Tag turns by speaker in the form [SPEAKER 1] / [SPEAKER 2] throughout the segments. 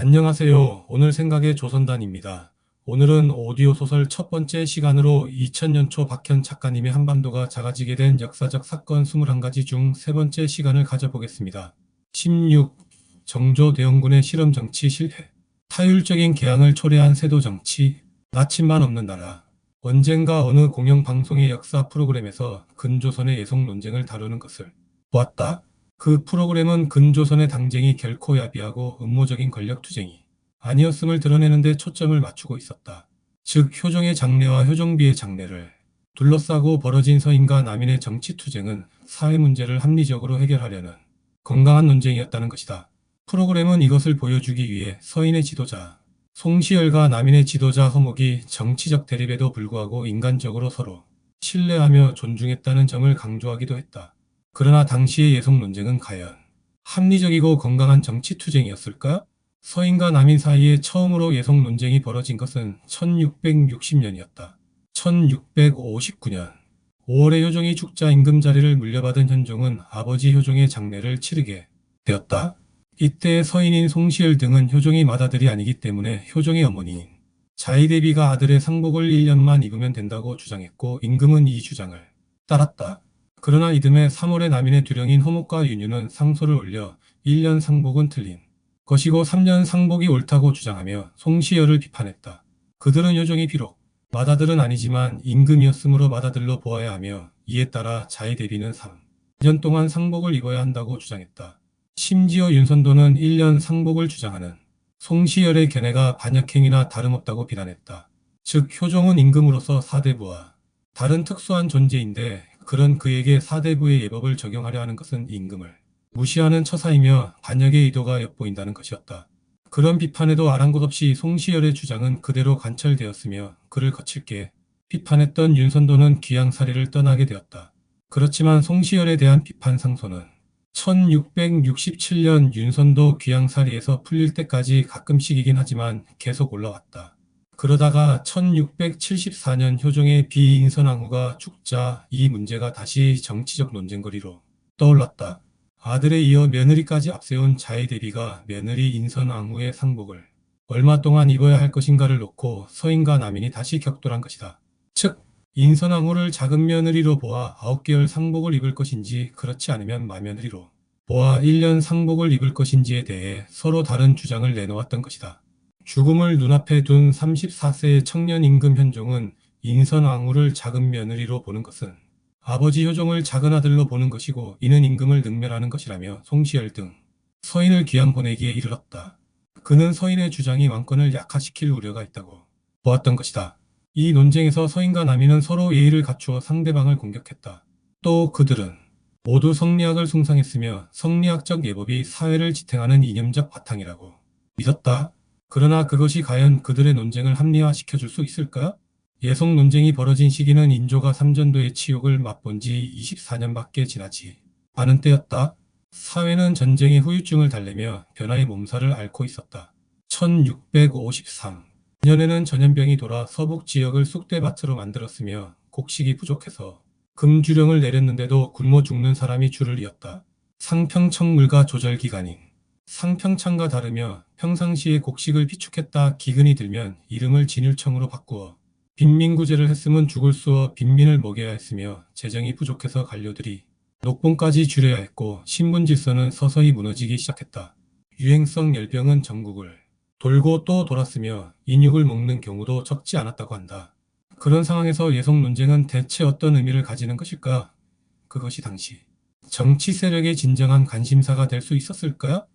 [SPEAKER 1] 안녕하세요. 오늘 생각의 조선단입니다. 오늘은 오디오 소설 첫 번째 시간으로 2000년 초 박현 작가님의 한반도가 작아지게 된 역사적 사건 21가지 중 세 번째 시간을 가져보겠습니다. 16. 정조 대원군의 실험 정치 실패. 타율적인 개항을 초래한 세도 정치. 나침반 없는 나라. 언젠가 어느 공영방송의 역사 프로그램에서 근조선의 예속 논쟁을 다루는 것을 보았다. 그 프로그램은 근조선의 당쟁이 결코 야비하고 음모적인 권력투쟁이 아니었음을 드러내는 데 초점을 맞추고 있었다. 즉 효종의 장래와 효종비의 장래를 둘러싸고 벌어진 서인과 남인의 정치투쟁은 사회 문제를 합리적으로 해결하려는 건강한 논쟁이었다는 것이다. 프로그램은 이것을 보여주기 위해 서인의 지도자 송시열과 남인의 지도자 허목이 정치적 대립에도 불구하고 인간적으로 서로 신뢰하며 존중했다는 점을 강조하기도 했다. 그러나 당시의 예속 논쟁은 과연 합리적이고 건강한 정치투쟁이었을까? 서인과 남인 사이에 처음으로 예속 논쟁이 벌어진 것은 1660년이었다. 1659년 5월에 효종이 죽자 임금 자리를 물려받은 현종은 아버지 효종의 장례를 치르게 되었다. 이때 서인인 송시열 등은 효종의 맏아들이 아니기 때문에 효종의 어머니인 자의대비가 아들의 상복을 1년만 입으면 된다고 주장했고 임금은 이 주장을 따랐다. 그러나 이듬해 3월에 남인의 두령인 허목과 윤유는 상소를 올려 1년 상복은 틀린 것이고 3년 상복이 옳다고 주장하며 송시열을 비판했다. 그들은 효종이 비록 맏아들은 아니지만 임금이었으므로 맏아들로 보아야 하며 이에 따라 자의대비는 3년 동안 상복을 입어야 한다고 주장했다. 심지어 윤선도는 1년 상복을 주장하는 송시열의 견해가 반역행위나 다름없다고 비난했다. 즉 효종은 임금으로서 사대부와 다른 특수한 존재인데 그런 그에게 사대부의 예법을 적용하려 하는 것은 임금을 무시하는 처사이며 반역의 의도가 엿보인다는 것이었다. 그런 비판에도 아랑곳 없이 송시열의 주장은 그대로 관철되었으며 그를 거칠게 비판했던 윤선도는 귀양사리를 떠나게 되었다. 그렇지만 송시열에 대한 비판 상소는 1667년 윤선도 귀양사리에서 풀릴 때까지 가끔씩이긴 하지만 계속 올라왔다. 그러다가 1674년 효종의 비인선왕후가 죽자 이 문제가 다시 정치적 논쟁거리로 떠올랐다. 아들에 이어 며느리까지 앞세운 자의대비가 며느리 인선왕후의 상복을 얼마 동안 입어야 할 것인가를 놓고 서인과 남인이 다시 격돌한 것이다. 즉 인선왕후를 작은 며느리로 보아 9개월 상복을 입을 것인지 그렇지 않으면 맏며느리로 보아 1년 상복을 입을 것인지에 대해 서로 다른 주장을 내놓았던 것이다. 죽음을 눈앞에 둔 34세의 청년 임금 현종은 인선왕후를 작은 며느리로 보는 것은 아버지 효종을 작은 아들로 보는 것이고 이는 임금을 능멸하는 것이라며 송시열 등 서인을 귀양 보내기에 이르렀다. 그는 서인의 주장이 왕권을 약화시킬 우려가 있다고 보았던 것이다. 이 논쟁에서 서인과 남인은 서로 예의를 갖추어 상대방을 공격했다. 또 그들은 모두 성리학을 숭상했으며 성리학적 예법이 사회를 지탱하는 이념적 바탕이라고 믿었다. 그러나 그것이 과연 그들의 논쟁을 합리화시켜줄 수 있을까? 예속 논쟁이 벌어진 시기는 인조가 삼전도의 치욕을 맛본 지 24년밖에 지나지 않은 때였다. 사회는 전쟁의 후유증을 달래며 변화의 몸살을 앓고 있었다. 1653년에는 전염병이 돌아 서북 지역을 쑥대밭으로 만들었으며 곡식이 부족해서 금주령을 내렸는데도 굶어 죽는 사람이 줄을 이었다. 상평청 물가 조절 기간인 상평창과 다르며 평상시에 곡식을 비축했다 기근이 들면 이름을 진율청으로 바꾸어 빈민구제를 했으면 죽을 쑤어 빈민을 먹여야 했으며 재정이 부족해서 관료들이 녹봉까지 줄여야 했고 신분 질서는 서서히 무너지기 시작했다. 유행성 열병은 전국을 돌고 또 돌았으며 인육을 먹는 경우도 적지 않았다고 한다. 그런 상황에서 예속 논쟁은 대체 어떤 의미를 가지는 것일까? 그것이 당시 정치 세력의 진정한 관심사가 될 수 있었을까?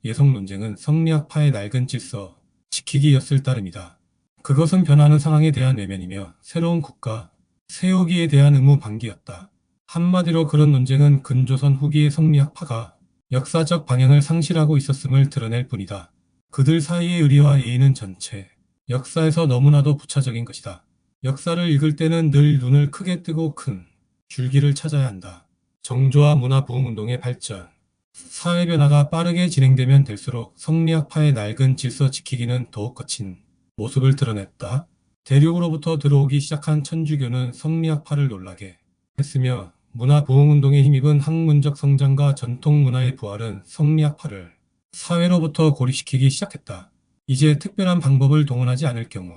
[SPEAKER 1] 예속 논쟁은 성리학파의 낡은 질서 지키기였을 따름이다. 그것은 변하는 상황에 대한 외면이며 새로운 국가 세우기에 대한 의무 방기였다. 한마디로 그런 논쟁은 근조선 후기의 성리학파가 역사적 방향을 상실하고 있었음을 드러낼 뿐이다. 그들 사이의 의리와 예의는 전체 역사에서 너무나도 부차적인 것이다. 역사를 읽을 때는 늘 눈을 크게 뜨고 큰 줄기를 찾아야 한다. 정조와 문화 부흥운동의 발전 사회 변화가 빠르게 진행되면 될수록 성리학파의 낡은 질서 지키기는 더욱 거친 모습을 드러냈다. 대륙으로부터 들어오기 시작한 천주교는 성리학파를 놀라게 했으며 문화 부흥운동에 힘입은 학문적 성장과 전통 문화의 부활은 성리학파를 사회로부터 고립시키기 시작했다. 이제 특별한 방법을 동원하지 않을 경우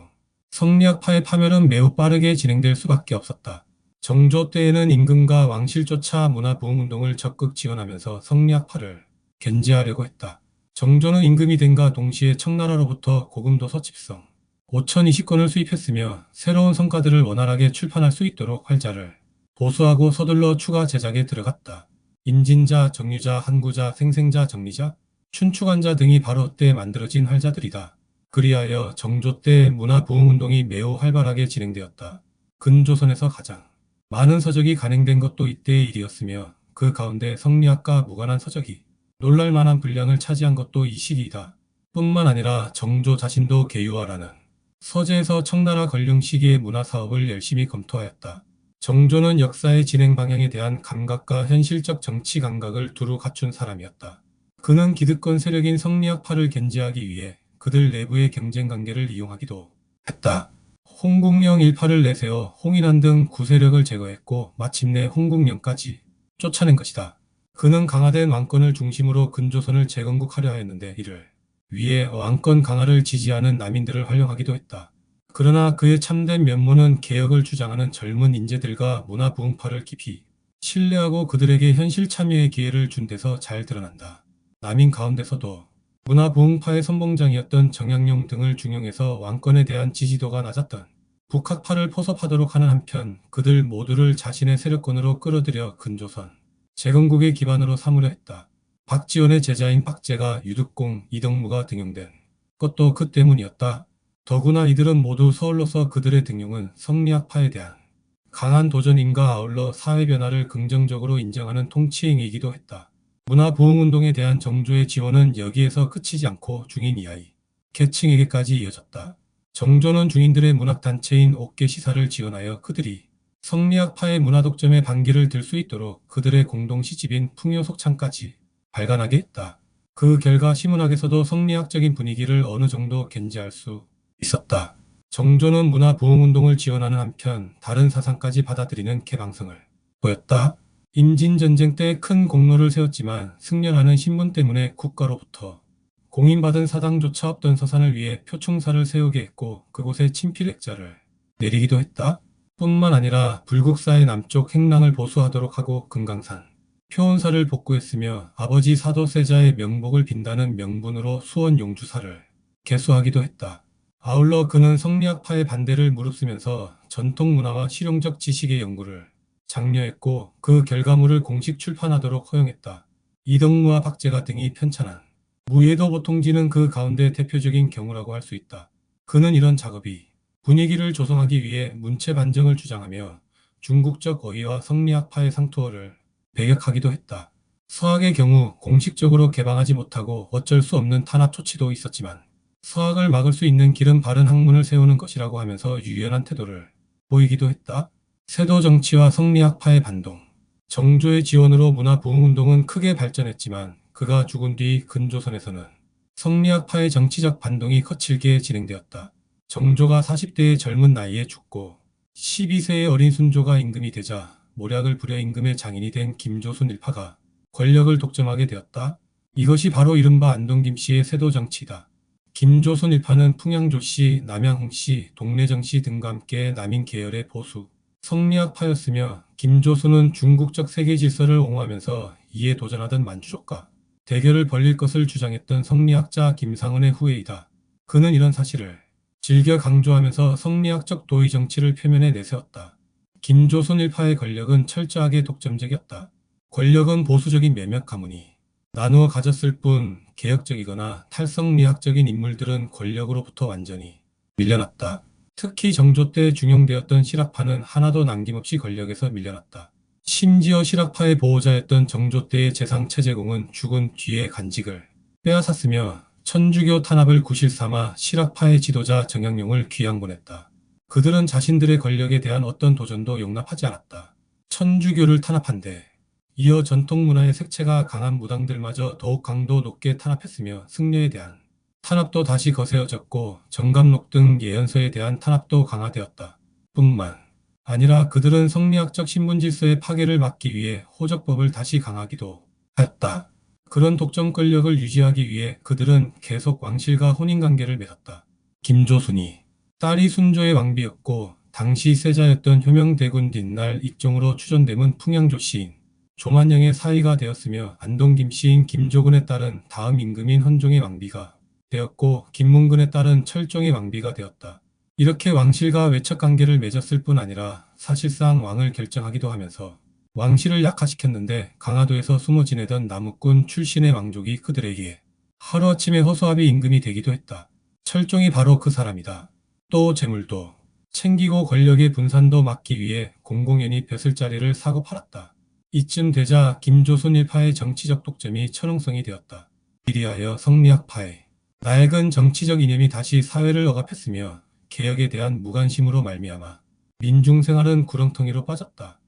[SPEAKER 1] 성리학파의 파멸은 매우 빠르게 진행될 수밖에 없었다. 정조 때에는 임금과 왕실조차 문화부흥운동을 적극 지원하면서 성리학파를 견제하려고 했다. 정조는 임금이 됨과 동시에 청나라로부터 고금도서 집성 5020권을 수입했으며 새로운 성과들을 원활하게 출판할 수 있도록 활자를 보수하고 서둘러 추가 제작에 들어갔다. 임진자, 정유자, 한구자, 생생자, 정리자, 춘추관자 등이 바로 때 만들어진 활자들이다. 그리하여 정조 때 문화부흥운동이 매우 활발하게 진행되었다. 근조선에서 가장 많은 서적이 간행된 것도 이때의 일이었으며 그 가운데 성리학과 무관한 서적이 놀랄만한 분량을 차지한 것도 이 시기이다. 뿐만 아니라 정조 자신도 계유화라는 서재에서 청나라 건륜 시기의 문화사업을 열심히 검토하였다. 정조는 역사의 진행 방향에 대한 감각과 현실적 정치 감각을 두루 갖춘 사람이었다. 그는 기득권 세력인 성리학파를 견제하기 위해 그들 내부의 경쟁 관계를 이용하기도 했다. 홍국령 일파를 내세워 홍인환 등 구세력을 제거했고 마침내 홍국령까지 쫓아낸 것이다. 그는 강화된 왕권을 중심으로 근조선을 재건국하려 하였는데 이를 위해 왕권 강화를 지지하는 남인들을 활용하기도 했다. 그러나 그의 참된 면모는 개혁을 주장하는 젊은 인재들과 문화부흥파를 깊이 신뢰하고 그들에게 현실 참여의 기회를 준 데서 잘 드러난다. 남인 가운데서도 문화부흥파의 선봉장이었던 정약용 등을 중용해서 왕권에 대한 지지도가 낮았던 북학파를 포섭하도록 하는 한편 그들 모두를 자신의 세력권으로 끌어들여 근조선 재건국의 기반으로 삼으려 했다. 박지원의 제자인 박제가 유득공, 이덕무가 등용된 것도 그 때문이었다. 더구나 이들은 모두 서울로서 그들의 등용은 성리학파에 대한 강한 도전임과 아울러 사회 변화를 긍정적으로 인정하는 통치행위이기도 했다. 문화부흥운동에 대한 정조의 지원은 여기에서 그치지 않고 중인 이하의 계층에게까지 이어졌다. 정조는 중인들의 문학단체인 옥계시사를 지원하여 그들이 성리학파의 문화독점에 반기를 들 수 있도록 그들의 공동시집인 풍요속창까지 발간하게 했다. 그 결과 시문학에서도 성리학적인 분위기를 어느 정도 견제할 수 있었다. 정조는 문화부흥운동을 지원하는 한편 다른 사상까지 받아들이는 개방성을 보였다. 임진전쟁 때 큰 공로를 세웠지만 승려라는 신분 때문에 국가로부터 공인받은 사당조차 없던 서산을 위해 표충사를 세우게 했고 그곳에 친필액자를 내리기도 했다. 뿐만 아니라 불국사의 남쪽 행랑을 보수하도록 하고 금강산 표원사를 복구했으며 아버지 사도세자의 명복을 빈다는 명분으로 수원 용주사를 개수하기도 했다. 아울러 그는 성리학파의 반대를 무릅쓰면서 전통문화와 실용적 지식의 연구를 장려했고 그 결과물을 공식 출판하도록 허용했다. 이덕무와 박제가 등이 편찬한 무예도 보통지는 그 가운데 대표적인 경우라고 할 수 있다. 그는 이런 작업이 분위기를 조성하기 위해 문체 반정을 주장하며 중국적 어휘와 성리학파의 상투어를 배격하기도 했다. 서학의 경우 공식적으로 개방하지 못하고 어쩔 수 없는 탄압 조치도 있었지만 서학을 막을 수 있는 길은 바른 학문을 세우는 것이라고 하면서 유연한 태도를 보이기도 했다. 세도 정치와 성리학파의 반동. 정조의 지원으로 문화부흥운동은 크게 발전했지만 그가 죽은 뒤 근조선에서는 성리학파의 정치적 반동이 거칠게 진행되었다. 정조가 40대의 젊은 나이에 죽고 12세의 어린 순조가 임금이 되자 모략을 부려 임금의 장인이 된 김조순 일파가 권력을 독점하게 되었다. 이것이 바로 이른바 안동김씨의 세도 정치이다. 김조순 일파는 풍양조씨, 남양홍씨, 동래정씨 등과 함께 남인 계열의 보수 성리학파였으며 김조순은 중국적 세계 질서를 옹호하면서 이에 도전하던 만주족과 대결을 벌일 것을 주장했던 성리학자 김상은의 후예이다. 그는 이런 사실을 즐겨 강조하면서 성리학적 도의 정치를 표면에 내세웠다. 김조순 일파의 권력은 철저하게 독점적이었다. 권력은 보수적인 몇몇 가문이 나누어 가졌을 뿐 개혁적이거나 탈성리학적인 인물들은 권력으로부터 완전히 밀려났다. 특히 정조 때 중용되었던 실학파는 하나도 남김없이 권력에서 밀려났다. 심지어 실학파의 보호자였던 정조 때의 재상 최재공은 죽은 뒤에 간직을 빼앗았으며 천주교 탄압을 구실 삼아 실학파의 지도자 정약용을 귀양보냈다. 그들은 자신들의 권력에 대한 어떤 도전도 용납하지 않았다. 천주교를 탄압한데 이어 전통문화의 색채가 강한 무당들마저 더욱 강도 높게 탄압했으며 승려에 대한 탄압도 다시 거세어졌고 정감록 등 예언서에 대한 탄압도 강화되었다. 뿐만 아니라 그들은 성리학적 신분 질서의 파괴를 막기 위해 호적법을 다시 강하기도 하였다. 그런 독점 권력을 유지하기 위해 그들은 계속 왕실과 혼인관계를 맺었다. 김조순이 딸이 순조의 왕비였고 당시 세자였던 효명대군 뒷날 입종으로 추존됨은 풍양조 시인 조만영의 사위가 되었으며 안동김 시인 김조근의 딸은 다음 임금인 헌종의 왕비가 되었고 김문근의 딸은 철종의 왕비가 되었다. 이렇게 왕실과 외척관계를 맺었을 뿐 아니라 사실상 왕을 결정하기도 하면서 왕실을 약화시켰는데 강화도에서 숨어 지내던 나무꾼 출신의 왕족이 그들에게 하루아침에 허수아비 임금이 되기도 했다. 철종이 바로 그 사람이다. 또 재물도 챙기고 권력의 분산도 막기 위해 공공연히 벼슬자리를 사고 팔았다. 이쯤 되자 김조선 일파의 정치적 독점이 철옹성이 되었다. 이리하여 성리학파의 낡은 정치적 이념이 다시 사회를 억압했으며 개혁에 대한 무관심으로 말미암아 민중생활은 구렁텅이로 빠졌다.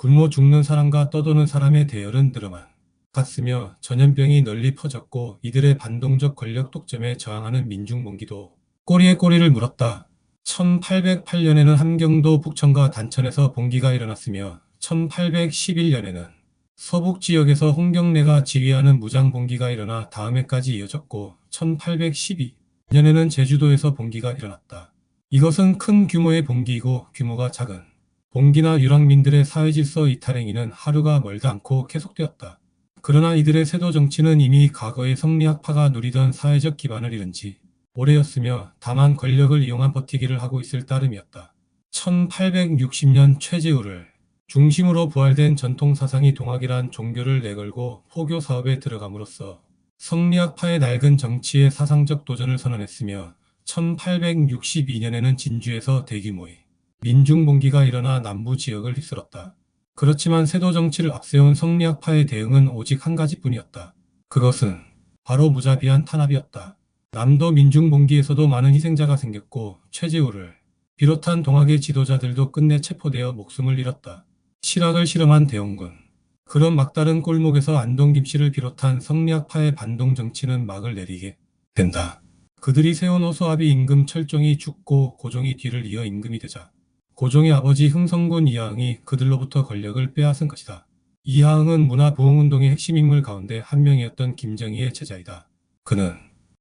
[SPEAKER 1] 굶어 죽는 사람과 떠도는 사람의 대열은 늘어만 갔으며 전염병이 널리 퍼졌고 이들의 반동적 권력 독점에 저항하는 민중몽기도 꼬리에 꼬리를 물었다. 1808년에는 함경도 북천과 단천에서 봉기가 일어났으며 1811년에는 서북 지역에서 홍경래가 지휘하는 무장봉기가 일어나 다음 해까지 이어졌고 1812년에는 제주도에서 봉기가 일어났다. 이것은 큰 규모의 봉기이고 규모가 작은 봉기나 유랑민들의 사회질서 이탈행위는 하루가 멀다 않고 계속되었다. 그러나 이들의 세도 정치는 이미 과거의 성리학파가 누리던 사회적 기반을 잃은 지 오래였으며 다만 권력을 이용한 버티기를 하고 있을 따름이었다. 1860년 최재우를 중심으로 부활된 전통사상이 동학이란 종교를 내걸고 포교 사업에 들어감으로써 성리학파의 낡은 정치의 사상적 도전을 선언했으며 1862년에는 진주에서 대규모의 민중봉기가 일어나 남부 지역을 휩쓸었다. 그렇지만 세도 정치를 앞세운 성리학파의 대응은 오직 한 가지뿐이었다. 그것은 바로 무자비한 탄압이었다. 남도 민중봉기에서도 많은 희생자가 생겼고 최재우를 비롯한 동학의 지도자들도 끝내 체포되어 목숨을 잃었다. 실학을 실험한 대원군. 그런 막다른 꼴목에서 안동 김씨를 비롯한 성리학파의 반동 정치는 막을 내리게 된다. 그들이 세운 허수아비 임금 철종이 죽고 고종이 뒤를 이어 임금이 되자 고종의 아버지 흥성군 이하응이 그들로부터 권력을 빼앗은 것이다. 이하응은 문화부흥운동의 핵심 인물 가운데 한 명이었던 김정희의 제자이다. 그는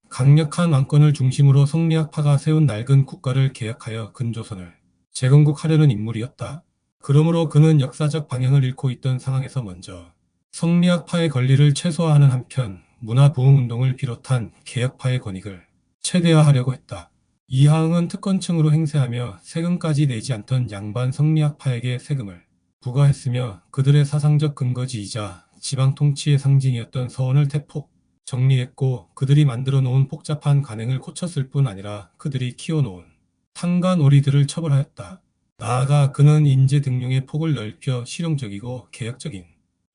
[SPEAKER 1] 강력한 왕권을 중심으로 성리학파가 세운 낡은 국가를 개혁하여 근조선을 재건국하려는 인물이었다. 그러므로 그는 역사적 방향을 잃고 있던 상황에서 먼저 성리학파의 권리를 최소화하는 한편 문화부흥운동을 비롯한 개혁파의 권익을 최대화하려고 했다. 이하응은 특권층으로 행세하며 세금까지 내지 않던 양반 성리학파에게 세금을 부과했으며 그들의 사상적 근거지이자 지방 통치의 상징이었던 서원을 대폭 정리했고 그들이 만들어 놓은 복잡한 관행을 고쳤을 뿐 아니라 그들이 키워놓은 탄간오리들을 처벌하였다. 나아가 그는 인재 등용의 폭을 넓혀 실용적이고 개혁적인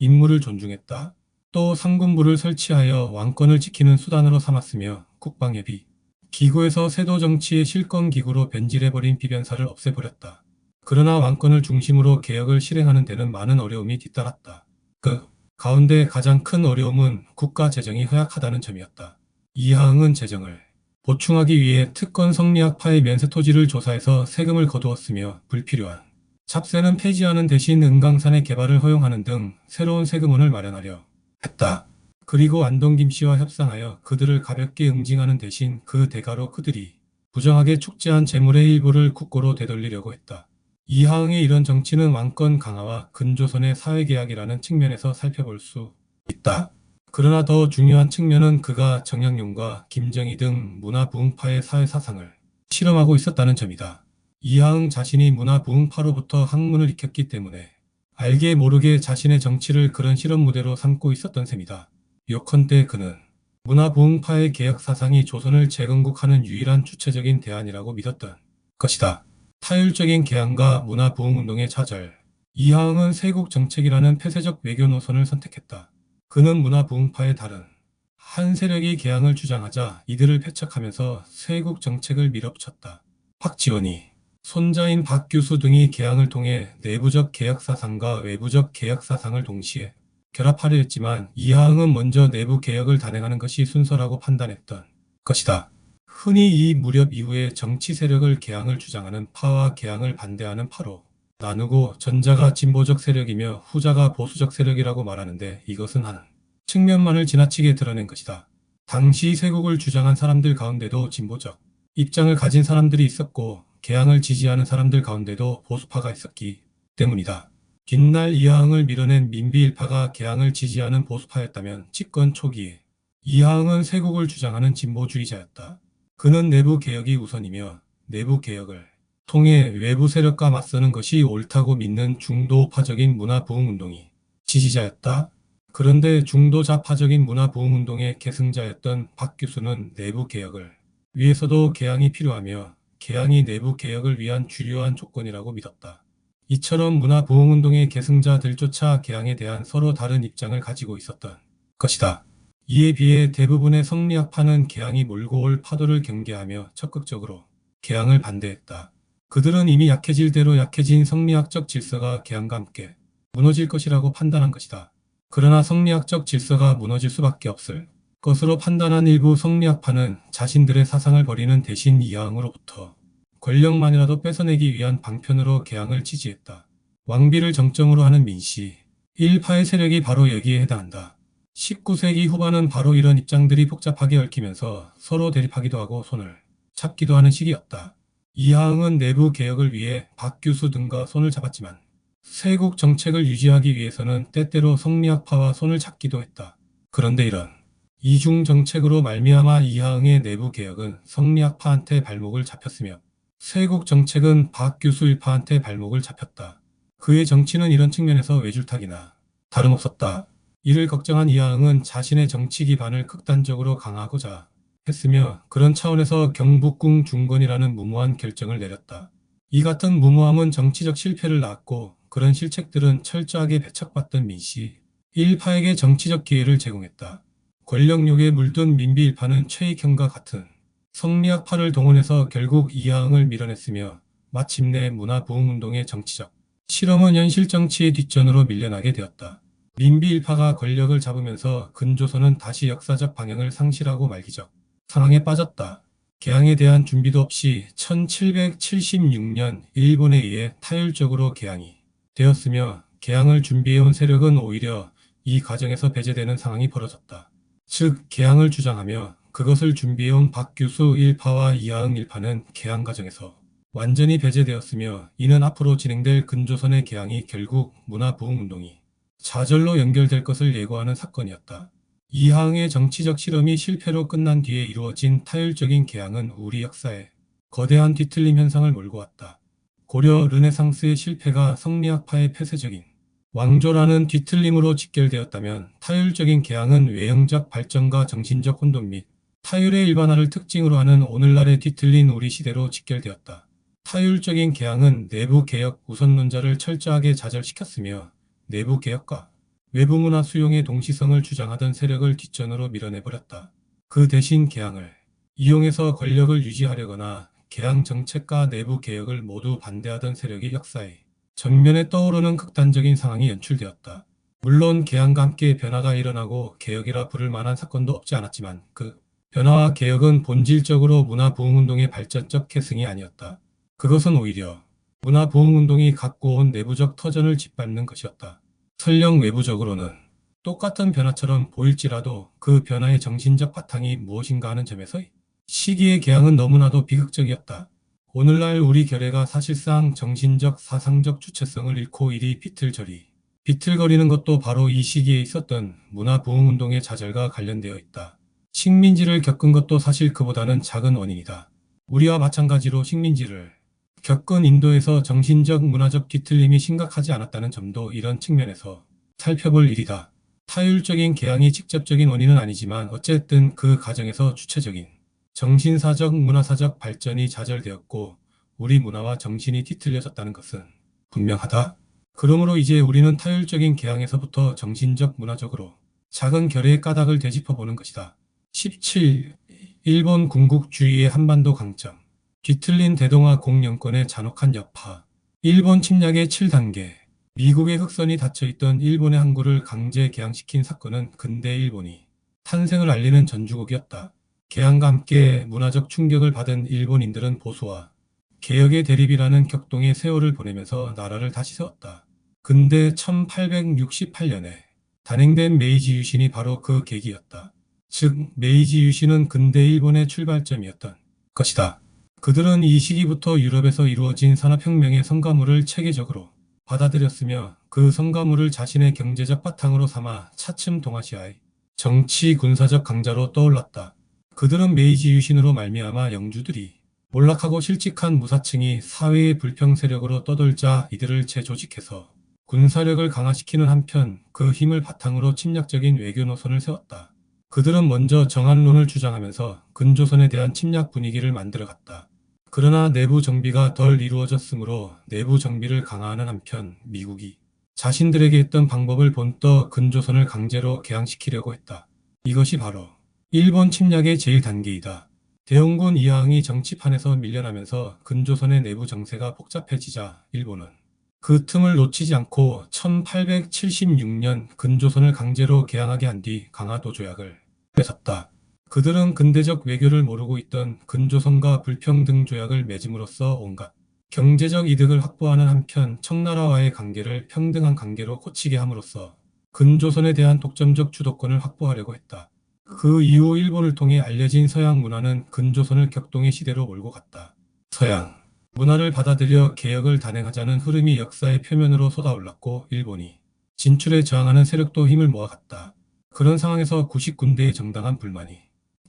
[SPEAKER 1] 인물을 존중했다. 또 상군부를 설치하여 왕권을 지키는 수단으로 삼았으며 국방예비 기구에서 세도 정치의 실권기구로 변질해버린 비변사를 없애버렸다. 그러나 왕권을 중심으로 개혁을 실행하는 데는 많은 어려움이 뒤따랐다. 그 가운데 가장 큰 어려움은 국가 재정이 허약하다는 점이었다. 이하응은 재정을 보충하기 위해 특권 성리학파의 면세토지를 조사해서 세금을 거두었으며 불필요한 찹세는 폐지하는 대신 은강산의 개발을 허용하는 등 새로운 세금원을 마련하려 했다. 그리고 안동 김씨와 협상하여 그들을 가볍게 응징하는 대신 그 대가로 그들이 부정하게 축제한 재물의 일부를 국고로 되돌리려고 했다. 이하응의 이런 정치는 왕권 강화와 근조선의 사회개혁이라는 측면에서 살펴볼 수 있다. 그러나 더 중요한 측면은 그가 정약용과 김정희 등 문화부흥파의 사회사상을 실험하고 있었다는 점이다. 이하응 자신이 문화부흥파로부터 학문을 익혔기 때문에 알게 모르게 자신의 정치를 그런 실험 무대로 삼고 있었던 셈이다. 요컨대 그는 문화부흥파의 개혁사상이 조선을 재건국하는 유일한 주체적인 대안이라고 믿었던 것이다. 타율적인 개항과 문화부흥운동의 좌절. 이하응은 세국정책이라는 폐쇄적 외교 노선을 선택했다. 그는 문화부흥파의 다른 한 세력이 개항을 주장하자 이들을 배척하면서 세국정책을 밀어붙였다. 박지원이 손자인 박규수 등이 개항을 통해 내부적 개혁사상과 외부적 개혁사상을 동시에 결합하려 했지만 이하응은 먼저 내부 개혁을 단행하는 것이 순서라고 판단했던 것이다. 흔히 이 무렵 이후에 정치 세력을 개항을 주장하는 파와 개항을 반대하는 파로 나누고 전자가 진보적 세력이며 후자가 보수적 세력이라고 말하는데 이것은 한 측면만을 지나치게 드러낸 것이다. 당시 쇄국을 주장한 사람들 가운데도 진보적 입장을 가진 사람들이 있었고 개항을 지지하는 사람들 가운데도 보수파가 있었기 때문이다. 뒷날 이하응을 밀어낸 민비일파가 개항을 지지하는 보수파였다면 집권 초기에 이하응은 쇄국을 주장하는 진보주의자였다. 그는 내부 개혁이 우선이며 내부 개혁을 통해 외부 세력과 맞서는 것이 옳다고 믿는 중도파적인 문화부흥운동이 지지자였다. 그런데 중도좌파적인 문화부흥운동의 계승자였던 박 교수는 내부 개혁을 위해서도 개항이 필요하며 개항이 내부 개혁을 위한 주요한 조건이라고 믿었다. 이처럼 문화부흥운동의 계승자들조차 개항에 대한 서로 다른 입장을 가지고 있었던 것이다. 이에 비해 대부분의 성리학파는 개항이 몰고 올 파도를 경계하며 적극적으로 개항을 반대했다. 그들은 이미 약해질 대로 약해진 성리학적 질서가 개항과 함께 무너질 것이라고 판단한 것이다. 그러나 성리학적 질서가 무너질 수밖에 없을 것으로 판단한 일부 성리학파는 자신들의 사상을 버리는 대신 이하응으로부터 권력만이라도 뺏어내기 위한 방편으로 개항을 지지했다. 왕비를 정점으로 하는 민씨 일파의 세력이 바로 여기에 해당한다. 19세기 후반은 바로 이런 입장들이 복잡하게 얽히면서 서로 대립하기도 하고 손을 잡기도 하는 시기였다. 이하응은 내부 개혁을 위해 박 교수 등과 손을 잡았지만 쇄국 정책을 유지하기 위해서는 때때로 성리학파와 손을 잡기도 했다. 그런데 이런 이중 정책으로 말미암아 이하응의 내부 개혁은 성리학파한테 발목을 잡혔으며 쇄국 정책은 박 교수 일파한테 발목을 잡혔다. 그의 정치는 이런 측면에서 외줄타기나 다름없었다. 이를 걱정한 이하응은 자신의 정치 기반을 극단적으로 강화하고자 했으며 그런 차원에서 경북궁 중건이라는 무모한 결정을 내렸다. 이 같은 무모함은 정치적 실패를 낳았고 그런 실책들은 철저하게 배척받던 민씨 일파에게 정치적 기회를 제공했다. 권력욕에 물든 민비 일파는 최익형과 같은 성리학파를 동원해서 결국 이하응을 밀어냈으며 마침내 문화부흥운동의 정치적 실험은 현실 정치의 뒷전으로 밀려나게 되었다. 민비 일파가 권력을 잡으면서 근조선은 다시 역사적 방향을 상실하고 말기적 상황에 빠졌다. 개항에 대한 준비도 없이 1776년 일본에 의해 타율적으로 개항이 되었으며 개항을 준비해온 세력은 오히려 이 과정에서 배제되는 상황이 벌어졌다. 즉 개항을 주장하며 그것을 준비해온 박 교수 일파와 이하응 일파는 개항 과정에서 완전히 배제되었으며 이는 앞으로 진행될 근조선의 개항이 결국 문화부흥운동이 좌절로 연결될 것을 예고하는 사건이었다. 이하응의 정치적 실험이 실패로 끝난 뒤에 이루어진 타율적인 개항은 우리 역사에 거대한 뒤틀림 현상을 몰고 왔다. 고려 르네상스의 실패가 성리학파의 폐쇄적인 왕조라는 뒤틀림으로 직결되었다면 타율적인 개항은 외형적 발전과 정신적 혼돈 및 타율의 일반화를 특징으로 하는 오늘날의 뒤틀린 우리 시대로 직결되었다. 타율적인 개항은 내부 개혁 우선론자를 철저하게 좌절시켰으며 내부 개혁과 외부 문화 수용의 동시성을 주장하던 세력을 뒷전으로 밀어내버렸다. 그 대신 개항을 이용해서 권력을 유지하려거나 개항 정책과 내부 개혁을 모두 반대하던 세력이 역사에 전면에 떠오르는 극단적인 상황이 연출되었다. 물론 개항과 함께 변화가 일어나고 개혁이라 부를 만한 사건도 없지 않았지만 그 변화와 개혁은 본질적으로 문화부흥운동의 발전적 계승이 아니었다. 그것은 오히려 문화부흥운동이 갖고 온 내부적 터전을 짓밟는 것이었다. 설령 외부적으로는 똑같은 변화처럼 보일지라도 그 변화의 정신적 바탕이 무엇인가 하는 점에서 시기의 개항은 너무나도 비극적이었다. 오늘날 우리 결의가 사실상 정신적 사상적 주체성을 잃고 이리 비틀거리는 것도 바로 이 시기에 있었던 문화부흥운동의 좌절과 관련되어 있다. 식민지를 겪은 것도 사실 그보다는 작은 원인이다. 우리와 마찬가지로 식민지를 겪은 인도에서 정신적 문화적 뒤틀림이 심각하지 않았다는 점도 이런 측면에서 살펴볼 일이다. 타율적인 개항이 직접적인 원인은 아니지만 어쨌든 그 과정에서 주체적인 정신사적 문화사적 발전이 좌절되었고 우리 문화와 정신이 뒤틀려졌다는 것은 분명하다. 그러므로 이제 우리는 타율적인 개항에서부터 정신적 문화적으로 작은 결의의 까닭을 되짚어보는 것이다. 17. 일본 군국주의의 한반도 강점. 뒤틀린 대동아 공영권의 잔혹한 여파. 일본 침략의 7단계. 미국의 흑선이 닫혀있던 일본의 항구를 강제 개항시킨 사건은 근대 일본이 탄생을 알리는 전주곡이었다. 개항과 함께 문화적 충격을 받은 일본인들은 보수와 개혁의 대립이라는 격동의 세월을 보내면서 나라를 다시 세웠다. 근대 1868년에 단행된 메이지 유신이 바로 그 계기였다. 즉, 메이지 유신은 근대 일본의 출발점이었던 것이다. 그들은 이 시기부터 유럽에서 이루어진 산업혁명의 성과물을 체계적으로 받아들였으며 그 성과물을 자신의 경제적 바탕으로 삼아 차츰 동아시아의 정치 군사적 강자로 떠올랐다. 그들은 메이지 유신으로 말미암아 영주들이 몰락하고 실직한 무사층이 사회의 불평 세력으로 떠돌자 이들을 재조직해서 군사력을 강화시키는 한편 그 힘을 바탕으로 침략적인 외교 노선을 세웠다. 그들은 먼저 정한론을 주장하면서 근조선에 대한 침략 분위기를 만들어갔다. 그러나 내부 정비가 덜 이루어졌으므로 내부 정비를 강화하는 한편 미국이 자신들에게 했던 방법을 본떠 근조선을 강제로 개항시키려고 했다. 이것이 바로 일본 침략의 제1단계이다. 대원군 이하응이 정치판에서 밀려나면서 근조선의 내부 정세가 복잡해지자 일본은 그 틈을 놓치지 않고 1876년 근조선을 강제로 개항하게 한 뒤 강화도 조약을 맺었다. 그들은 근대적 외교를 모르고 있던 근조선과 불평등 조약을 맺음으로써 온갖 경제적 이득을 확보하는 한편 청나라와의 관계를 평등한 관계로 고치게 함으로써 근조선에 대한 독점적 주도권을 확보하려고 했다. 그 이후 일본을 통해 알려진 서양 문화는 근조선을 격동의 시대로 몰고 갔다. 서양 문화를 받아들여 개혁을 단행하자는 흐름이 역사의 표면으로 쏟아올랐고 일본이 진출에 저항하는 세력도 힘을 모아갔다. 그런 상황에서 구식군대의 정당한 불만이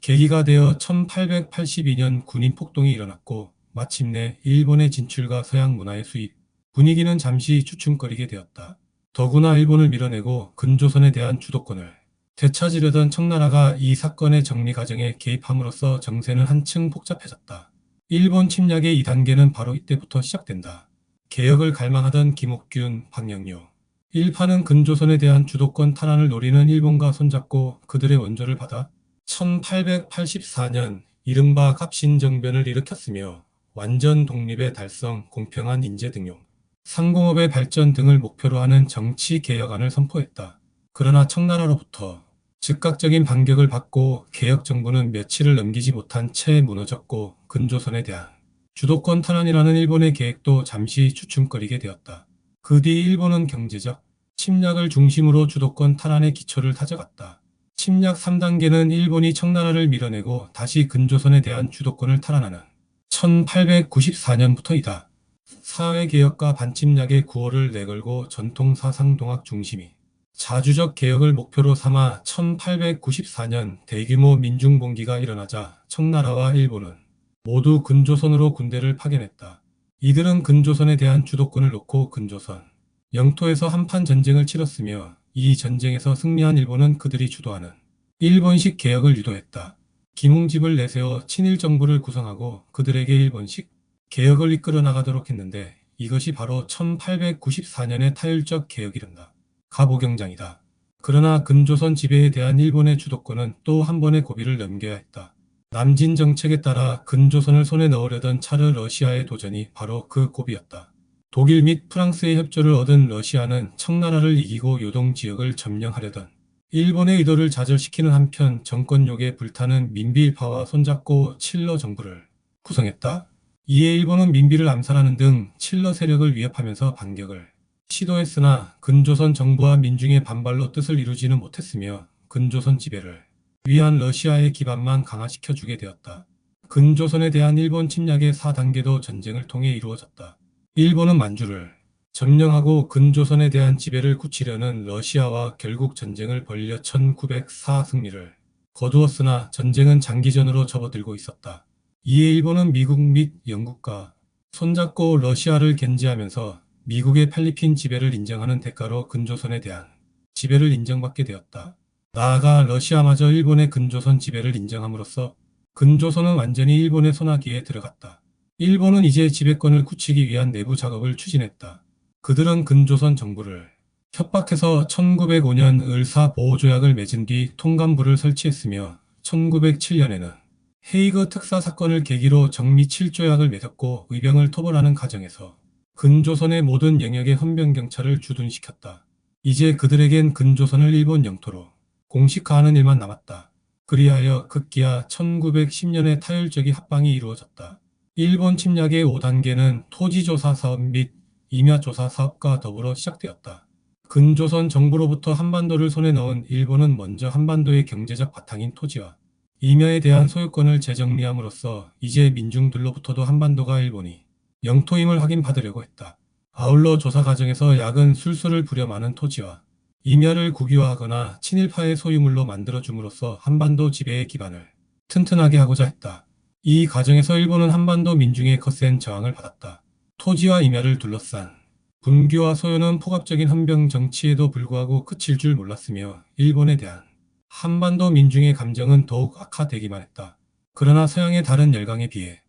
[SPEAKER 1] 계기가 되어 1882년 군인 폭동이 일어났고 마침내 일본의 진출과 서양 문화의 수입, 분위기는 잠시 주춤거리게 되었다. 더구나 일본을 밀어내고 근조선에 대한 주도권을 되찾으려던 청나라가 이 사건의 정리 과정에 개입함으로써 정세는 한층 복잡해졌다. 일본 침략의 2단계는 바로 이때부터 시작된다. 개혁을 갈망하던 김옥균, 박영료, 일파는 근조선에 대한 주도권 탈환을 노리는 일본과 손잡고 그들의 원조를 받아 1884년 이른바 갑신정변을 일으켰으며 완전 독립의 달성, 공평한 인재 등용, 상공업의 발전 등을 목표로 하는 정치 개혁안을 선포했다. 그러나 청나라로부터 즉각적인 반격을 받고 개혁 정부는 며칠을 넘기지 못한 채 무너졌고 근조선에 대한 주도권 탈환이라는 일본의 계획도 잠시 주춤거리게 되었다. 그 뒤 일본은 경제적 침략을 중심으로 주도권 탈환의 기초를 다져갔다. 침략 3단계는 일본이 청나라를 밀어내고 다시 근조선에 대한 주도권을 탈환하는 1894년부터이다. 사회개혁과 반침략의 구호를 내걸고 전통 사상동학 중심이 자주적 개혁을 목표로 삼아 1894년 대규모 민중봉기가 일어나자 청나라와 일본은 모두 근조선으로 군대를 파견했다. 이들은 근조선에 대한 주도권을 놓고 근조선 영토에서 한판 전쟁을 치렀으며 이 전쟁에서 승리한 일본은 그들이 주도하는 일본식 개혁을 유도했다. 김웅집을 내세워 친일 정부를 구성하고 그들에게 일본식 개혁을 이끌어 나가도록 했는데 이것이 바로 1894년의 타율적 개혁이란다. 가보경장이다. 그러나 근조선 지배에 대한 일본의 주도권은 또 한 번의 고비를 넘겨야 했다. 남진 정책에 따라 근조선을 손에 넣으려던 차르 러시아의 도전이 바로 그 고비였다. 독일 및 프랑스의 협조를 얻은 러시아는 청나라를 이기고 요동 지역을 점령하려던 일본의 의도를 좌절시키는 한편 정권욕에 불타는 민비일파와 손잡고 칠러 정부를 구성했다. 이에 일본은 민비를 암살하는 등 칠러 세력을 위협하면서 반격을 시도했으나 근조선 정부와 민중의 반발로 뜻을 이루지는 못했으며 근조선 지배를 위한 러시아의 기반만 강화시켜주게 되었다. 근조선에 대한 일본 침략의 4단계도 전쟁을 통해 이루어졌다. 일본은 만주를 점령하고 근조선에 대한 지배를 굳히려는 러시아와 결국 전쟁을 벌여 1904 승리를 거두었으나 전쟁은 장기전으로 접어들고 있었다. 이에 일본은 미국 및 영국과 손잡고 러시아를 견제하면서 미국의 필리핀 지배를 인정하는 대가로 근조선에 대한 지배를 인정받게 되었다. 나아가 러시아마저 일본의 근조선 지배를 인정함으로써 근조선은 완전히 일본의 손아귀에 들어갔다. 일본은 이제 지배권을 굳히기 위한 내부 작업을 추진했다. 그들은 근조선 정부를 협박해서 1905년 을사 보호조약을 맺은 뒤 통감부를 설치했으며 1907년에는 헤이그 특사 사건을 계기로 정미 7조약을 맺었고 의병을 토벌하는 과정에서 근조선의 모든 영역에 헌병경찰을 주둔시켰다. 이제 그들에겐 근조선을 일본 영토로 공식화하는 일만 남았다. 그리하여 급기야 1910년에 타율적인 합방이 이루어졌다. 일본 침략의 5단계는 토지조사 사업 및 임야조사 사업과 더불어 시작되었다. 근조선 정부로부터 한반도를 손에 넣은 일본은 먼저 한반도의 경제적 바탕인 토지와 임야에 대한 소유권을 재정리함으로써 이제 민중들로부터도 한반도가 일본이 영토임을 확인받으려고 했다. 아울러 조사 과정에서 약은 술수를 부려 많은 토지와 임야를 국유화하거나 친일파의 소유물로 만들어줌으로써 한반도 지배의 기반을 튼튼하게 하고자 했다. 이 과정에서 일본은 한반도 민중의 거센 저항을 받았다. 토지와 임야를 둘러싼 분규와 소요는 폭압적인 헌병 정치에도 불구하고 그칠 줄 몰랐으며 일본에 대한 한반도 민중의 감정은 더욱 악화되기만 했다. 그러나 서양의 다른 열강에 비해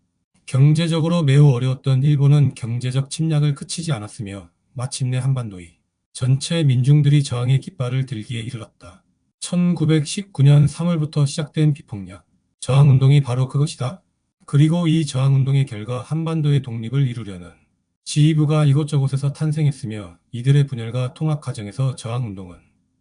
[SPEAKER 1] 경제적으로 매우 어려웠던 일본은 경제적 침략을 그치지 않았으며 마침내 한반도의 전체 민중들이 저항의 깃발을 들기에 이르렀다. 1919년 3월부터 시작된 비폭력 저항운동이 바로 그것이다. 그리고 이 저항운동의 결과 한반도의 독립을 이루려는 지휘부가 이곳저곳에서 탄생했으며 이들의 분열과 통합 과정에서 저항운동은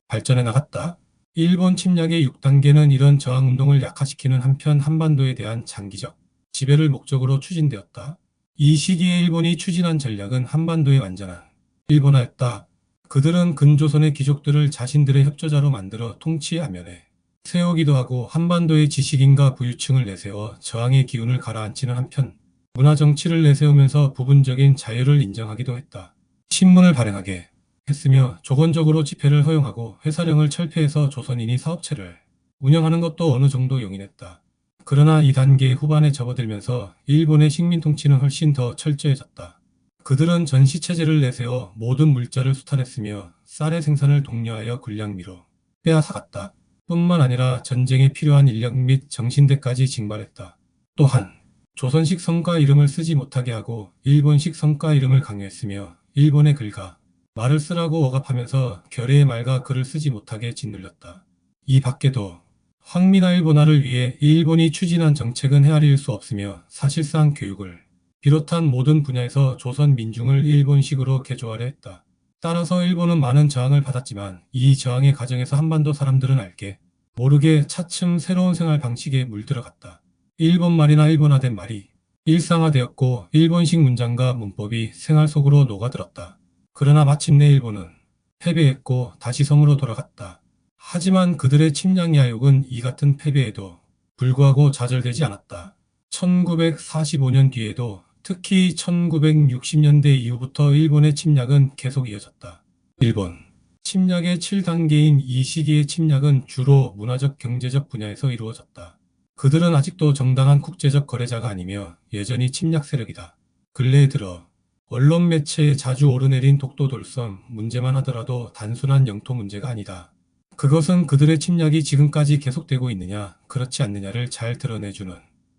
[SPEAKER 1] 발전해 나갔다. 일본 침략의 6단계는 이런 저항운동을 약화시키는 한편 한반도에 대한 장기적 지배를 목적으로 추진되었다. 이 시기에 일본이 추진한 전략은 한반도의 완전한 일본화였다. 그들은 근조선의 귀족들을 자신들의 협조자로 만들어 통치의 안면에 세우기도 하고 한반도의 지식인과 부유층을 내세워 저항의 기운을 가라앉히는 한편 문화정치를 내세우면서 부분적인 자유를 인정하기도 했다. 신문을 발행하게 했으며 조건적으로 집회를 허용하고 회사령을 철폐해서 조선인이 사업체를 운영하는 것도 어느 정도 용인했다. 그러나 이 단계 후반에 접어들면서 일본의 식민통치는 훨씬 더 철저해졌다. 그들은 전시체제를 내세워 모든 물자를 수탈했으며 쌀의 생산을 독려하여 군량미로 빼앗아갔다. 뿐만 아니라 전쟁에 필요한 인력 및 정신대까지 징발했다. 또한 조선식 성과 이름을 쓰지 못하게 하고 일본식 성과 이름을 강요했으며 일본의 글과 말을 쓰라고 억압하면서 결의의 말과 글을 쓰지 못하게 짓눌렸다. 이 밖에도 황미나 일본화를 위해 일본이 추진한 정책은 헤아릴 수 없으며 사실상 교육을 비롯한 모든 분야에서 조선 민중을 일본식으로 개조하려 했다. 따라서 일본은 많은 저항을 받았지만 이 저항의 과정에서 한반도 사람들은 알게 모르게 차츰 새로운 생활 방식에 물들어갔다. 일본말이나 일본화된 말이 일상화되었고 일본식 문장과 문법이 생활 속으로 녹아들었다. 그러나 마침내 일본은 패배했고 다시 성으로 돌아갔다. 하지만 그들의 침략 야욕은 이 같은 패배에도 불구하고 좌절되지 않았다. 1945년 뒤에도 특히 1960년대 이후부터 일본의 침략은 계속 이어졌다. 일본 침략의 7단계인 이 시기의 침략은 주로 문화적 경제적 분야에서 이루어졌다. 그들은 아직도 정당한 국제적 거래자가 아니며 여전히 침략 세력이다. 근래에 들어 언론 매체에 자주 오르내린 독도 돌성 문제만 하더라도 단순한 영토 문제가 아니다. 그것은 그들의 침략이 지금까지 계속되고 있느냐 그렇지 않느냐를 잘 드러내주는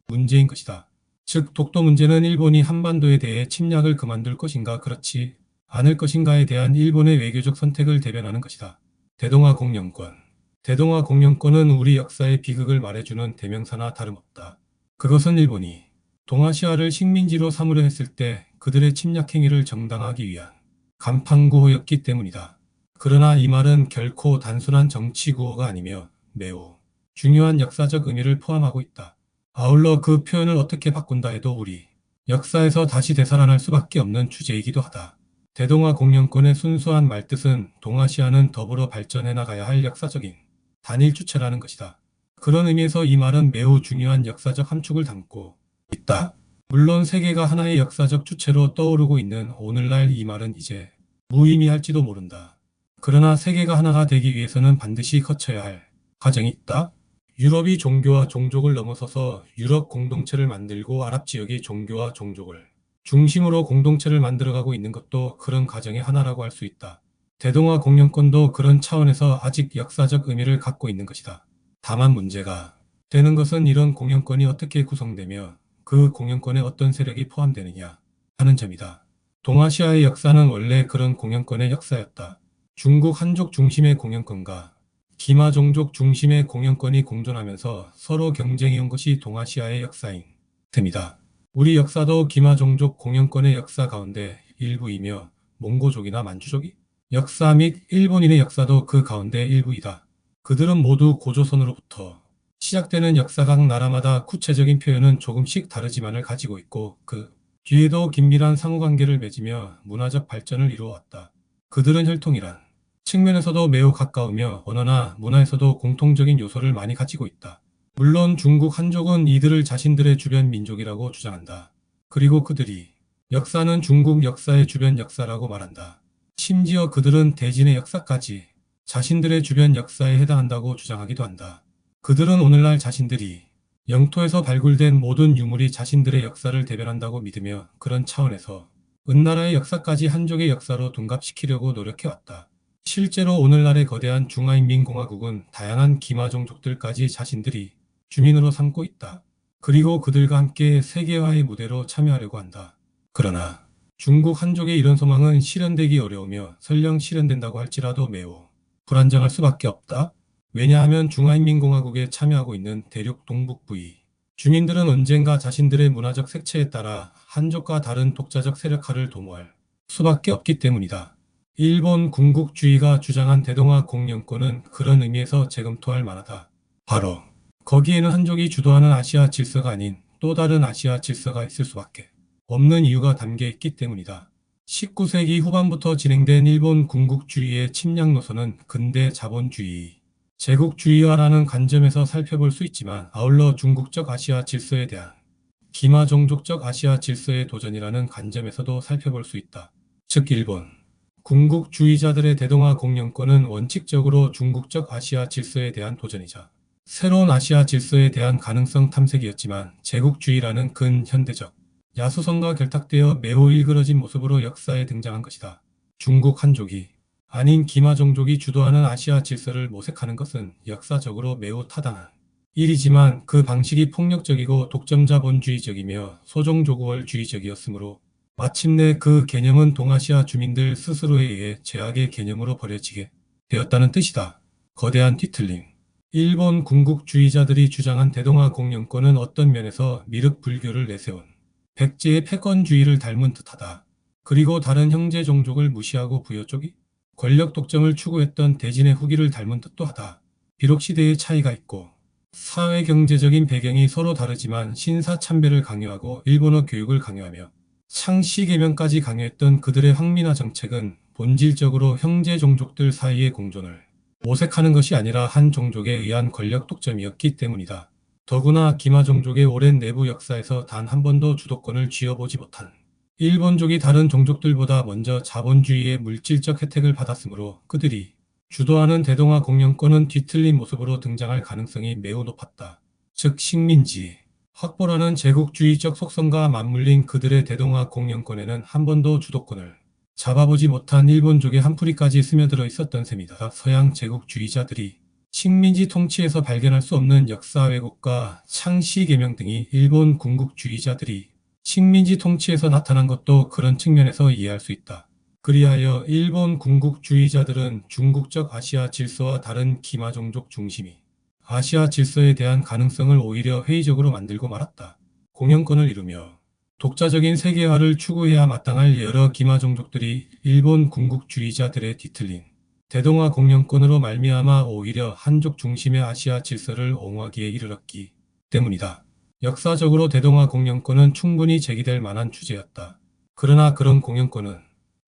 [SPEAKER 1] 문제인 것이다. 즉 독도 문제는 일본이 한반도에 대해 침략을 그만둘 것인가 그렇지 않을 것인가에 대한 일본의 외교적 선택을 대변하는 것이다. 대동아 공영권 대동아 공영권은 우리 역사의 비극을 말해주는 대명사나 다름없다. 그것은 일본이 동아시아를 식민지로 삼으려 했을 때 그들의 침략 행위를 정당화하기 위한 간판구호였기 때문이다. 그러나 이 말은 결코 단순한 정치 구호가 아니며 매우 중요한 역사적 의미를 포함하고 있다. 아울러 그 표현을 어떻게 바꾼다 해도 우리 역사에서 다시 되살아날 수밖에 없는 주제이기도 하다. 대동아 공영권의 순수한 말뜻은 동아시아는 더불어 발전해 나가야 할 역사적인 단일 주체라는 것이다. 그런 의미에서 이 말은 매우 중요한 역사적 함축을 담고 있다. 물론 세계가 하나의 역사적 주체로 떠오르고 있는 오늘날 이 말은 이제 무의미할지도 모른다. 그러나 세계가 하나가 되기 위해서는 반드시 거쳐야 할 과정이 있다. 유럽이 종교와 종족을 넘어서서 유럽 공동체를 만들고 아랍 지역이 종교와 종족을 중심으로 공동체를 만들어가고 있는 것도 그런 과정의 하나라고 할 수 있다. 대동아 공영권도 그런 차원에서 아직 역사적 의미를 갖고 있는 것이다. 다만 문제가 되는 것은 이런 공영권이 어떻게 구성되며 그 공영권에 어떤 세력이 포함되느냐 하는 점이다. 동아시아의 역사는 원래 그런 공영권의 역사였다. 중국 한족 중심의 공영권과 기마 종족 중심의 공영권이 공존하면서 서로 경쟁해온 것이 동아시아의 역사인 셈이다. 우리 역사도 기마 종족 공영권의 역사 가운데 일부이며 몽고족이나 만주족이 역사 및 일본인의 역사도 그 가운데 일부이다. 그들은 모두 고조선으로부터 시작되는 역사 각 나라마다 구체적인 표현은 조금씩 다르지만을 가지고 있고 그 뒤에도 긴밀한 상호관계를 맺으며 문화적 발전을 이루어왔다. 그들은 혈통이란 측면에서도 매우 가까우며 언어나 문화에서도 공통적인 요소를 많이 가지고 있다. 물론 중국 한족은 이들을 자신들의 주변 민족이라고 주장한다. 그리고 그들이 역사는 중국 역사의 주변 역사라고 말한다. 심지어 그들은 대진의 역사까지 자신들의 주변 역사에 해당한다고 주장하기도 한다. 그들은 오늘날 자신들이 영토에서 발굴된 모든 유물이 자신들의 역사를 대변한다고 믿으며 그런 차원에서 은나라의 역사까지 한족의 역사로 둔갑시키려고 노력해왔다. 실제로 오늘날의 거대한 중화인민공화국은 다양한 기마종족들까지 자신들이 주민으로 삼고 있다. 그리고 그들과 함께 세계화의 무대로 참여하려고 한다. 그러나 중국 한족의 이런 소망은 실현되기 어려우며 설령 실현된다고 할지라도 매우 불안정할 수밖에 없다. 왜냐하면 중화인민공화국에 참여하고 있는 대륙 동북 부위 주민들은 언젠가 자신들의 문화적 색채에 따라 한족과 다른 독자적 세력화를 도모할 수밖에 없기 때문이다. 일본 군국주의가 주장한 대동아 공영권은 그런 의미에서 재검토할 만하다. 바로 거기에는 한족이 주도하는 아시아 질서가 아닌 또 다른 아시아 질서가 있을 수밖에 없는 이유가 담겨 있기 때문이다. 19세기 후반부터 진행된 일본 군국주의의 침략 노선은 근대 자본주의, 제국주의화라는 관점에서 살펴볼 수 있지만 아울러 중국적 아시아 질서에 대한 기마종족적 아시아 질서의 도전이라는 관점에서도 살펴볼 수 있다. 즉 일본 군국주의자들의 대동아 공영권은 원칙적으로 중국적 아시아 질서에 대한 도전이자 새로운 아시아 질서에 대한 가능성 탐색이었지만 제국주의라는 근현대적 야수성과 결탁되어 매우 일그러진 모습으로 역사에 등장한 것이다. 중국 한족이 아닌 기마종족이 주도하는 아시아 질서를 모색하는 것은 역사적으로 매우 타당한 일이지만 그 방식이 폭력적이고 독점자본주의적이며 소종조구월주의적이었으므로 마침내 그 개념은 동아시아 주민들 스스로에 의해 죄악의 개념으로 버려지게 되었다는 뜻이다. 거대한 뒤틀림. 일본 군국주의자들이 주장한 대동아 공영권은 어떤 면에서 미륵 불교를 내세운 백제의 패권주의를 닮은 듯하다. 그리고 다른 형제 종족을 무시하고 부여 쪽이 권력 독점을 추구했던 대진의 후기를 닮은 듯도 하다. 비록 시대의 차이가 있고 사회 경제적인 배경이 서로 다르지만 신사참배를 강요하고 일본어 교육을 강요하며 창씨개명까지 강요했던 그들의 황민화 정책은 본질적으로 형제 종족들 사이의 공존을 모색하는 것이 아니라 한 종족에 의한 권력 독점이었기 때문이다. 더구나 기마 종족의 오랜 내부 역사에서 단 한 번도 주도권을 쥐어보지 못한 일본족이 다른 종족들보다 먼저 자본주의의 물질적 혜택을 받았으므로 그들이 주도하는 대동아 공영권은 뒤틀린 모습으로 등장할 가능성이 매우 높았다. 즉 식민지 확보라는 제국주의적 속성과 맞물린 그들의 대동아 공영권에는 한 번도 주도권을 잡아보지 못한 일본족의 한풀이까지 스며들어 있었던 셈이다. 서양 제국주의자들이 식민지 통치에서 발견할 수 없는 역사 왜곡과 창씨개명 등이 일본 군국주의자들이 식민지 통치에서 나타난 것도 그런 측면에서 이해할 수 있다. 그리하여 일본 군국주의자들은 중국적 아시아 질서와 다른 기마종족 중심이 아시아 질서에 대한 가능성을 오히려 회의적으로 만들고 말았다. 공영권을 이루며 독자적인 세계화를 추구해야 마땅할 여러 기마종족들이 일본 군국주의자들의 뒤틀린 대동아 공영권으로 말미암아 오히려 한족 중심의 아시아 질서를 옹호하기에 이르렀기 때문이다. 역사적으로 대동아 공영권은 충분히 제기될 만한 주제였다. 그러나 그런 공영권은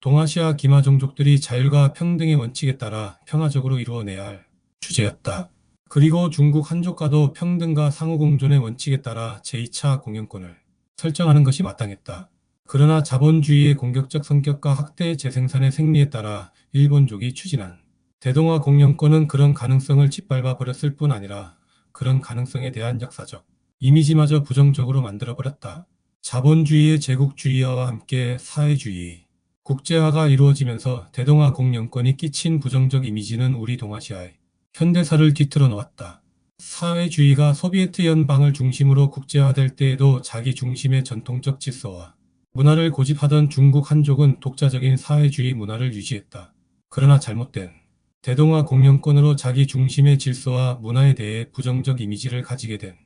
[SPEAKER 1] 동아시아 기마종족들이 자율과 평등의 원칙에 따라 평화적으로 이루어내야 할 주제였다. 그리고 중국 한족과도 평등과 상호공존의 원칙에 따라 제2차 공영권을 설정하는 것이 마땅했다. 그러나 자본주의의 공격적 성격과 학대 재생산의 생리에 따라 일본족이 추진한 대동아 공영권은 그런 가능성을 짓밟아 버렸을 뿐 아니라 그런 가능성에 대한 역사적 이미지마저 부정적으로 만들어버렸다. 자본주의의 제국주의화와 함께 사회주의, 국제화가 이루어지면서 대동아 공영권이 끼친 부정적 이미지는 우리 동아시아의 현대사를 뒤틀어 놓았다. 사회주의가 소비에트 연방을 중심으로 국제화될 때에도 자기 중심의 전통적 질서와 문화를 고집하던 중국 한족은 독자적인 사회주의 문화를 유지했다. 그러나 잘못된 대동아 공영권으로 자기 중심의 질서와 문화에 대해 부정적 이미지를 가지게 된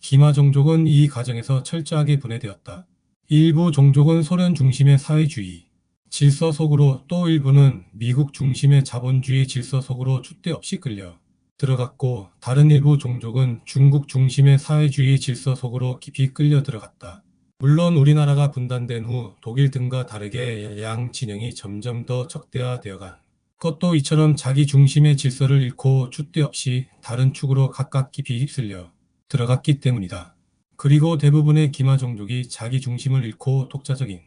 [SPEAKER 1] 기마 종족은 이 과정에서 철저하게 분해되었다. 일부 종족은 소련 중심의 사회주의 질서 속으로 또 일부는 미국 중심의 자본주의 질서 속으로 줏대 없이 끌려 들어갔고 다른 일부 종족은 중국 중심의 사회주의 질서 속으로 깊이 끌려 들어갔다. 물론 우리나라가 분단된 후 독일 등과 다르게 양 진영이 점점 더 적대화되어간 그것도 이처럼 자기 중심의 질서를 잃고 줏대 없이 다른 축으로 각각 깊이 휩쓸려 들어갔기 때문이다. 그리고 대부분의 기마 종족이 자기 중심을 잃고 독자적인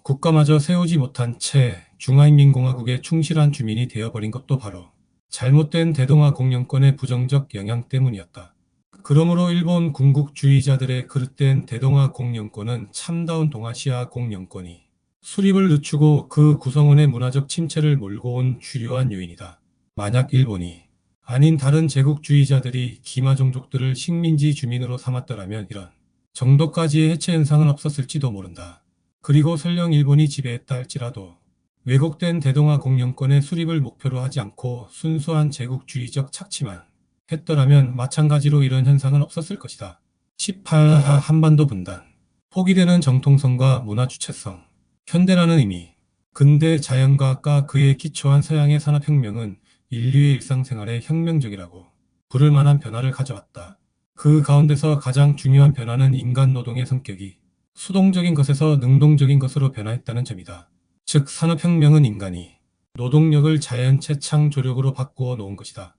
[SPEAKER 1] 국가마저 세우지 못한 채 중화인민공화국에 충실한 주민이 되어버린 것도 바로 잘못된 대동아 공영권의 부정적 영향 때문이었다. 그러므로 일본 군국주의자들의 그릇된 대동아 공영권은 참다운 동아시아 공영권이 수립을 늦추고 그 구성원의 문화적 침체를 몰고 온 주요한 요인이다. 만약 일본이 아닌 다른 제국주의자들이 기마 종족들을 식민지 주민으로 삼았더라면 이런 정도까지의 해체 현상은 없었을지도 모른다. 그리고 설령 일본이 지배했다 할지라도 왜곡된 대동아 공영권의 수립을 목표로 하지 않고 순수한 제국주의적 착취만 했더라면 마찬가지로 이런 현상은 없었을 것이다. 18. 한반도 분단. 포기되는 정통성과 문화 주체성. 현대라는 의미. 근대 자연과학과 그에 기초한 서양의 산업혁명은 인류의 일상생활에 혁명적이라고 부를 만한 변화를 가져왔다. 그 가운데서 가장 중요한 변화는 인간 노동의 성격이 수동적인 것에서 능동적인 것으로 변화했다는 점이다. 즉 산업혁명은 인간이 노동력을 자연 채창 조력으로 바꾸어 놓은 것이다.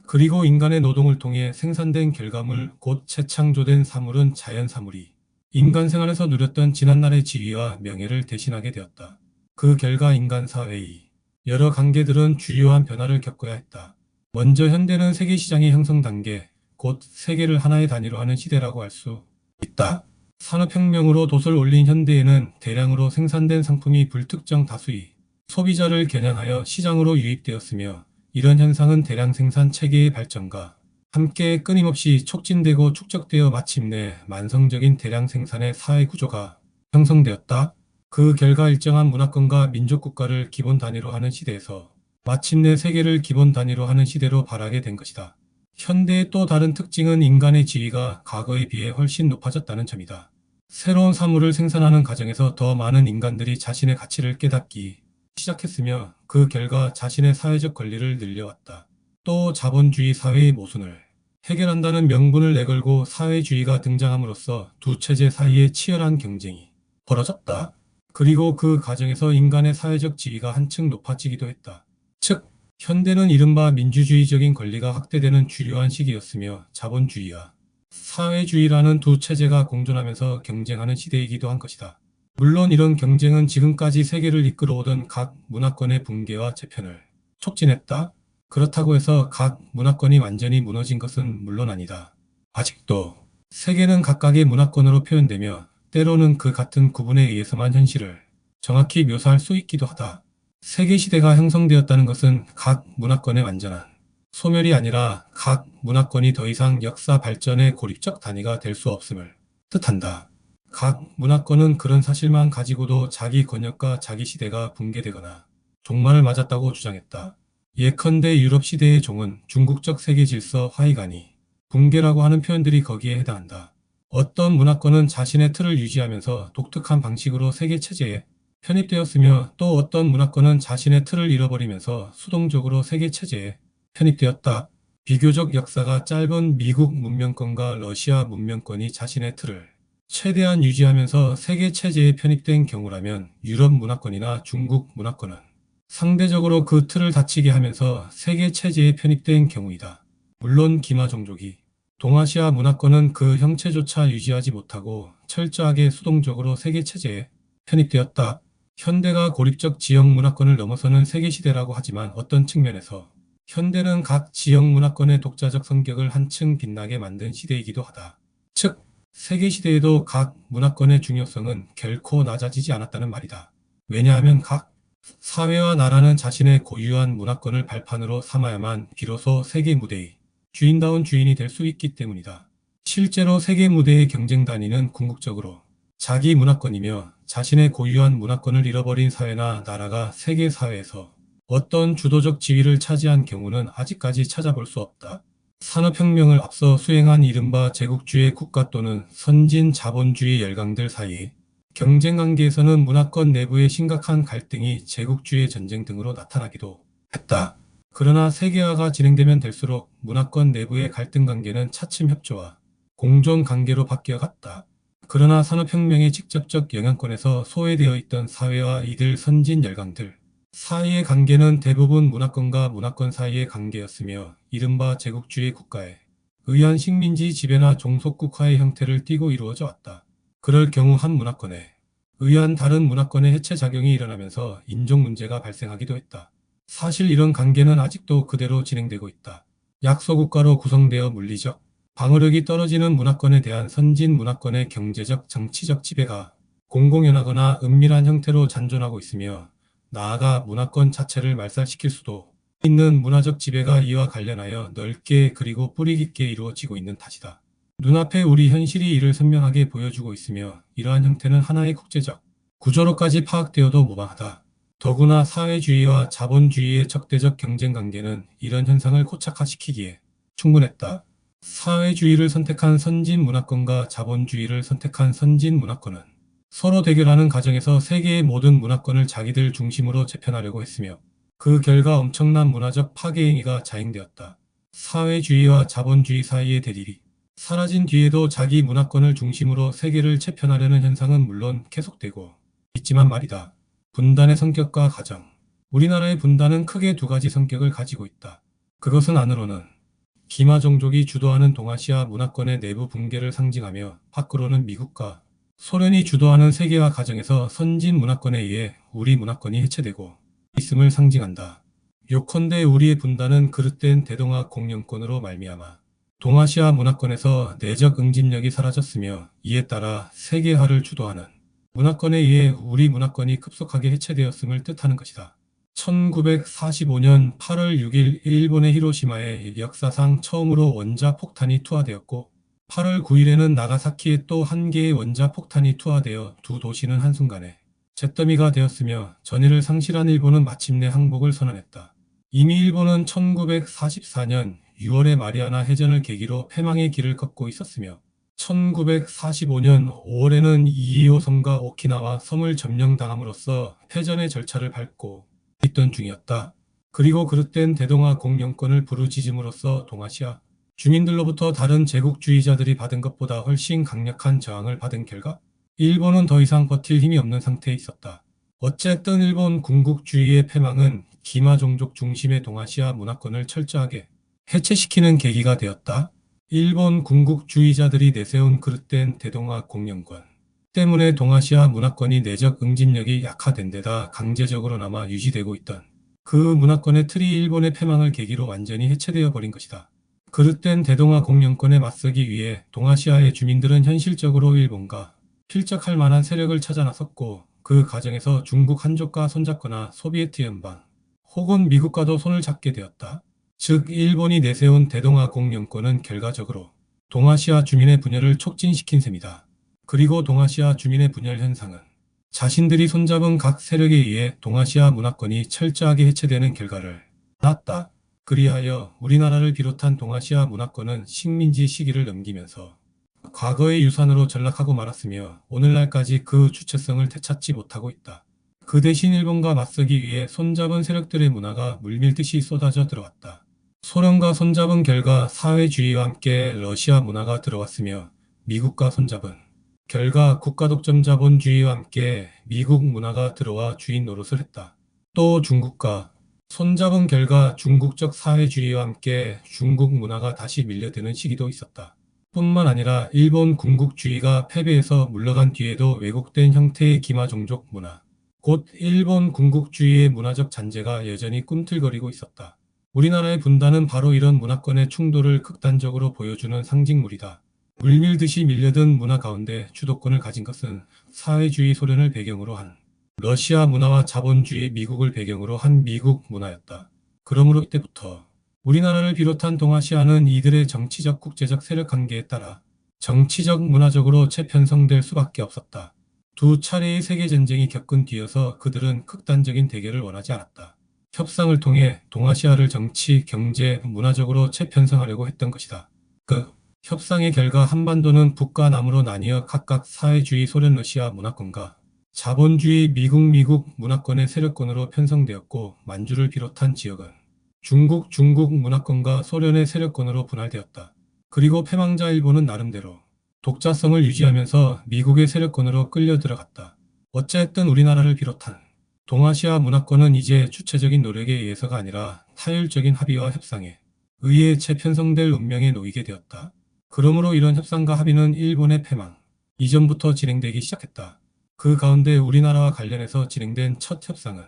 [SPEAKER 1] 그리고 인간의 노동을 통해 생산된 결과물 곧 채창조된 사물은 자연 사물이 인간 생활에서 누렸던 지난날의 지위와 명예를 대신하게 되었다. 그 결과 인간 사회의 여러 관계들은 주요한 변화를 겪어야 했다. 먼저 현대는 세계시장의 형성 단계, 곧 세계를 하나의 단위로 하는 시대라고 할 수 있다. 산업혁명으로 돛을 올린 현대에는 대량으로 생산된 상품이 불특정 다수의 소비자를 겨냥하여 시장으로 유입되었으며 이런 현상은 대량 생산 체계의 발전과 함께 끊임없이 촉진되고 축적되어 마침내 만성적인 대량 생산의 사회 구조가 형성되었다. 그 결과 일정한 문화권과 민족국가를 기본 단위로 하는 시대에서 마침내 세계를 기본 단위로 하는 시대로 발하게 된 것이다. 현대의 또 다른 특징은 인간의 지위가 과거에 비해 훨씬 높아졌다는 점이다. 새로운 사물을 생산하는 과정에서 더 많은 인간들이 자신의 가치를 깨닫기 시작했으며 그 결과 자신의 사회적 권리를 늘려왔다. 또 자본주의 사회의 모순을 해결한다는 명분을 내걸고 사회주의가 등장함으로써 두 체제 사이에 치열한 경쟁이 벌어졌다. 그리고 그 과정에서 인간의 사회적 지위가 한층 높아지기도 했다. 즉, 현대는 이른바 민주주의적인 권리가 확대되는 주요한 시기였으며 자본주의와 사회주의라는 두 체제가 공존하면서 경쟁하는 시대이기도 한 것이다. 물론 이런 경쟁은 지금까지 세계를 이끌어오던 각 문화권의 붕괴와 재편을 촉진했다. 그렇다고 해서 각 문화권이 완전히 무너진 것은 물론 아니다. 아직도 세계는 각각의 문화권으로 표현되며 때로는 그 같은 구분에 의해서만 현실을 정확히 묘사할 수 있기도 하다. 세계시대가 형성되었다는 것은 각 문화권의 완전한 소멸이 아니라 각 문화권이 더 이상 역사 발전의 고립적 단위가 될 수 없음을 뜻한다. 각 문화권은 그런 사실만 가지고도 자기 권역과 자기 시대가 붕괴되거나 종말을 맞았다고 주장했다. 예컨대 유럽 시대의 종은 중국적 세계 질서 화이가니 붕괴라고 하는 표현들이 거기에 해당한다. 어떤 문화권은 자신의 틀을 유지하면서 독특한 방식으로 세계 체제에 편입되었으며 또 어떤 문화권은 자신의 틀을 잃어버리면서 수동적으로 세계 체제에 편입되었다. 비교적 역사가 짧은 미국 문명권과 러시아 문명권이 자신의 틀을 최대한 유지하면서 세계 체제에 편입된 경우라면 유럽 문화권이나 중국 문화권은 상대적으로 그 틀을 닫히게 하면서 세계 체제에 편입된 경우이다. 물론 기마 종족이 동아시아 문화권은 그 형체조차 유지하지 못하고 철저하게 수동적으로 세계 체제에 편입되었다. 현대가 고립적 지역 문화권을 넘어서는 세계시대라고 하지만 어떤 측면에서 현대는 각 지역 문화권의 독자적 성격을 한층 빛나게 만든 시대이기도 하다. 즉, 세계시대에도 각 문화권의 중요성은 결코 낮아지지 않았다는 말이다. 왜냐하면 각 사회와 나라는 자신의 고유한 문화권을 발판으로 삼아야만 비로소 세계 무대의 주인다운 주인이 될 수 있기 때문이다. 실제로 세계 무대의 경쟁 단위는 궁극적으로 자기 문화권이며 자신의 고유한 문화권을 잃어버린 사회나 나라가 세계 사회에서 어떤 주도적 지위를 차지한 경우는 아직까지 찾아볼 수 없다. 산업혁명을 앞서 수행한 이른바 제국주의 국가 또는 선진 자본주의 열강들 사이 경쟁 관계에서는 문화권 내부의 심각한 갈등이 제국주의 전쟁 등으로 나타나기도 했다. 그러나 세계화가 진행되면 될수록 문화권 내부의 갈등 관계는 차츰 협조와 공존 관계로 바뀌어갔다. 그러나 산업혁명의 직접적 영향권에서 소외되어 있던 사회와 이들 선진 열강들 사이의 관계는 대부분 문화권과 문화권 사이의 관계였으며 이른바 제국주의 국가에 의한 식민지 지배나 종속국화의 형태를 띠고 이루어져 왔다. 그럴 경우 한 문화권에 의한 다른 문화권의 해체작용이 일어나면서 인종 문제가 발생하기도 했다. 사실 이런 관계는 아직도 그대로 진행되고 있다. 약소국가로 구성되어 물리적 방어력이 떨어지는 문화권에 대한 선진 문화권의 경제적, 정치적 지배가 공공연하거나 은밀한 형태로 잔존하고 있으며 나아가 문화권 자체를 말살시킬 수도 있는 문화적 지배가 이와 관련하여 넓게 그리고 뿌리 깊게 이루어지고 있는 탓이다. 눈앞에 우리 현실이 이를 선명하게 보여주고 있으며 이러한 형태는 하나의 국제적 구조로까지 파악되어도 무방하다. 더구나 사회주의와 자본주의의 적대적 경쟁 관계는 이런 현상을 고착화시키기에 충분했다. 사회주의를 선택한 선진 문화권과 자본주의를 선택한 선진 문화권은 서로 대결하는 과정에서 세계의 모든 문화권을 자기들 중심으로 재편하려고 했으며 그 결과 엄청난 문화적 파괴 행위가 자행되었다. 사회주의와 자본주의 사이의 대립이 사라진 뒤에도 자기 문화권을 중심으로 세계를 재편하려는 현상은 물론 계속되고 있지만 말이다. 분단의 성격과 가정. 우리나라의 분단은 크게 두 가지 성격을 가지고 있다. 그것은 안으로는 기마 종족이 주도하는 동아시아 문화권의 내부 붕괴를 상징하며 밖으로는 미국과 소련이 주도하는 세계화 과정에서 선진 문화권에 의해 우리 문화권이 해체되고 있음을 상징한다. 요컨대 우리의 분단은 그릇된 대동아 공영권으로 말미암아 동아시아 문화권에서 내적 응집력이 사라졌으며 이에 따라 세계화를 주도하는 문화권에 의해 우리 문화권이 급속하게 해체되었음을 뜻하는 것이다. 1945년 8월 6일 일본의 히로시마에 역사상 처음으로 원자폭탄이 투하되었고 8월 9일에는 나가사키에 또 한 개의 원자폭탄이 투하되어 두 도시는 한순간에 잿더미가 되었으며 전의를 상실한 일본은 마침내 항복을 선언했다. 이미 일본은 1944년 6월에 마리아나 해전을 계기로 패망의 길을 걷고 있었으며 1945년 5월에는 이이오 섬과 오키나와 섬을 점령당함으로써 해전의 절차를 밟고 있던 중이었다. 그리고 그릇된 대동아 공영권을 부르짖음으로써 동아시아 주민들로부터 다른 제국주의자들이 받은 것보다 훨씬 강력한 저항을 받은 결과 일본은 더 이상 버틸 힘이 없는 상태에 있었다. 어쨌든 일본 군국주의의 패망은 기마 종족 중심의 동아시아 문화권을 철저하게 해체시키는 계기가 되었다. 일본 군국주의자들이 내세운 그릇된 대동아 공영권 때문에 동아시아 문화권이 내적 응집력이 약화된 데다 강제적으로 남아 유지되고 있던 그 문화권의 틀이 일본의 패망을 계기로 완전히 해체되어 버린 것이다. 그릇된 대동아 공영권에 맞서기 위해 동아시아의 주민들은 현실적으로 일본과 필적할 만한 세력을 찾아 나섰고 그 과정에서 중국 한족과 손잡거나 소비에트 연방 혹은 미국과도 손을 잡게 되었다. 즉 일본이 내세운 대동아 공영권은 결과적으로 동아시아 주민의 분열을 촉진시킨 셈이다. 그리고 동아시아 주민의 분열 현상은 자신들이 손잡은 각 세력에 의해 동아시아 문화권이 철저하게 해체되는 결과를 낳았다. 그리하여 우리나라를 비롯한 동아시아 문화권은 식민지 시기를 넘기면서 과거의 유산으로 전락하고 말았으며 오늘날까지 그 주체성을 되찾지 못하고 있다. 그 대신 일본과 맞서기 위해 손잡은 세력들의 문화가 물밀듯이 쏟아져 들어왔다. 소련과 손잡은 결과 사회주의와 함께 러시아 문화가 들어왔으며 미국과 손잡은 결과 국가독점 자본주의와 함께 미국 문화가 들어와 주인 노릇을 했다. 또 중국과 손잡은 결과 중국적 사회주의와 함께 중국 문화가 다시 밀려드는 시기도 있었다. 뿐만 아니라 일본 군국주의가 패배해서 물러간 뒤에도 왜곡된 형태의 기마 종족 문화, 곧 일본 군국주의의 문화적 잔재가 여전히 꿈틀거리고 있었다. 우리나라의 분단은 바로 이런 문화권의 충돌을 극단적으로 보여주는 상징물이다. 물밀듯이 밀려든 문화 가운데 주도권을 가진 것은 사회주의 소련을 배경으로 한 러시아 문화와 자본주의 미국을 배경으로 한 미국 문화였다. 그러므로 이때부터 우리나라를 비롯한 동아시아는 이들의 정치적 국제적 세력 관계에 따라 정치적 문화적으로 재편성될 수밖에 없었다. 두 차례의 세계전쟁이 겪은 뒤여서 그들은 극단적인 대결을 원하지 않았다. 협상을 통해 동아시아를 정치, 경제, 문화적으로 재편성하려고 했던 것이다. 그 협상의 결과 한반도는 북과 남으로 나뉘어 각각 사회주의 소련 러시아 문화권과 자본주의 미국 문화권의 세력권으로 편성되었고 만주를 비롯한 지역은 중국 문화권과 소련의 세력권으로 분할되었다. 그리고 패망자 일본은 나름대로 독자성을 유지하면서 미국의 세력권으로 끌려 들어갔다. 어쨌든 우리나라를 비롯한 동아시아 문화권은 이제 주체적인 노력에 의해서가 아니라 타율적인 합의와 협상에 의해 재편성될 운명에 놓이게 되었다. 그러므로 이런 협상과 합의는 일본의 패망 이전부터 진행되기 시작했다. 그 가운데 우리나라와 관련해서 진행된 첫 협상은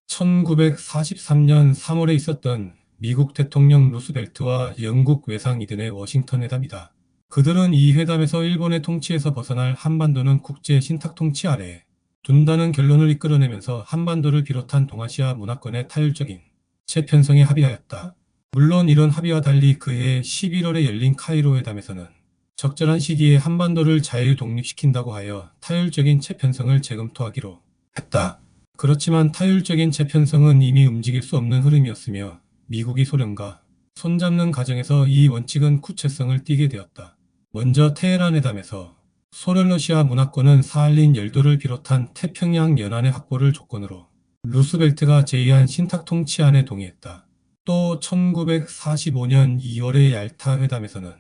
[SPEAKER 1] 1943년 3월에 있었던 미국 대통령 루스벨트와 영국 외상 이든의 워싱턴 회담이다. 그들은 이 회담에서 일본의 통치에서 벗어날 한반도는 국제 신탁 통치 아래에 둔다는 결론을 이끌어내면서 한반도를 비롯한 동아시아 문화권의 타율적인 재편성에 합의하였다. 물론 이런 합의와 달리 그해 11월에 열린 카이로 회담에서는 적절한 시기에 한반도를 자유 독립시킨다고 하여 타율적인 재편성을 재검토하기로 했다. 그렇지만 타율적인 재편성은 이미 움직일 수 없는 흐름이었으며 미국이 소련과 손잡는 과정에서 이 원칙은 구체성을 띠게 되었다. 먼저 테헤란 회담에서 소련 러시아 문화권은 사할린 열도를 비롯한 태평양 연안의 확보를 조건으로 루스벨트가 제의한 신탁 통치안에 동의했다. 또 1945년 2월의 얄타 회담에서는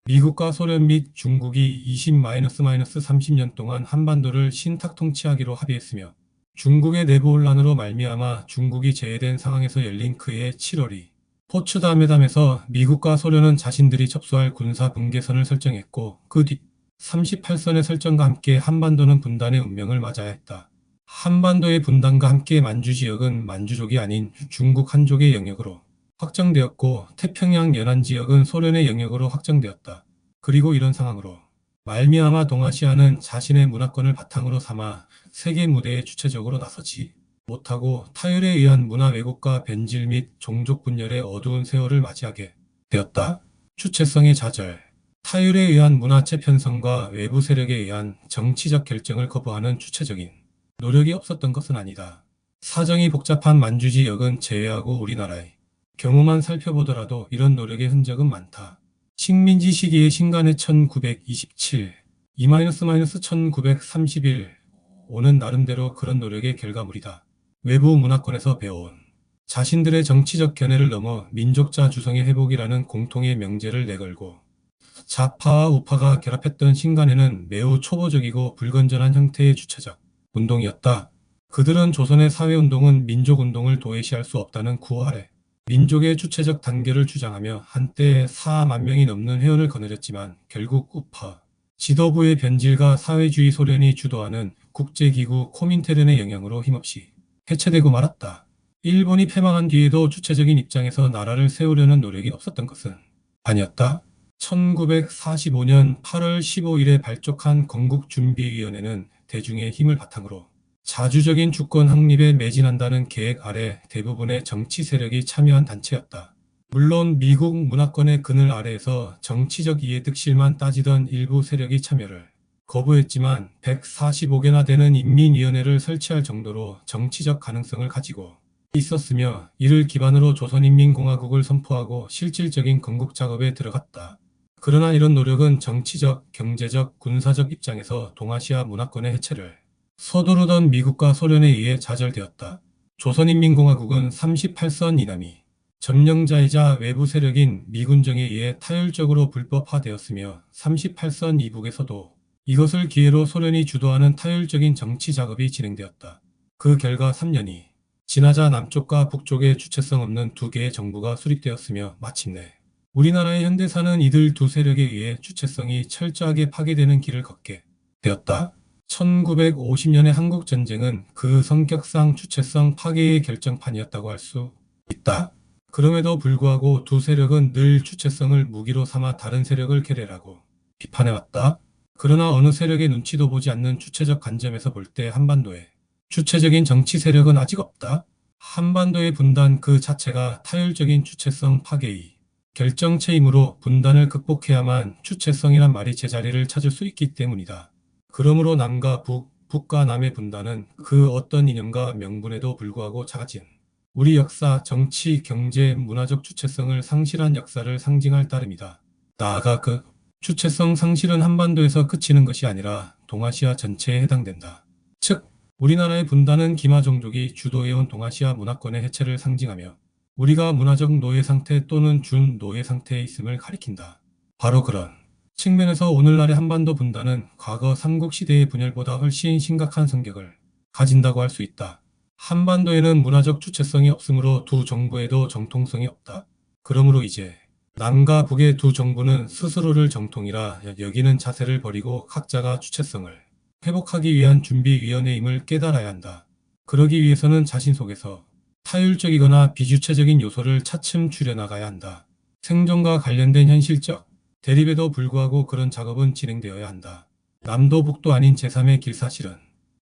[SPEAKER 1] 미국과 소련 및 중국이 20-30년 동안 한반도를 신탁 통치하기로 합의했으며 중국의 내부 혼란으로 말미암아 중국이 제외된 상황에서 열린 그해 7월이 포츠담 회담에서 미국과 소련은 자신들이 접수할 군사 분계선을 설정했고 그 뒤 38선의 설정과 함께 한반도는 분단의 운명을 맞아야 했다. 한반도의 분단과 함께 만주 지역은 만주족이 아닌 중국 한족의 영역으로 확정되었고 태평양 연안 지역은 소련의 영역으로 확정되었다. 그리고 이런 상황으로 말미암아 동아시아는 자신의 문화권을 바탕으로 삼아 세계 무대에 주체적으로 나서지 못하고 타율에 의한 문화 왜곡과 변질 및 종족 분열의 어두운 세월을 맞이하게 되었다. 주체성의 좌절, 타율에 의한 문화체 편성과 외부 세력에 의한 정치적 결정을 거부하는 주체적인 노력이 없었던 것은 아니다. 사정이 복잡한 만주 지역은 제외하고 우리나라의 경우만 살펴보더라도 이런 노력의 흔적은 많다. 식민지 시기의 신간의 1927, 2-1931, 오는 나름대로 그런 노력의 결과물이다. 외부 문화권에서 배워온 자신들의 정치적 견해를 넘어 민족자 주성의 회복이라는 공통의 명제를 내걸고 좌파와 우파가 결합했던 신간회는 매우 초보적이고 불건전한 형태의 주체적 운동이었다. 그들은 조선의 사회운동은 민족운동을 도외시할 수 없다는 구호 아래 민족의 주체적 단결을 주장하며 한때 4만 명이 넘는 회원을 거느렸지만 결국 우파 지도부의 변질과 사회주의 소련이 주도하는 국제기구 코민테른의 영향으로 힘없이 해체되고 말았다. 일본이 패망한 뒤에도 주체적인 입장에서 나라를 세우려는 노력이 없었던 것은 아니었다. 1945년 8월 15일에 발족한 건국준비위원회는 대중의 힘을 바탕으로 자주적인 주권 확립에 매진한다는 계획 아래 대부분의 정치 세력이 참여한 단체였다. 물론 미국 문화권의 그늘 아래에서 정치적 이해득실만 따지던 일부 세력이 참여를 거부했지만 145개나 되는 인민위원회를 설치할 정도로 정치적 가능성을 가지고 있었으며 이를 기반으로 조선인민공화국을 선포하고 실질적인 건국 작업에 들어갔다. 그러나 이런 노력은 정치적, 경제적, 군사적 입장에서 동아시아 문화권의 해체를 서두르던 미국과 소련에 의해 좌절되었다. 조선인민공화국은 38선 이남이 점령자이자 외부 세력인 미군정에 의해 타율적으로 불법화되었으며 38선 이북에서도 이것을 기회로 소련이 주도하는 타율적인 정치 작업이 진행되었다. 그 결과 3년이 지나자 남쪽과 북쪽에 주체성 없는 두 개의 정부가 수립되었으며 마침내 우리나라의 현대사는 이들 두 세력에 의해 주체성이 철저하게 파괴되는 길을 걷게 되었다. 1950년의 한국전쟁은 그 성격상 주체성 파괴의 결정판이었다고 할 수 있다. 그럼에도 불구하고 두 세력은 늘 주체성을 무기로 삼아 다른 세력을 괴뢰하고 비판해왔다. 그러나 어느 세력의 눈치도 보지 않는 주체적 관점에서 볼 때 한반도에 주체적인 정치 세력은 아직 없다. 한반도의 분단 그 자체가 타율적인 주체성 파괴의 결정체이므로 분단을 극복해야만 주체성이란 말이 제자리를 찾을 수 있기 때문이다. 그러므로 남과 북, 북과 남의 분단은 그 어떤 이념과 명분에도 불구하고 작아진 우리 역사, 정치, 경제, 문화적 주체성을 상실한 역사를 상징할 따름이다. 나아가 그 주체성 상실은 한반도에서 그치는 것이 아니라 동아시아 전체에 해당된다. 즉, 우리나라의 분단은 기마종족이 주도해온 동아시아 문화권의 해체를 상징하며 우리가 문화적 노예 상태 또는 준노예 상태에 있음을 가리킨다. 바로 그런 측면에서 오늘날의 한반도 분단은 과거 삼국시대의 분열보다 훨씬 심각한 성격을 가진다고 할 수 있다. 한반도에는 문화적 주체성이 없으므로 두 정부에도 정통성이 없다. 그러므로 이제 남과 북의 두 정부는 스스로를 정통이라 여기는 자세를 버리고 각자가 주체성을 회복하기 위한 준비위원회임을 깨달아야 한다. 그러기 위해서는 자신 속에서 타율적이거나 비주체적인 요소를 차츰 줄여나가야 한다. 생존과 관련된 현실적 대립에도 불구하고 그런 작업은 진행되어야 한다. 남도 북도 아닌 제3의 길사실은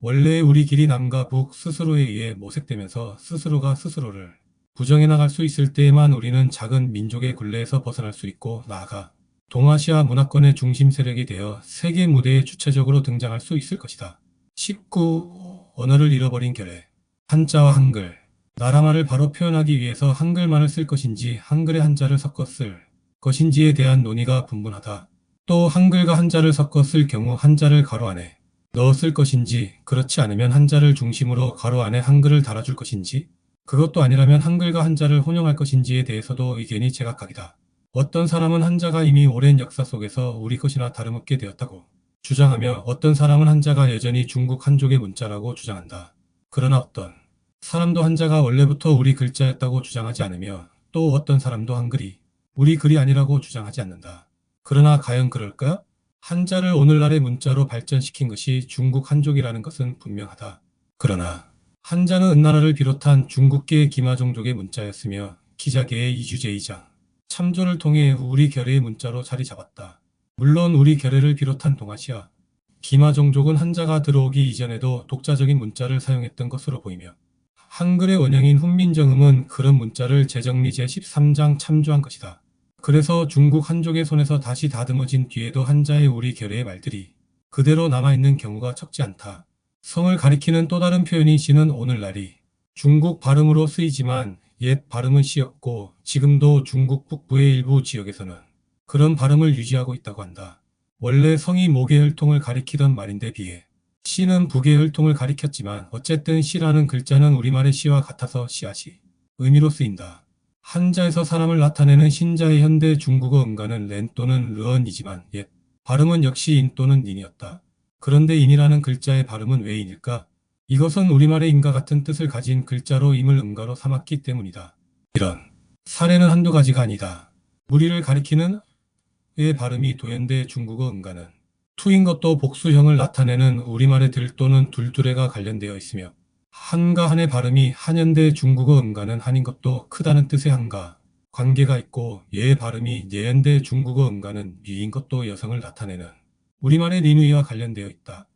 [SPEAKER 1] 원래 우리 길이 남과 북 스스로에 의해 모색되면서 스스로가 스스로를 부정해 나갈 수 있을 때에만 우리는 작은 민족의 굴레에서 벗어날 수 있고 나아가 동아시아 문화권의 중심 세력이 되어 세계 무대에 주체적으로 등장할 수 있을 것이다. 19. 언어를 잃어버린 결의. 한자와 한글. 나라말을 바로 표현하기 위해서 한글만을 쓸 것인지 한글에 한자를 섞어 쓸 것인지에 대한 논의가 분분하다. 또 한글과 한자를 섞어 쓸 경우 한자를 가로 안에 넣어 쓸 것인지, 그렇지 않으면 한자를 중심으로 가로 안에 한글을 달아줄 것인지, 그것도 아니라면 한글과 한자를 혼용할 것인지에 대해서도 의견이 제각각이다. 어떤 사람은 한자가 이미 오랜 역사 속에서 우리 것이나 다름없게 되었다고 주장하며 어떤 사람은 한자가 여전히 중국 한족의 문자라고 주장한다. 그러나 어떤 사람도 한자가 원래부터 우리 글자였다고 주장하지 않으며 또 어떤 사람도 한글이 우리 글이 아니라고 주장하지 않는다. 그러나 과연 그럴까? 한자를 오늘날의 문자로 발전시킨 것이 중국 한족이라는 것은 분명하다. 그러나 한자는 은나라를 비롯한 중국계 기마종족의 문자였으며 기자계의 이주제이장 참조를 통해 우리 결의 문자로 자리 잡았다. 물론 우리 결의를 비롯한 동아시아 기마종족은 한자가 들어오기 이전에도 독자적인 문자를 사용했던 것으로 보이며 한글의 원형인 훈민정음은 그런 문자를 제정리 제13장 참조한 것이다. 그래서 중국 한족의 손에서 다시 다듬어진 뒤에도 한자의 우리 결의의 말들이 그대로 남아있는 경우가 적지 않다. 성을 가리키는 또 다른 표현인 시는 오늘날이 중국 발음으로 쓰이지만 옛 발음은 시였고 지금도 중국 북부의 일부 지역에서는 그런 발음을 유지하고 있다고 한다. 원래 성이 목의 혈통을 가리키던 말인데 비해 시는 북의 혈통을 가리켰지만 어쨌든 시라는 글자는 우리말의 시와 같아서 씨앗이 의미로 쓰인다. 한자에서 사람을 나타내는 신자의 현대 중국어 음가는 렌 또는 르언이지만 옛 발음은 역시 인 또는 닌이었다. 그런데 인이라는 글자의 발음은 왜 인일까? 이것은 우리말의 인과 같은 뜻을 가진 글자로 임을 음가로 삼았기 때문이다. 이런 사례는 한두 가지가 아니다. 무리를 가리키는 의 발음이 도현대 중국어 음가는 투인 것도 복수형을 나타내는 우리말의 들 또는 둘둘에가 관련되어 있으며 한과 한의 발음이 한현대 중국어 음가는 한인 것도 크다는 뜻의 한과 관계가 있고 예의 발음이 예현대 중국어 음가는 미인 것도 여성을 나타내는 우리말의 린위와 관련되어 있다.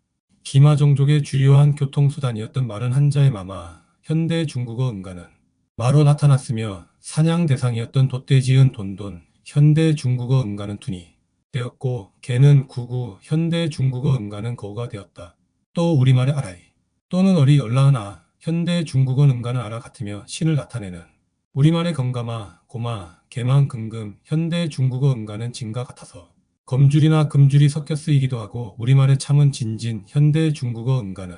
[SPEAKER 1] 기마종족의 주요한 교통수단이었던 말은 한자의 마마, 현대 중국어 음가는 마로 나타났으며 사냥 대상이었던 돛대지은 돈돈, 현대 중국어 음가는 둔이 되었고 개는 구구, 현대 중국어 음가는 거우가 되었다. 또 우리말의 아라이 또는 어리 얼라은아, 현대 중국어 음가는 아라 같으며 신을 나타내는 우리말의 건가마, 고마, 개망, 금금, 현대 중국어 음가는 진과 같아서 검줄이나 금줄이 섞여 쓰이기도 하고 우리말의 참은 진진, 현대 중국어 음가는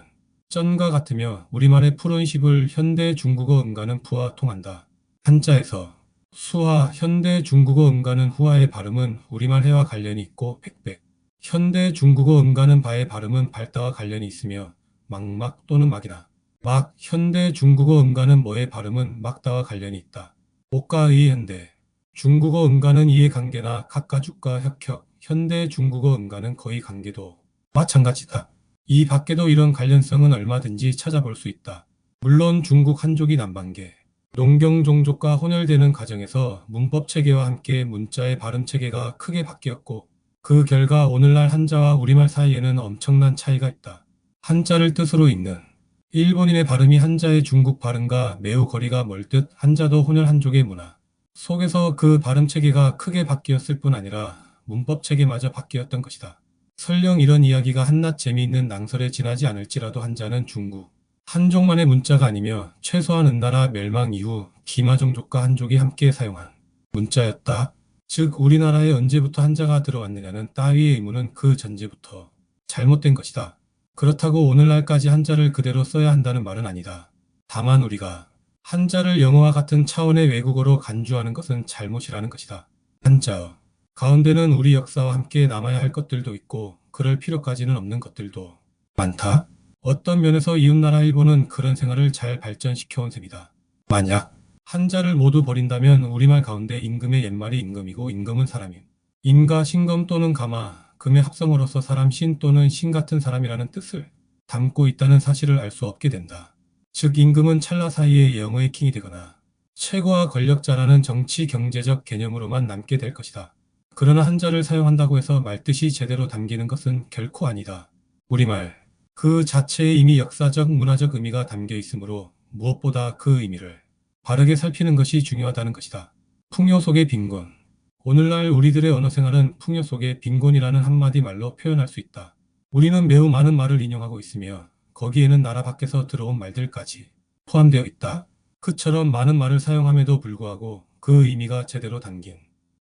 [SPEAKER 1] 쩐과 같으며 우리말의 푸른 시불, 현대 중국어 음가는 푸와 통한다. 한자에서 수화, 현대 중국어 음가는 후화의 발음은 우리말 해와 관련이 있고 백백, 현대 중국어 음가는 바의 발음은 발다와 관련이 있으며 막막 또는 막이다. 막, 현대 중국어 음가는 뭐의 발음은 막다와 관련이 있다. 목가의 현대 중국어 음가는 이해 관계나 각가죽과 혁혁, 현대 중국어 음가는 거의 관계도 마찬가지다. 이 밖에도 이런 관련성은 얼마든지 찾아볼 수 있다. 물론 중국 한족이 남반계 농경종족과 혼혈되는 과정에서 문법 체계와 함께 문자의 발음 체계가 크게 바뀌었고 그 결과 오늘날 한자와 우리말 사이에는 엄청난 차이가 있다. 한자를 뜻으로 읽는 일본인의 발음이 한자의 중국 발음과 매우 거리가 멀 듯 한자도 혼혈 한족의 문화 속에서 그 발음 체계가 크게 바뀌었을 뿐 아니라 문법 체계마저 바뀌었던 것이다. 설령 이런 이야기가 한낱 재미있는 낭설에 지나지 않을지라도 한자는 중국 한족만의 문자가 아니며 최소한 은나라 멸망 이후 기마종족과 한족이 함께 사용한 문자였다. 즉 우리나라에 언제부터 한자가 들어왔느냐는 따위의 의문은 그 전제부터 잘못된 것이다. 그렇다고 오늘날까지 한자를 그대로 써야 한다는 말은 아니다. 다만 우리가 한자를 영어와 같은 차원의 외국어로 간주하는 것은 잘못이라는 것이다. 한자어 가운데는 우리 역사와 함께 남아야 할 것들도 있고 그럴 필요까지는 없는 것들도 많다. 어떤 면에서 이웃나라 일본은 그런 생활을 잘 발전시켜온 셈이다. 만약 한자를 모두 버린다면 우리말 가운데 임금의 옛말이 임금이고 임금은 사람임. 임과 신금 또는 가마, 금의 합성어로서 사람 신 또는 신 같은 사람이라는 뜻을 담고 있다는 사실을 알 수 없게 된다. 즉 임금은 찰나 사이에 영어의 킹이 되거나 최고와 권력자라는 정치 경제적 개념으로만 남게 될 것이다. 그러나 한자를 사용한다고 해서 말뜻이 제대로 담기는 것은 결코 아니다. 우리말 그 자체에 이미 역사적 문화적 의미가 담겨 있으므로 무엇보다 그 의미를 바르게 살피는 것이 중요하다는 것이다. 풍요 속의 빈곤. 오늘날 우리들의 언어 생활은 풍요 속의 빈곤이라는 한마디 말로 표현할 수 있다. 우리는 매우 많은 말을 인용하고 있으며 거기에는 나라 밖에서 들어온 말들까지 포함되어 있다. 그처럼 많은 말을 사용함에도 불구하고 그 의미가 제대로 담긴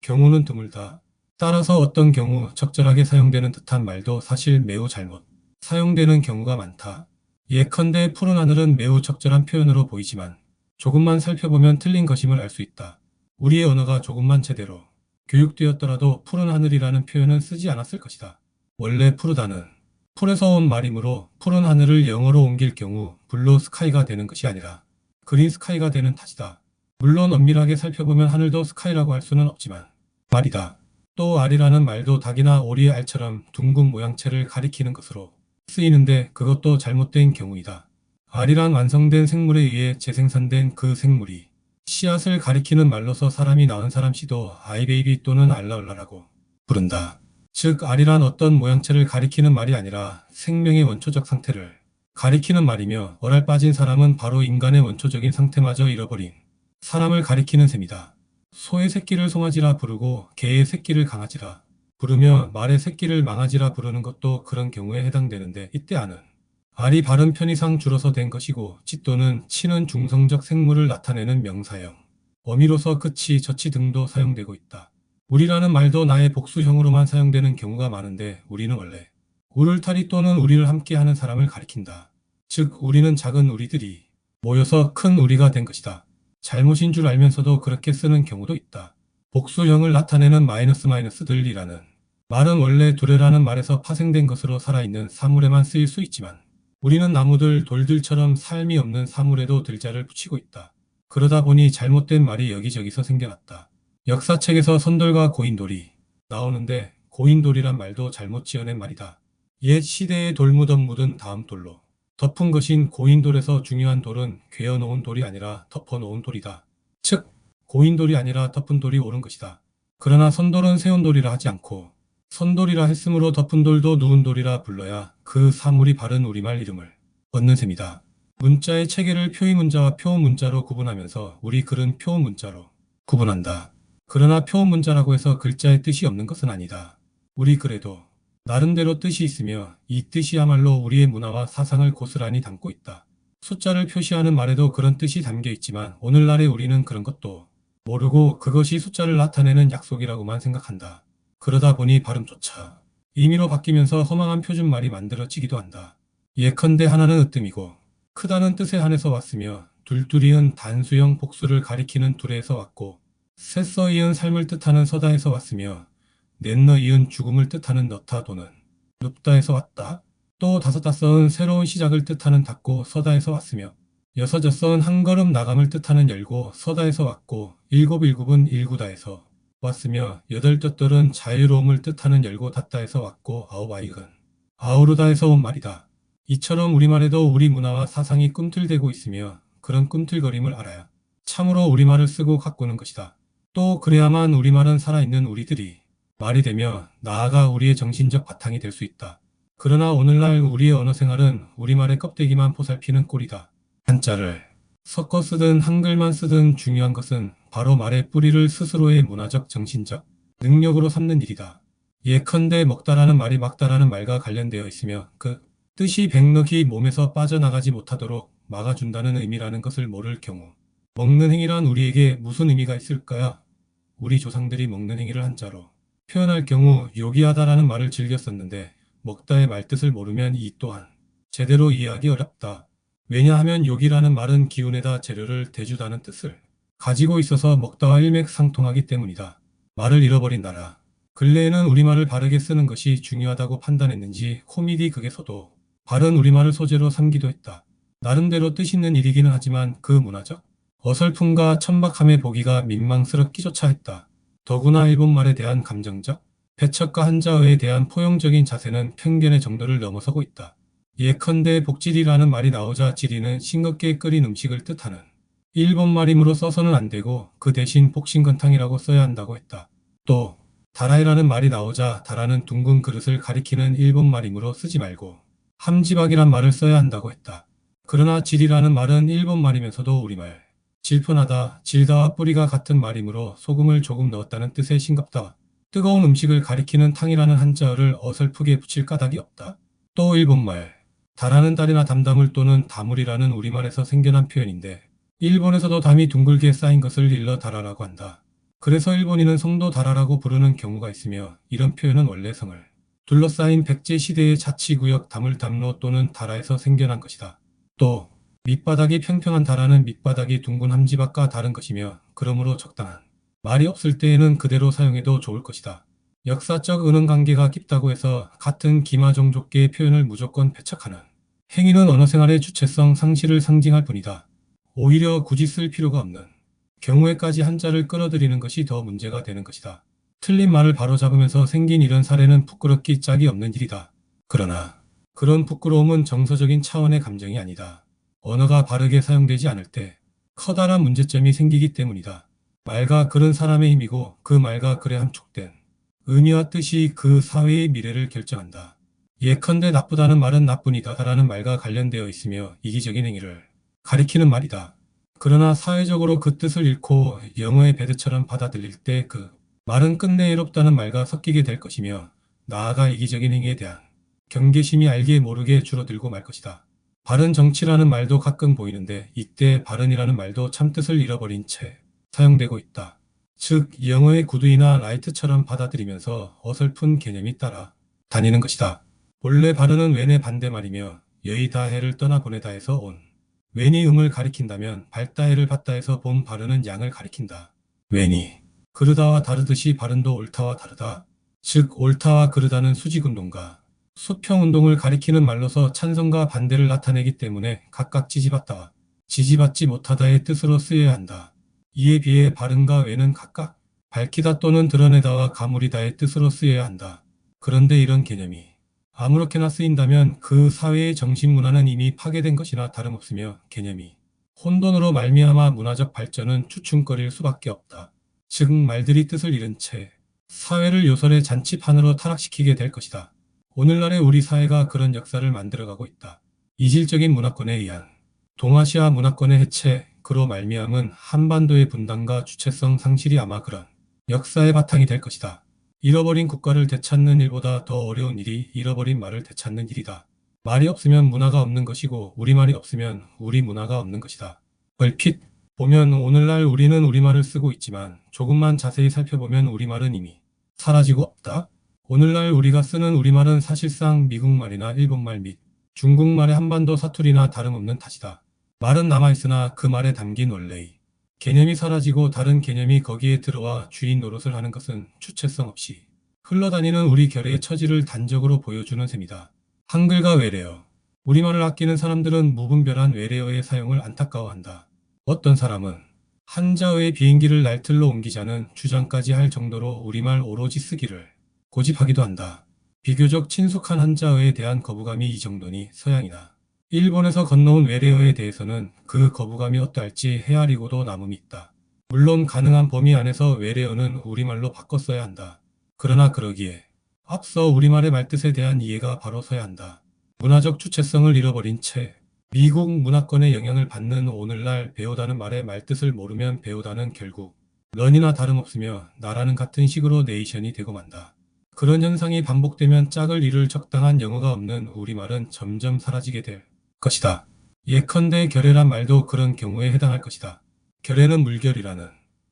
[SPEAKER 1] 경우는 드물다. 따라서 어떤 경우 적절하게 사용되는 듯한 말도 사실 매우 잘못 사용되는 경우가 많다. 예컨대 푸른 하늘은 매우 적절한 표현으로 보이지만 조금만 살펴보면 틀린 것임을 알 수 있다. 우리의 언어가 조금만 제대로 교육되었더라도 푸른 하늘이라는 표현은 쓰지 않았을 것이다. 원래 푸르다는 풀에서 온 말이므로 푸른 하늘을 영어로 옮길 경우 블루 스카이가 되는 것이 아니라 그린 스카이가 되는 탓이다. 물론 엄밀하게 살펴보면 하늘도 스카이라고 할 수는 없지만 말이다. 또 알이라는 말도 닭이나 오리의 알처럼 둥근 모양체를 가리키는 것으로 쓰이는데 그것도 잘못된 경우이다. 알이란 완성된 생물에 의해 재생산된 그 생물이 씨앗을 가리키는 말로서 사람이 낳은 사람 씨도 아이베이비 또는 알라울라라고 부른다. 즉 알이란 어떤 모양체를 가리키는 말이 아니라 생명의 원초적 상태를 가리키는 말이며 얼알 빠진 사람은 바로 인간의 원초적인 상태마저 잃어버린 사람을 가리키는 셈이다. 소의 새끼를 송아지라 부르고 개의 새끼를 강아지라 부르며 말의 새끼를 망아지라 부르는 것도 그런 경우에 해당되는데 이때 알은 알이 바른 편의상 줄어서 된 것이고 찌또는 치는 중성적 생물을 나타내는 명사형 어미로서 그치, 저치 등도 사용되고 있다. 우리라는 말도 나의 복수형으로만 사용되는 경우가 많은데 우리는 원래 우를타리 또는 우리를 함께하는 사람을 가리킨다. 즉 우리는 작은 우리들이 모여서 큰 우리가 된 것이다. 잘못인 줄 알면서도 그렇게 쓰는 경우도 있다. 복수형을 나타내는 마이너스들이라는 말은 원래 두레라는 말에서 파생된 것으로 살아있는 사물에만 쓰일 수 있지만 우리는 나무들, 돌들처럼 삶이 없는 사물에도 들자를 붙이고 있다. 그러다 보니 잘못된 말이 여기저기서 생겨났다. 역사책에서 선돌과 고인돌이 나오는데 고인돌이란 말도 잘못 지어낸 말이다. 옛 시대의 돌무덤 묻은 다음 돌로 덮은 것인 고인돌에서 중요한 돌은 괴어놓은 돌이 아니라 덮어놓은 돌이다. 즉 고인돌이 아니라 덮은 돌이 옳은 것이다. 그러나 선돌은 세운 돌이라 하지 않고 선돌이라 했으므로 덮은 돌도 누운 돌이라 불러야 그 사물이 바른 우리말 이름을 얻는 셈이다. 문자의 체계를 표의문자와 표문자로 구분하면서 우리 글은 표문자로 구분한다. 그러나 표문자라고 해서 글자의 뜻이 없는 것은 아니다. 우리 글에도 나름대로 뜻이 있으며 이 뜻이야말로 우리의 문화와 사상을 고스란히 담고 있다. 숫자를 표시하는 말에도 그런 뜻이 담겨 있지만 오늘날의 우리는 그런 것도 모르고 그것이 숫자를 나타내는 약속이라고만 생각한다. 그러다 보니 발음조차 임의로 바뀌면서 허망한 표준말이 만들어지기도 한다. 예컨대 하나는 으뜸이고 크다는 뜻에 한해서 왔으며 둘둘이은 단수형 복수를 가리키는 둘에서 왔고 셋서 이은 삶을 뜻하는 서다에서 왔으며 넷너 이은 죽음을 뜻하는 너타 도는 눕다에서 왔다. 또 다섯다섯은 새로운 시작을 뜻하는 닫고 서다에서 왔으며 여섯여섯은 한 걸음 나감을 뜻하는 열고 서다에서 왔고 일곱일곱은 일구다에서 왔으며 여덟뜻들은 자유로움을 뜻하는 열고 닫다에서 왔고 아홉아익은 아우르다에서 온 말이다. 이처럼 우리말에도 우리 문화와 사상이 꿈틀대고 있으며 그런 꿈틀거림을 알아야 참으로 우리말을 쓰고 가꾸는 것이다. 또 그래야만 우리말은 살아있는 우리들이 말이 되며 나아가 우리의 정신적 바탕이 될 수 있다. 그러나 오늘날 우리의 언어 생활은 우리말의 껍데기만 보살피는 꼴이다. 한자를 섞어 쓰든 한글만 쓰든 중요한 것은 바로 말의 뿌리를 스스로의 문화적 정신적 능력으로 삼는 일이다. 예컨대 먹다라는 말이 막다라는 말과 관련되어 있으며 그 뜻이 백넉이 몸에서 빠져나가지 못하도록 막아준다는 의미라는 것을 모를 경우 먹는 행위란 우리에게 무슨 의미가 있을까요? 우리 조상들이 먹는 행위를 한자로 표현할 경우 요기하다라는 말을 즐겨 썼는데 먹다의 말뜻을 모르면 이 또한 제대로 이해하기 어렵다. 왜냐하면 요기라는 말은 기운에다 재료를 대주다는 뜻을 가지고 있어서 먹다와 일맥상통하기 때문이다. 말을 잃어버린 나라. 근래에는 우리말을 바르게 쓰는 것이 중요하다고 판단했는지 코미디 극에서도 바른 우리말을 소재로 삼기도 했다. 나름대로 뜻 있는 일이기는 하지만 그 문화적 어설픔과 천박함의 보기가 민망스럽기조차 했다. 더구나 일본말에 대한 감정적 배척과 한자어에 대한 포용적인 자세는 편견의 정도를 넘어서고 있다. 예컨대 복지리라는 말이 나오자 지리는 싱겁게 끓인 음식을 뜻하는 일본말이므로 써서는 안 되고 그 대신 복신건탕이라고 써야 한다고 했다. 또 다라이라는 말이 나오자 다라는 둥근 그릇을 가리키는 일본말이므로 쓰지 말고 함지박이란 말을 써야 한다고 했다. 그러나 질이라는 말은 일본말이면서도 우리말 질펀하다, 질다와 뿌리가 같은 말이므로 소금을 조금 넣었다는 뜻의 싱겁다. 뜨거운 음식을 가리키는 탕이라는 한자어를 어설프게 붙일 까닭이 없다. 또 일본말 다라는 달이나 담다물 또는 다물이라는 우리말에서 생겨난 표현인데 일본에서도 담이 둥글게 쌓인 것을 일러 다라라고 한다. 그래서 일본인은 성도 다라라고 부르는 경우가 있으며 이런 표현은 원래 성을 둘러싸인 백제 시대의 자치구역 다물담로 또는 다라에서 생겨난 것이다. 또 밑바닥이 평평한 다라는 밑바닥이 둥근 함지박과 다른 것이며 그러므로 적당한 말이 없을 때에는 그대로 사용해도 좋을 것이다. 역사적 은은관계가 깊다고 해서 같은 기마종족계의 표현을 무조건 배척하는 행위는 언어생활의 주체성 상실을 상징할 뿐이다. 오히려 굳이 쓸 필요가 없는 경우에까지 한자를 끌어들이는 것이 더 문제가 되는 것이다. 틀린 말을 바로잡으면서 생긴 이런 사례는 부끄럽기 짝이 없는 일이다. 그러나 그런 부끄러움은 정서적인 차원의 감정이 아니다. 언어가 바르게 사용되지 않을 때 커다란 문제점이 생기기 때문이다. 말과 글은 사람의 힘이고 그 말과 글에 함축된 의미와 뜻이 그 사회의 미래를 결정한다. 예컨대 나쁘다는 말은 나뿐이다 라는 말과 관련되어 있으며 이기적인 행위를 가리키는 말이다. 그러나 사회적으로 그 뜻을 잃고 영어의 배드처럼 받아들일 때 그 말은 끝내 외롭다는 말과 섞이게 될 것이며 나아가 이기적인 행위에 대한 경계심이 알게 모르게 줄어들고 말 것이다. 바른 정치라는 말도 가끔 보이는데 이때 바른이라는 말도 참뜻을 잃어버린 채 사용되고 있다. 즉 영어의 굿이나 라이트처럼 받아들이면서 어설픈 개념이 따라 다니는 것이다. 본래 바른은 웬의 반대말이며 여의다해를 떠나보내다에서 온 웬이 음을 가리킨다면 발다해를 받다에서 본 바른은 양을 가리킨다. 웬이 그르다와 다르듯이 바른도 옳다와 다르다. 즉 옳다와 그르다는 수직운동과 수평운동을 가리키는 말로서 찬성과 반대를 나타내기 때문에 각각 지지받다와 지지받지 못하다의 뜻으로 쓰여야 한다. 이에 비해 바른과 웬은 각각 밝히다 또는 드러내다와 가물이다의 뜻으로 쓰여야 한다. 그런데 이런 개념이 아무렇게나 쓰인다면 그 사회의 정신문화는 이미 파괴된 것이나 다름없으며 개념이 혼돈으로 말미암아 문화적 발전은 추춤거릴 수밖에 없다. 즉 말들이 뜻을 잃은 채 사회를 요설의 잔치판으로 타락시키게 될 것이다. 오늘날의 우리 사회가 그런 역사를 만들어가고 있다. 이질적인 문화권에 의한 동아시아 문화권의 해체, 그로 말미암은 한반도의 분단과 주체성 상실이 아마 그런 역사의 바탕이 될 것이다. 잃어버린 국가를 되찾는 일보다 더 어려운 일이 잃어버린 말을 되찾는 일이다. 말이 없으면 문화가 없는 것이고 우리말이 없으면 우리 문화가 없는 것이다. 얼핏 보면 오늘날 우리는 우리말을 쓰고 있지만 조금만 자세히 살펴보면 우리말은 이미 사라지고 없다. 오늘날 우리가 쓰는 우리말은 사실상 미국말이나 일본말 및 중국말의 한반도 사투리나 다름없는 탓이다. 말은 남아있으나 그 말에 담긴 원래의 개념이 사라지고 다른 개념이 거기에 들어와 주인 노릇을 하는 것은 주체성 없이 흘러다니는 우리 결의 처지를 단적으로 보여주는 셈이다. 한글과 외래어. 우리말을 아끼는 사람들은 무분별한 외래어의 사용을 안타까워한다. 어떤 사람은 한자어의 비행기를 날틀로 옮기자는 주장까지 할 정도로 우리말 오로지 쓰기를 고집하기도 한다. 비교적 친숙한 한자어에 대한 거부감이 이 정도니 서양이나 일본에서 건너온 외래어에 대해서는 그 거부감이 어떠할지 헤아리고도 남음이 있다. 물론 가능한 범위 안에서 외래어는 우리말로 바꿔 써야 한다. 그러나 그러기에 앞서 우리말의 말뜻에 대한 이해가 바로 서야 한다. 문화적 주체성을 잃어버린 채 미국 문화권의 영향을 받는 오늘날 배우다는 말의 말뜻을 모르면 배우다는 결국 런이나 다름없으며 나라는 같은 식으로 네이션이 되고 만다. 그런 현상이 반복되면 짝을 이룰 적당한 영어가 없는 우리말은 점점 사라지게 될 것이다. 예컨대 결애란 말도 그런 경우에 해당할 것이다. 결애는 물결이라는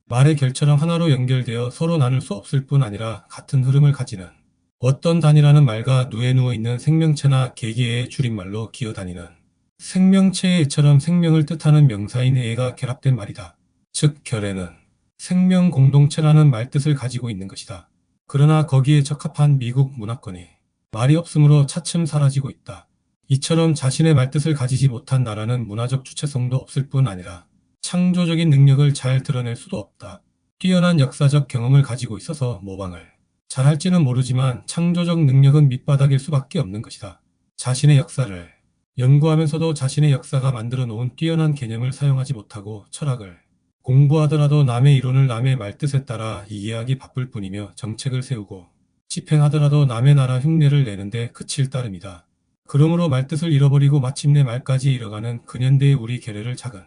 [SPEAKER 1] 말의 결처럼 하나로 연결되어 서로 나눌 수 없을 뿐 아니라 같은 흐름을 가지는 어떤 단이라는 말과 누에 누워있는 생명체나 개개의 줄임말로 기어다니는 생명체의 애처럼 생명을 뜻하는 명사인 애가 결합된 말이다. 즉 결애는 생명 공동체라는 말뜻을 가지고 있는 것이다. 그러나 거기에 적합한 미국 문화권이 말이 없으므로 차츰 사라지고 있다. 이처럼 자신의 말뜻을 가지지 못한 나라는 문화적 주체성도 없을 뿐 아니라 창조적인 능력을 잘 드러낼 수도 없다. 뛰어난 역사적 경험을 가지고 있어서 모방을 잘할지는 모르지만 창조적 능력은 밑바닥일 수밖에 없는 것이다. 자신의 역사를 연구하면서도 자신의 역사가 만들어 놓은 뛰어난 개념을 사용하지 못하고 철학을 공부하더라도 남의 이론을 남의 말뜻에 따라 이해하기 바쁠 뿐이며 정책을 세우고 집행하더라도 남의 나라 흉내를 내는데 그칠 따름이다. 그러므로 말뜻을 잃어버리고 마침내 말까지 잃어가는 근현대의 우리 결례를 작은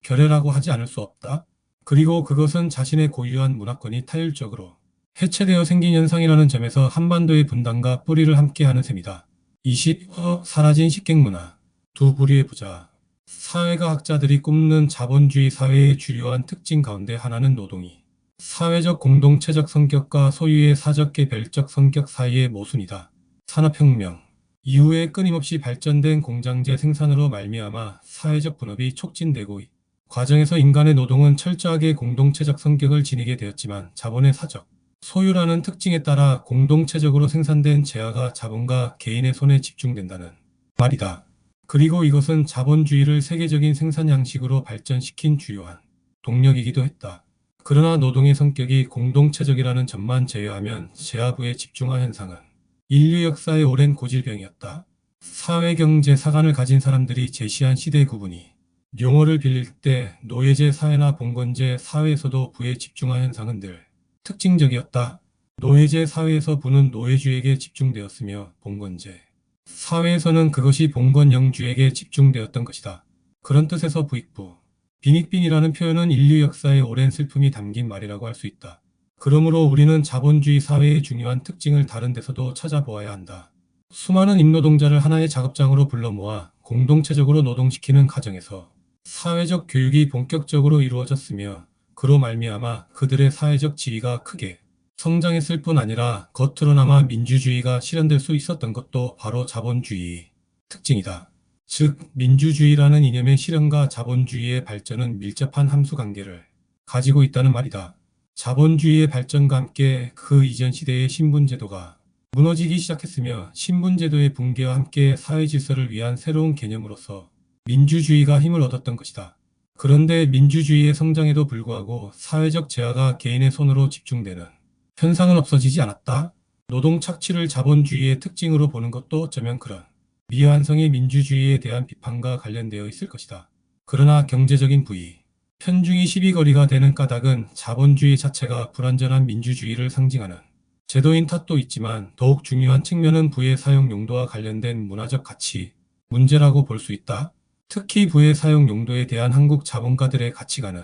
[SPEAKER 1] 결례라고 하지 않을 수 없다. 그리고 그것은 자신의 고유한 문화권이 타율적으로 해체되어 생긴 현상이라는 점에서 한반도의 분단과 뿌리를 함께하는 셈이다. 20. 사라진 식객문화. 두 부류의 부자. 사회과학자들이 꼽는 자본주의 사회의 주요한 특징 가운데 하나는 노동이 사회적 공동체적 성격과 소유의 사적 개별적 성격 사이의 모순이다. 산업혁명 이후에 끊임없이 발전된 공장제 생산으로 말미암아 사회적 분업이 촉진되고 과정에서 인간의 노동은 철저하게 공동체적 성격을 지니게 되었지만 자본의 사적 소유라는 특징에 따라 공동체적으로 생산된 재화가 자본가 개인의 손에 집중된다는 말이다. 그리고 이것은 자본주의를 세계적인 생산 양식으로 발전시킨 주요한 동력이기도 했다. 그러나 노동의 성격이 공동체적이라는 점만 제외하면 재화부의 집중화 현상은 인류 역사의 오랜 고질병이었다. 사회경제 사관을 가진 사람들이 제시한 시대 구분이 용어를 빌릴 때 노예제 사회나 봉건제 사회에서도 부의 집중화 현상은 늘 특징적이었다. 노예제 사회에서 부는 노예주에게 집중되었으며 봉건제 사회에서는 그것이 봉건영주에게 집중되었던 것이다. 그런 뜻에서 부익부, 빈익빈이라는 표현은 인류 역사의 오랜 슬픔이 담긴 말이라고 할 수 있다. 그러므로 우리는 자본주의 사회의 중요한 특징을 다른 데서도 찾아보아야 한다. 수많은 임노동자를 하나의 작업장으로 불러 모아 공동체적으로 노동시키는 과정에서 사회적 교육이 본격적으로 이루어졌으며 그로 말미암아 그들의 사회적 지위가 크게 성장했을 뿐 아니라 겉으로나마 민주주의가 실현될 수 있었던 것도 바로 자본주의 특징이다. 즉 민주주의라는 이념의 실현과 자본주의의 발전은 밀접한 함수관계를 가지고 있다는 말이다. 자본주의의 발전과 함께 그 이전 시대의 신분제도가 무너지기 시작했으며 신분제도의 붕괴와 함께 사회질서를 위한 새로운 개념으로서 민주주의가 힘을 얻었던 것이다. 그런데 민주주의의 성장에도 불구하고 사회적 재화가 개인의 손으로 집중되는 현상은 없어지지 않았다. 노동 착취를 자본주의의 특징으로 보는 것도 어쩌면 그런 미완성의 민주주의에 대한 비판과 관련되어 있을 것이다. 그러나 경제적인 부의, 편중이 시비거리가 되는 까닭은 자본주의 자체가 불완전한 민주주의를 상징하는 제도인 탓도 있지만 더욱 중요한 측면은 부의 사용 용도와 관련된 문화적 가치, 문제라고 볼 수 있다. 특히 부의 사용 용도에 대한 한국 자본가들의 가치관은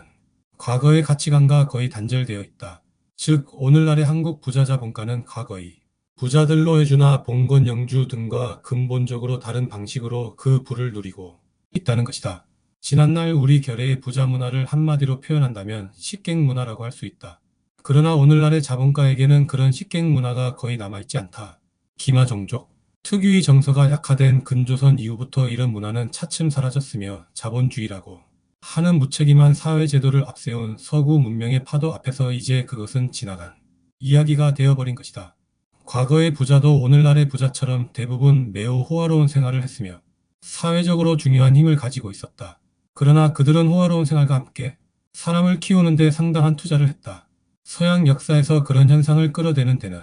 [SPEAKER 1] 과거의 가치관과 거의 단절되어 있다. 즉 오늘날의 한국 부자 자본가는 과거의 부자들 노예주나 봉건영주 등과 근본적으로 다른 방식으로 그 부를 누리고 있다는 것이다. 지난날 우리 결의의 부자 문화를 한마디로 표현한다면 식객 문화라고 할 수 있다. 그러나 오늘날의 자본가에게는 그런 식객 문화가 거의 남아있지 않다. 기마종족, 특유의 정서가 약화된 근조선 이후부터 이런 문화는 차츰 사라졌으며 자본주의라고 하는 무책임한 사회제도를 앞세운 서구 문명의 파도 앞에서 이제 그것은 지나간 이야기가 되어버린 것이다. 과거의 부자도 오늘날의 부자처럼 대부분 매우 호화로운 생활을 했으며 사회적으로 중요한 힘을 가지고 있었다. 그러나 그들은 호화로운 생활과 함께 사람을 키우는 데 상당한 투자를 했다. 서양 역사에서 그런 현상을 끌어대는 데는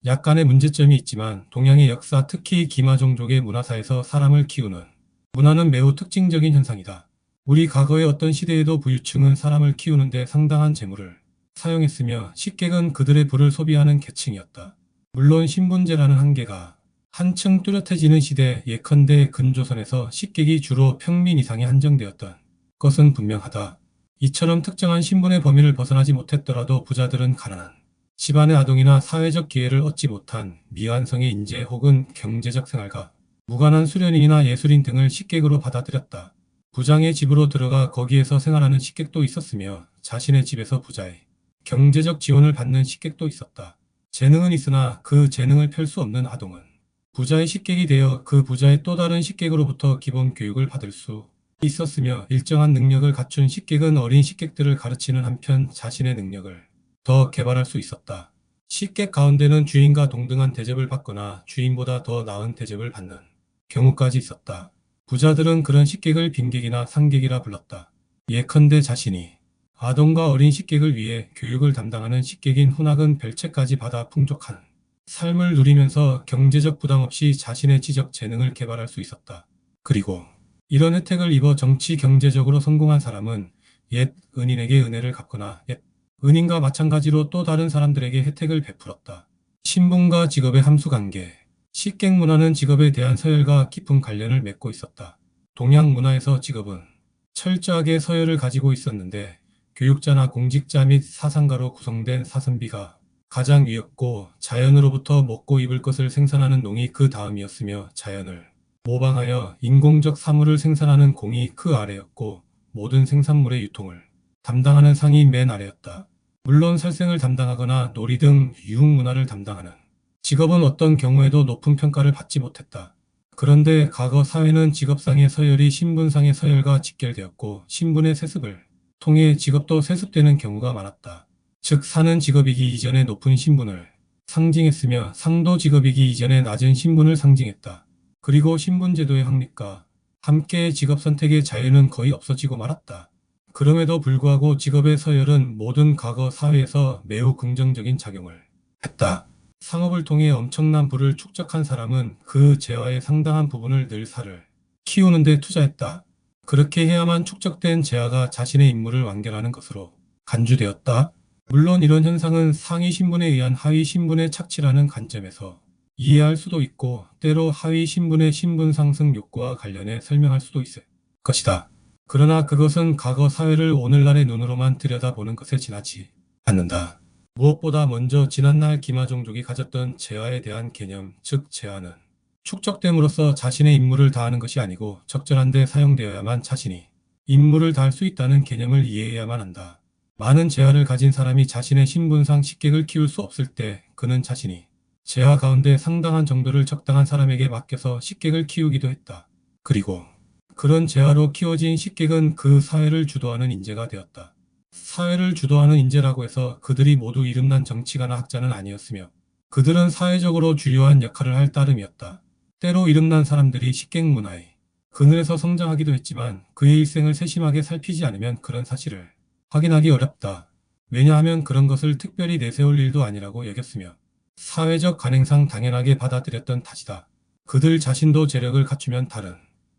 [SPEAKER 1] 약간의 문제점이 있지만 동양의 역사 특히 기마종족의 문화사에서 사람을 키우는 문화는 매우 특징적인 현상이다. 우리 과거의 어떤 시대에도 부유층은 사람을 키우는 데 상당한 재물을 사용했으며 식객은 그들의 부를 소비하는 계층이었다. 물론 신분제라는 한계가 한층 뚜렷해지는 시대 예컨대 근조선에서 식객이 주로 평민 이상에 한정되었던 것은 분명하다. 이처럼 특정한 신분의 범위를 벗어나지 못했더라도 부자들은 가난한 집안의 아동이나 사회적 기회를 얻지 못한 미완성의 인재 혹은 경제적 생활과 무관한 수련인이나 예술인 등을 식객으로 받아들였다. 부장의 집으로 들어가 거기에서 생활하는 식객도 있었으며 자신의 집에서 부자의 경제적 지원을 받는 식객도 있었다. 재능은 있으나 그 재능을 펼 수 없는 아동은 부자의 식객이 되어 그 부자의 또 다른 식객으로부터 기본 교육을 받을 수 있었으며 일정한 능력을 갖춘 식객은 어린 식객들을 가르치는 한편 자신의 능력을 더 개발할 수 있었다. 식객 가운데는 주인과 동등한 대접을 받거나 주인보다 더 나은 대접을 받는 경우까지 있었다. 부자들은 그런 식객을 빈객이나 상객이라 불렀다. 예컨대 자신이 아동과 어린 식객을 위해 교육을 담당하는 식객인 훈학은 별채까지 받아 풍족한 삶을 누리면서 경제적 부담 없이 자신의 지적 재능을 개발할 수 있었다. 그리고 이런 혜택을 입어 정치 경제적으로 성공한 사람은 옛 은인에게 은혜를 갚거나 옛 은인과 마찬가지로 또 다른 사람들에게 혜택을 베풀었다. 신분과 직업의 함수관계. 식객 문화는 직업에 대한 서열과 깊은 관련을 맺고 있었다. 동양 문화에서 직업은 철저하게 서열을 가지고 있었는데 교육자나 공직자 및 사상가로 구성된 사선비가 가장 위였고 자연으로부터 먹고 입을 것을 생산하는 농이 그 다음이었으며 자연을 모방하여 인공적 사물을 생산하는 공이 그 아래였고 모든 생산물의 유통을 담당하는 상이 맨 아래였다. 물론 살생을 담당하거나 놀이 등 유흥문화를 담당하는 직업은 어떤 경우에도 높은 평가를 받지 못했다. 그런데 과거 사회는 직업상의 서열이 신분상의 서열과 직결되었고 신분의 세습을 통해 직업도 세습되는 경우가 많았다. 즉 사는 직업이기 이전의 높은 신분을 상징했으며 상도 직업이기 이전의 낮은 신분을 상징했다. 그리고 신분제도의 확립과 함께 직업 선택의 자유는 거의 없어지고 말았다. 그럼에도 불구하고 직업의 서열은 모든 과거 사회에서 매우 긍정적인 작용을 했다. 상업을 통해 엄청난 부를 축적한 사람은 그 재화의 상당한 부분을 늘 살을 키우는 데 투자했다. 그렇게 해야만 축적된 재화가 자신의 임무를 완결하는 것으로 간주되었다. 물론 이런 현상은 상위 신분에 의한 하위 신분의 착취라는 관점에서 이해할 수도 있고 때로 하위 신분의 신분 상승 욕구와 관련해 설명할 수도 있을 것이다. 그러나 그것은 과거 사회를 오늘날의 눈으로만 들여다보는 것에 지나지 않는다. 무엇보다 먼저 지난날 기마종족이 가졌던 재화에 대한 개념, 즉 재화는 축적됨으로써 자신의 임무를 다하는 것이 아니고 적절한 데 사용되어야만 자신이 임무를 다할 수 있다는 개념을 이해해야만 한다. 많은 재화를 가진 사람이 자신의 신분상 식객을 키울 수 없을 때 그는 자신이 재화 가운데 상당한 정도를 적당한 사람에게 맡겨서 식객을 키우기도 했다. 그리고 그런 재화로 키워진 식객은 그 사회를 주도하는 인재가 되었다. 사회를 주도하는 인재라고 해서 그들이 모두 이름난 정치가나 학자는 아니었으며 그들은 사회적으로 주요한 역할을 할 따름이었다. 때로 이름난 사람들이 식객 문화의 그늘에서 성장하기도 했지만 그의 일생을 세심하게 살피지 않으면 그런 사실을 확인하기 어렵다. 왜냐하면 그런 것을 특별히 내세울 일도 아니라고 여겼으며 사회적 관행상 당연하게 받아들였던 탓이다. 그들 자신도 재력을 갖추면 다른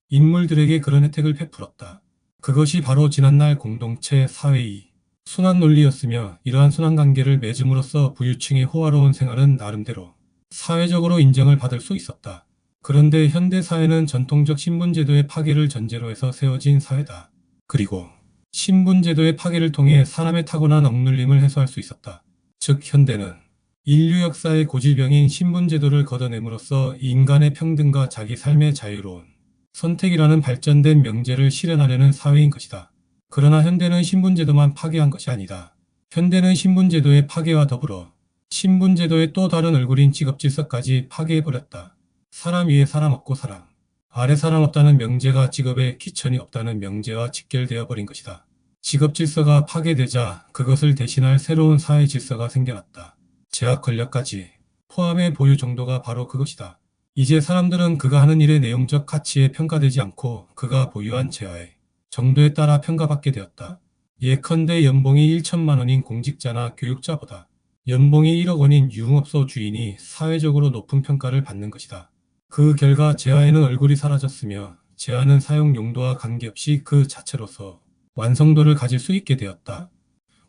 [SPEAKER 1] 인물들에게 그런 혜택을 베풀었다. 그것이 바로 지난날 공동체 사회의 순환 논리였으며 이러한 순환 관계를 맺음으로써 부유층의 호화로운 생활은 나름대로 사회적으로 인정을 받을 수 있었다. 그런데 현대 사회는 전통적 신분제도의 파괴를 전제로 해서 세워진 사회다. 그리고 신분제도의 파괴를 통해 사람의 타고난 억눌림을 해소할 수 있었다. 즉 현대는 인류 역사의 고질병인 신분제도를 걷어냄으로써 인간의 평등과 자기 삶의 자유로운 선택이라는 발전된 명제를 실현하려는 사회인 것이다. 그러나 현대는 신분제도만 파괴한 것이 아니다. 현대는 신분제도의 파괴와 더불어 신분제도의 또 다른 얼굴인 직업질서까지 파괴해버렸다. 사람 위에 사람 없고 사람 아래 사람 없다는 명제가 직업에 기천이 없다는 명제와 직결되어 버린 것이다. 직업질서가 파괴되자 그것을 대신할 새로운 사회질서가 생겨났다. 제약 권력까지 포함의 보유 정도가 바로 그것이다. 이제 사람들은 그가 하는 일의 내용적 가치에 평가되지 않고 그가 보유한 재화의 정도에 따라 평가받게 되었다. 예컨대 연봉이 1천만 원인 공직자나 교육자보다 연봉이 1억 원인 유흥업소 주인이 사회적으로 높은 평가를 받는 것이다. 그 결과 재화에는 얼굴이 사라졌으며 재화는 사용 용도와 관계없이 그 자체로서 완성도를 가질 수 있게 되었다.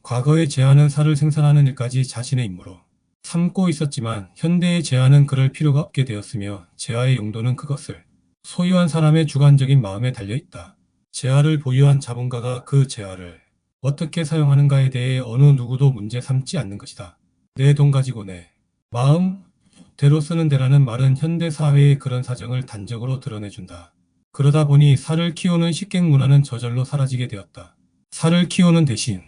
[SPEAKER 1] 과거의 재화는 살을 생산하는 일까지 자신의 임무로 삼고 있었지만 현대의 재화는 그럴 필요가 없게 되었으며 재화의 용도는 그것을 소유한 사람의 주관적인 마음에 달려있다. 재화를 보유한 자본가가 그 재화를 어떻게 사용하는가에 대해 어느 누구도 문제 삼지 않는 것이다. 내 돈 가지고 내 마음대로 쓰는 데라는 말은 현대사회의 그런 사정을 단적으로 드러내준다. 그러다 보니 살을 키우는 식객 문화는 저절로 사라지게 되었다. 살을 키우는 대신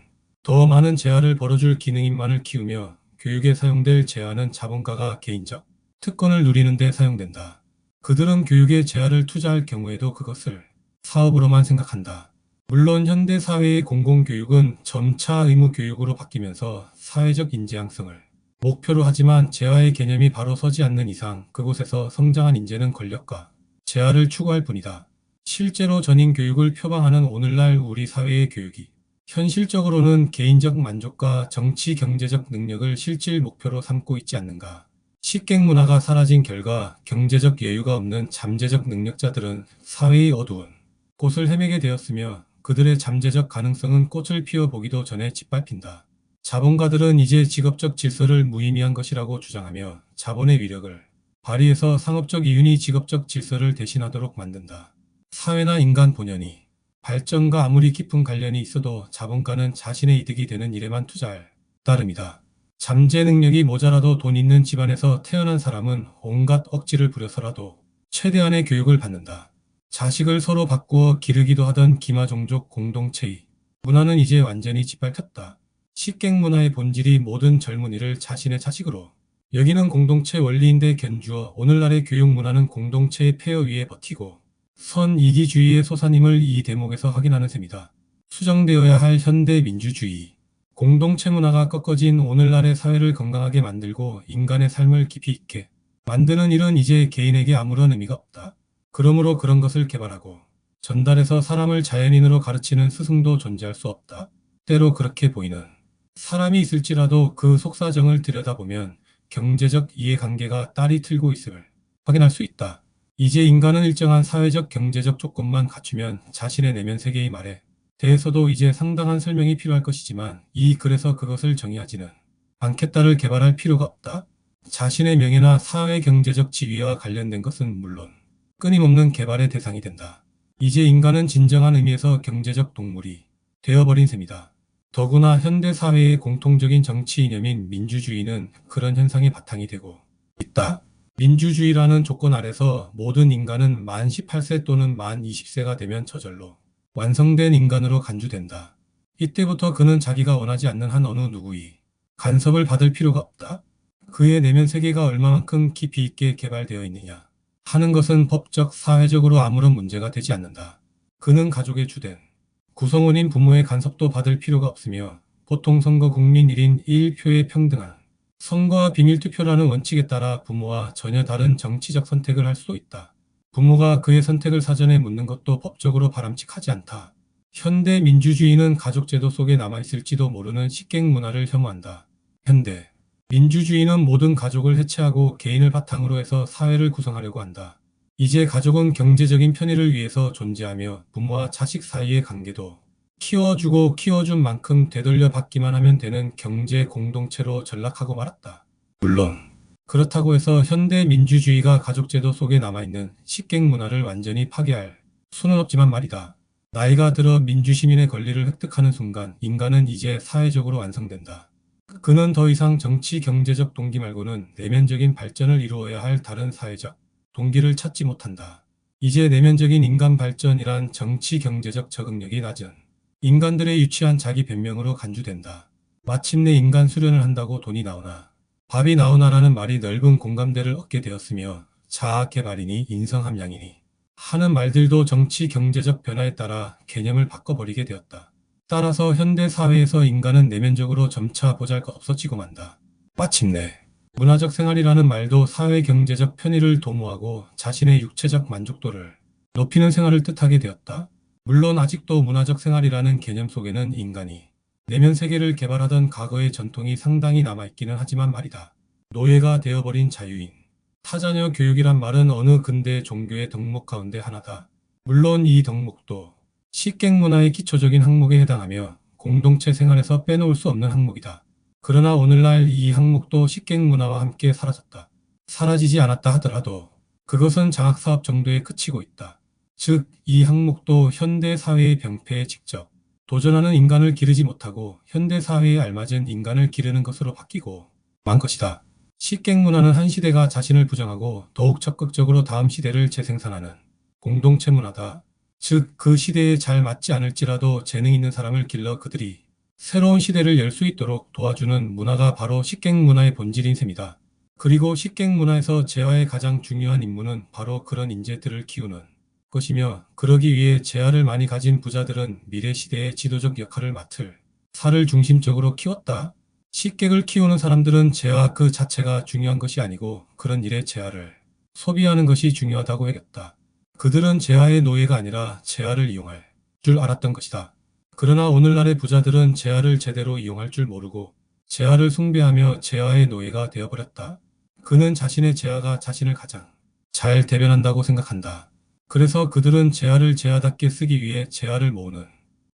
[SPEAKER 1] 더 많은 재화를 벌어줄 기능인만을 키우며 교육에 사용될 재화는 자본가가 개인적 특권을 누리는 데 사용된다. 그들은 교육에 재화를 투자할 경우에도 그것을 사업으로만 생각한다. 물론 현대사회의 공공교육은 점차 의무교육으로 바뀌면서 사회적 인재 양성을 목표로 하지만 재화의 개념이 바로 서지 않는 이상 그곳에서 성장한 인재는 권력과 재화를 추구할 뿐이다. 실제로 전인 교육을 표방하는 오늘날 우리 사회의 교육이 현실적으로는 개인적 만족과 정치 경제적 능력을 실질 목표로 삼고 있지 않는가. 식객 문화가 사라진 결과 경제적 여유가 없는 잠재적 능력자들은 사회의 어두운 곳을 헤매게 되었으며 그들의 잠재적 가능성은 꽃을 피워보기도 전에 짓밟힌다. 자본가들은 이제 직업적 질서를 무의미한 것이라고 주장하며 자본의 위력을 발휘해서 상업적 이윤이 직업적 질서를 대신하도록 만든다. 사회나 인간 본연이 발전과 아무리 깊은 관련이 있어도 자본가는 자신의 이득이 되는 일에만 투자할 따름이다. 잠재 능력이 모자라도 돈 있는 집안에서 태어난 사람은 온갖 억지를 부려서라도 최대한의 교육을 받는다. 자식을 서로 바꾸어 기르기도 하던 기마종족 공동체의 문화는 이제 완전히 짓밟혔다. 식객 문화의 본질이 모든 젊은이를 자신의 자식으로 여기는 공동체 원리인데 견주어 오늘날의 교육 문화는 공동체의 폐허 위에 버티고 선이기주의의 솟아남을 이 대목에서 확인하는 셈이다. 수정되어야 할 현대 민주주의 공동체 문화가 꺾어진 오늘날의 사회를 건강하게 만들고 인간의 삶을 깊이 있게 만드는 일은 이제 개인에게 아무런 의미가 없다. 그러므로 그런 것을 개발하고 전달해서 사람을 자연인으로 가르치는 스승도 존재할 수 없다. 때로 그렇게 보이는 사람이 있을지라도 그 속사정을 들여다보면 경제적 이해관계가 딸이 틀고 있음을 확인할 수 있다. 이제 인간은 일정한 사회적 경제적 조건만 갖추면 자신의 내면 세계의 말에 대해서도 이제 상당한 설명이 필요할 것이지만 이 글에서 그것을 정의하지는 않겠다를 개발할 필요가 없다. 자신의 명예나 사회 경제적 지위와 관련된 것은 물론 끊임없는 개발의 대상이 된다. 이제 인간은 진정한 의미에서 경제적 동물이 되어버린 셈이다. 더구나 현대 사회의 공통적인 정치 이념인 민주주의는 그런 현상의 바탕이 되고 있다. 민주주의라는 조건 아래서 모든 인간은 만 18세 또는 만 20세가 되면 저절로 완성된 인간으로 간주된다. 이때부터 그는 자기가 원하지 않는 한 어느 누구의 간섭을 받을 필요가 없다. 그의 내면 세계가 얼마만큼 깊이 있게 개발되어 있느냐 하는 것은 법적, 사회적으로 아무런 문제가 되지 않는다. 그는 가족의 주된 구성원인 부모의 간섭도 받을 필요가 없으며 보통 선거 국민 1인 1표의 평등한 선거와 비밀투표라는 원칙에 따라 부모와 전혀 다른 정치적 선택을 할 수도 있다. 부모가 그의 선택을 사전에 묻는 것도 법적으로 바람직하지 않다. 현대 민주주의는 가족제도 속에 남아있을지도 모르는 식객 문화를 혐오한다. 현대 민주주의는 모든 가족을 해체하고 개인을 바탕으로 해서 사회를 구성하려고 한다. 이제 가족은 경제적인 편의를 위해서 존재하며 부모와 자식 사이의 관계도 키워주고 키워준 만큼 되돌려 받기만 하면 되는 경제 공동체로 전락하고 말았다. 물론 그렇다고 해서 현대 민주주의가 가족제도 속에 남아있는 식객 문화를 완전히 파괴할 수는 없지만 말이다. 나이가 들어 민주시민의 권리를 획득하는 순간 인간은 이제 사회적으로 완성된다. 그는 더 이상 정치 경제적 동기 말고는 내면적인 발전을 이루어야 할 다른 사회적 동기를 찾지 못한다. 이제 내면적인 인간 발전이란 정치 경제적 적응력이 낮은 인간들의 유치한 자기 변명으로 간주된다. 마침내 인간 수련을 한다고 돈이 나오나 밥이 나오나라는 말이 넓은 공감대를 얻게 되었으며 자아 개발이니 인성 함량이니 하는 말들도 정치 경제적 변화에 따라 개념을 바꿔버리게 되었다. 따라서 현대 사회에서 인간은 내면적으로 점차 보잘것없어지고 만다. 마침내 문화적 생활이라는 말도 사회 경제적 편의를 도모하고 자신의 육체적 만족도를 높이는 생활을 뜻하게 되었다. 물론 아직도 문화적 생활이라는 개념 속에는 인간이 내면 세계를 개발하던 과거의 전통이 상당히 남아있기는 하지만 말이다. 노예가 되어버린 자유인 타자녀 교육이란 말은 어느 근대 종교의 덕목 가운데 하나다. 물론 이 덕목도 식객 문화의 기초적인 항목에 해당하며 공동체 생활에서 빼놓을 수 없는 항목이다. 그러나 오늘날 이 항목도 식객 문화와 함께 사라졌다. 사라지지 않았다 하더라도 그것은 장학사업 정도에 그치고 있다. 즉, 이 항목도 현대 사회의 병폐에 직접 도전하는 인간을 기르지 못하고 현대 사회에 알맞은 인간을 기르는 것으로 바뀌고 만 것이다. 식객 문화는 한 시대가 자신을 부정하고 더욱 적극적으로 다음 시대를 재생산하는 공동체 문화다. 즉, 그 시대에 잘 맞지 않을지라도 재능 있는 사람을 길러 그들이 새로운 시대를 열 수 있도록 도와주는 문화가 바로 식객 문화의 본질인 셈이다. 그리고 식객 문화에서 재화의 가장 중요한 임무는 바로 그런 인재들을 키우는 것이며, 그러기 위해 재화를 많이 가진 부자들은 미래 시대의 지도적 역할을 맡을 살을 중심적으로 키웠다. 식객을 키우는 사람들은 재화 그 자체가 중요한 것이 아니고 그런 일에 재화를 소비하는 것이 중요하다고 여겼다. 그들은 재화의 노예가 아니라 재화를 이용할 줄 알았던 것이다. 그러나 오늘날의 부자들은 재화를 제대로 이용할 줄 모르고 재화를 숭배하며 재화의 노예가 되어버렸다. 그는 자신의 재화가 자신을 가장 잘 대변한다고 생각한다. 그래서 그들은 재화를 재화답게 쓰기 위해 재화를 모으는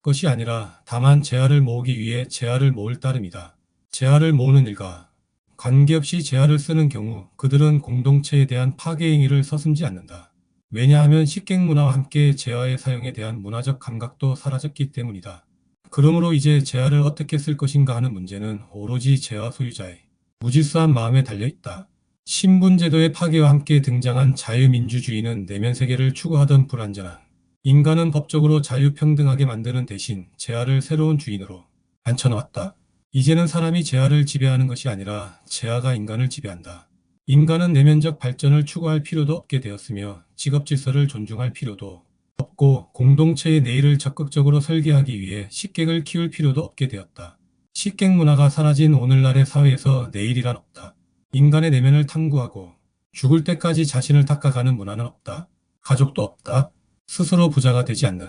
[SPEAKER 1] 것이 아니라 다만 재화를 모으기 위해 재화를 모을 따름이다. 재화를 모으는 일과 관계없이 재화를 쓰는 경우 그들은 공동체에 대한 파괴 행위를 서슴지 않는다. 왜냐하면 식객 문화와 함께 재화의 사용에 대한 문화적 감각도 사라졌기 때문이다. 그러므로 이제 재화를 어떻게 쓸 것인가 하는 문제는 오로지 재화 소유자의 무질서한 마음에 달려있다. 신분제도의 파괴와 함께 등장한 자유민주주의는 내면 세계를 추구하던 불완전한 인간은 법적으로 자유평등하게 만드는 대신 재화를 새로운 주인으로 앉혀놓았다. 이제는 사람이 재화를 지배하는 것이 아니라 재화가 인간을 지배한다. 인간은 내면적 발전을 추구할 필요도 없게 되었으며 직업 질서를 존중할 필요도 없고 공동체의 내일을 적극적으로 설계하기 위해 식객을 키울 필요도 없게 되었다. 식객 문화가 사라진 오늘날의 사회에서 내일이란 없다. 인간의 내면을 탐구하고 죽을 때까지 자신을 닦아가는 문화는 없다. 가족도 없다. 스스로 부자가 되지 않는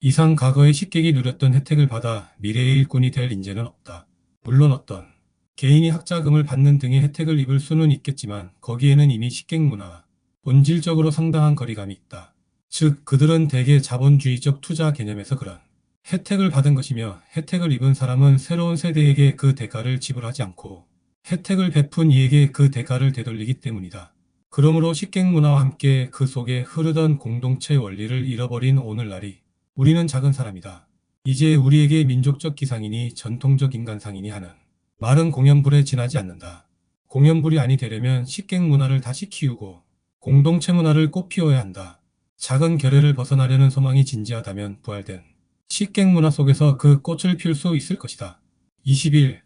[SPEAKER 1] 이상 과거의 식객이 누렸던 혜택을 받아 미래의 일꾼이 될 인재는 없다. 물론 어떤 개인이 학자금을 받는 등의 혜택을 입을 수는 있겠지만 거기에는 이미 식객 문화와 본질적으로 상당한 거리감이 있다. 즉 그들은 대개 자본주의적 투자 개념에서 그런 혜택을 받은 것이며 혜택을 입은 사람은 새로운 세대에게 그 대가를 지불하지 않고 혜택을 베푼 이에게 그 대가를 되돌리기 때문이다. 그러므로 식객 문화와 함께 그 속에 흐르던 공동체 원리를 잃어버린 오늘날이 우리는 작은 사람이다. 이제 우리에게 민족적 기상이니 전통적 인간상이니 하는 말은 공연불에 지나지 않는다. 공연불이 아니 되려면 식객 문화를 다시 키우고 공동체 문화를 꽃피워야 한다. 작은 결례를 벗어나려는 소망이 진지하다면 부활된 식객 문화 속에서 그 꽃을 피울 수 있을 것이다. 21.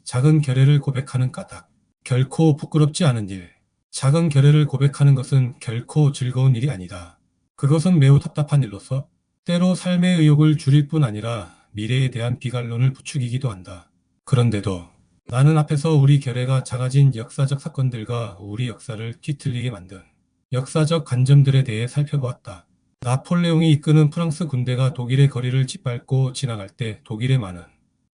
[SPEAKER 1] 작은 결례를 고백하는 까닭. 결코 부끄럽지 않은 일. 작은 결례를 고백하는 것은 결코 즐거운 일이 아니다. 그것은 매우 답답한 일로서 때로 삶의 의욕을 줄일 뿐 아니라 미래에 대한 비관론을 부추기기도 한다. 그런데도 나는 앞에서 우리 결례가 작아진 역사적 사건들과 우리 역사를 뒤틀리게 만든 역사적 관점들에 대해 살펴보았다. 나폴레옹이 이끄는 프랑스 군대가 독일의 거리를 짓밟고 지나갈 때 독일의 많은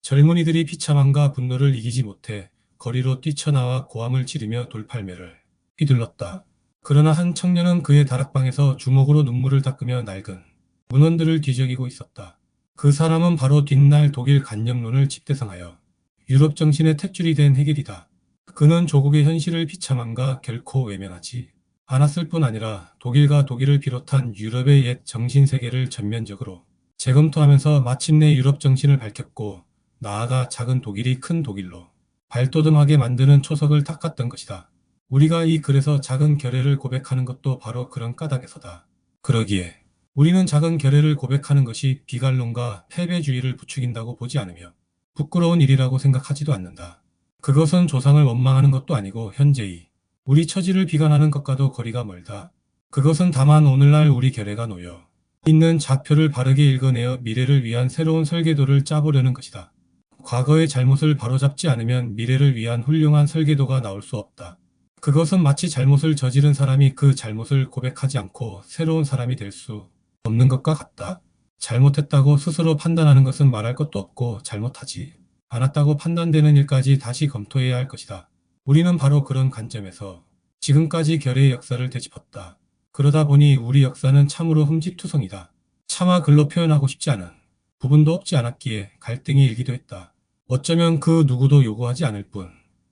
[SPEAKER 1] 젊은이들이 비참함과 분노를 이기지 못해 거리로 뛰쳐나와 고함을 지르며 돌팔매를 휘둘렀다. 그러나 한 청년은 그의 다락방에서 주먹으로 눈물을 닦으며 낡은 문헌들을 뒤적이고 있었다. 그 사람은 바로 뒷날 독일 간념론을 집대성하여 유럽 정신의 탯줄이 된 헤겔이다. 그는 조국의 현실을 비참함과 결코 외면하지 않았을 뿐 아니라 독일과 독일을 비롯한 유럽의 옛 정신세계를 전면적으로 재검토하면서 마침내 유럽 정신을 밝혔고 나아가 작은 독일이 큰 독일로 발돋움하게 만드는 초석을 닦았던 것이다. 우리가 이 글에서 작은 결례를 고백하는 것도 바로 그런 까닭에서다. 그러기에 우리는 작은 결례를 고백하는 것이 비관론과 패배주의를 부추긴다고 보지 않으며 부끄러운 일이라고 생각하지도 않는다. 그것은 조상을 원망하는 것도 아니고 현재의 우리 처지를 비관하는 것과도 거리가 멀다. 그것은 다만 오늘날 우리 결례가 놓여 있는 좌표를 바르게 읽어내어 미래를 위한 새로운 설계도를 짜보려는 것이다. 과거의 잘못을 바로잡지 않으면 미래를 위한 훌륭한 설계도가 나올 수 없다. 그것은 마치 잘못을 저지른 사람이 그 잘못을 고백하지 않고 새로운 사람이 될 수 없는 것과 같다. 잘못했다고 스스로 판단하는 것은 말할 것도 없고 잘못하지 않았다고 판단되는 일까지 다시 검토해야 할 것이다. 우리는 바로 그런 관점에서 지금까지 결례의 역사를 되짚었다. 그러다 보니 우리 역사는 참으로 흠집투성이다. 차마 글로 표현하고 싶지 않은 부분도 없지 않았기에 갈등이 일기도 했다. 어쩌면 그 누구도 요구하지 않을 뿐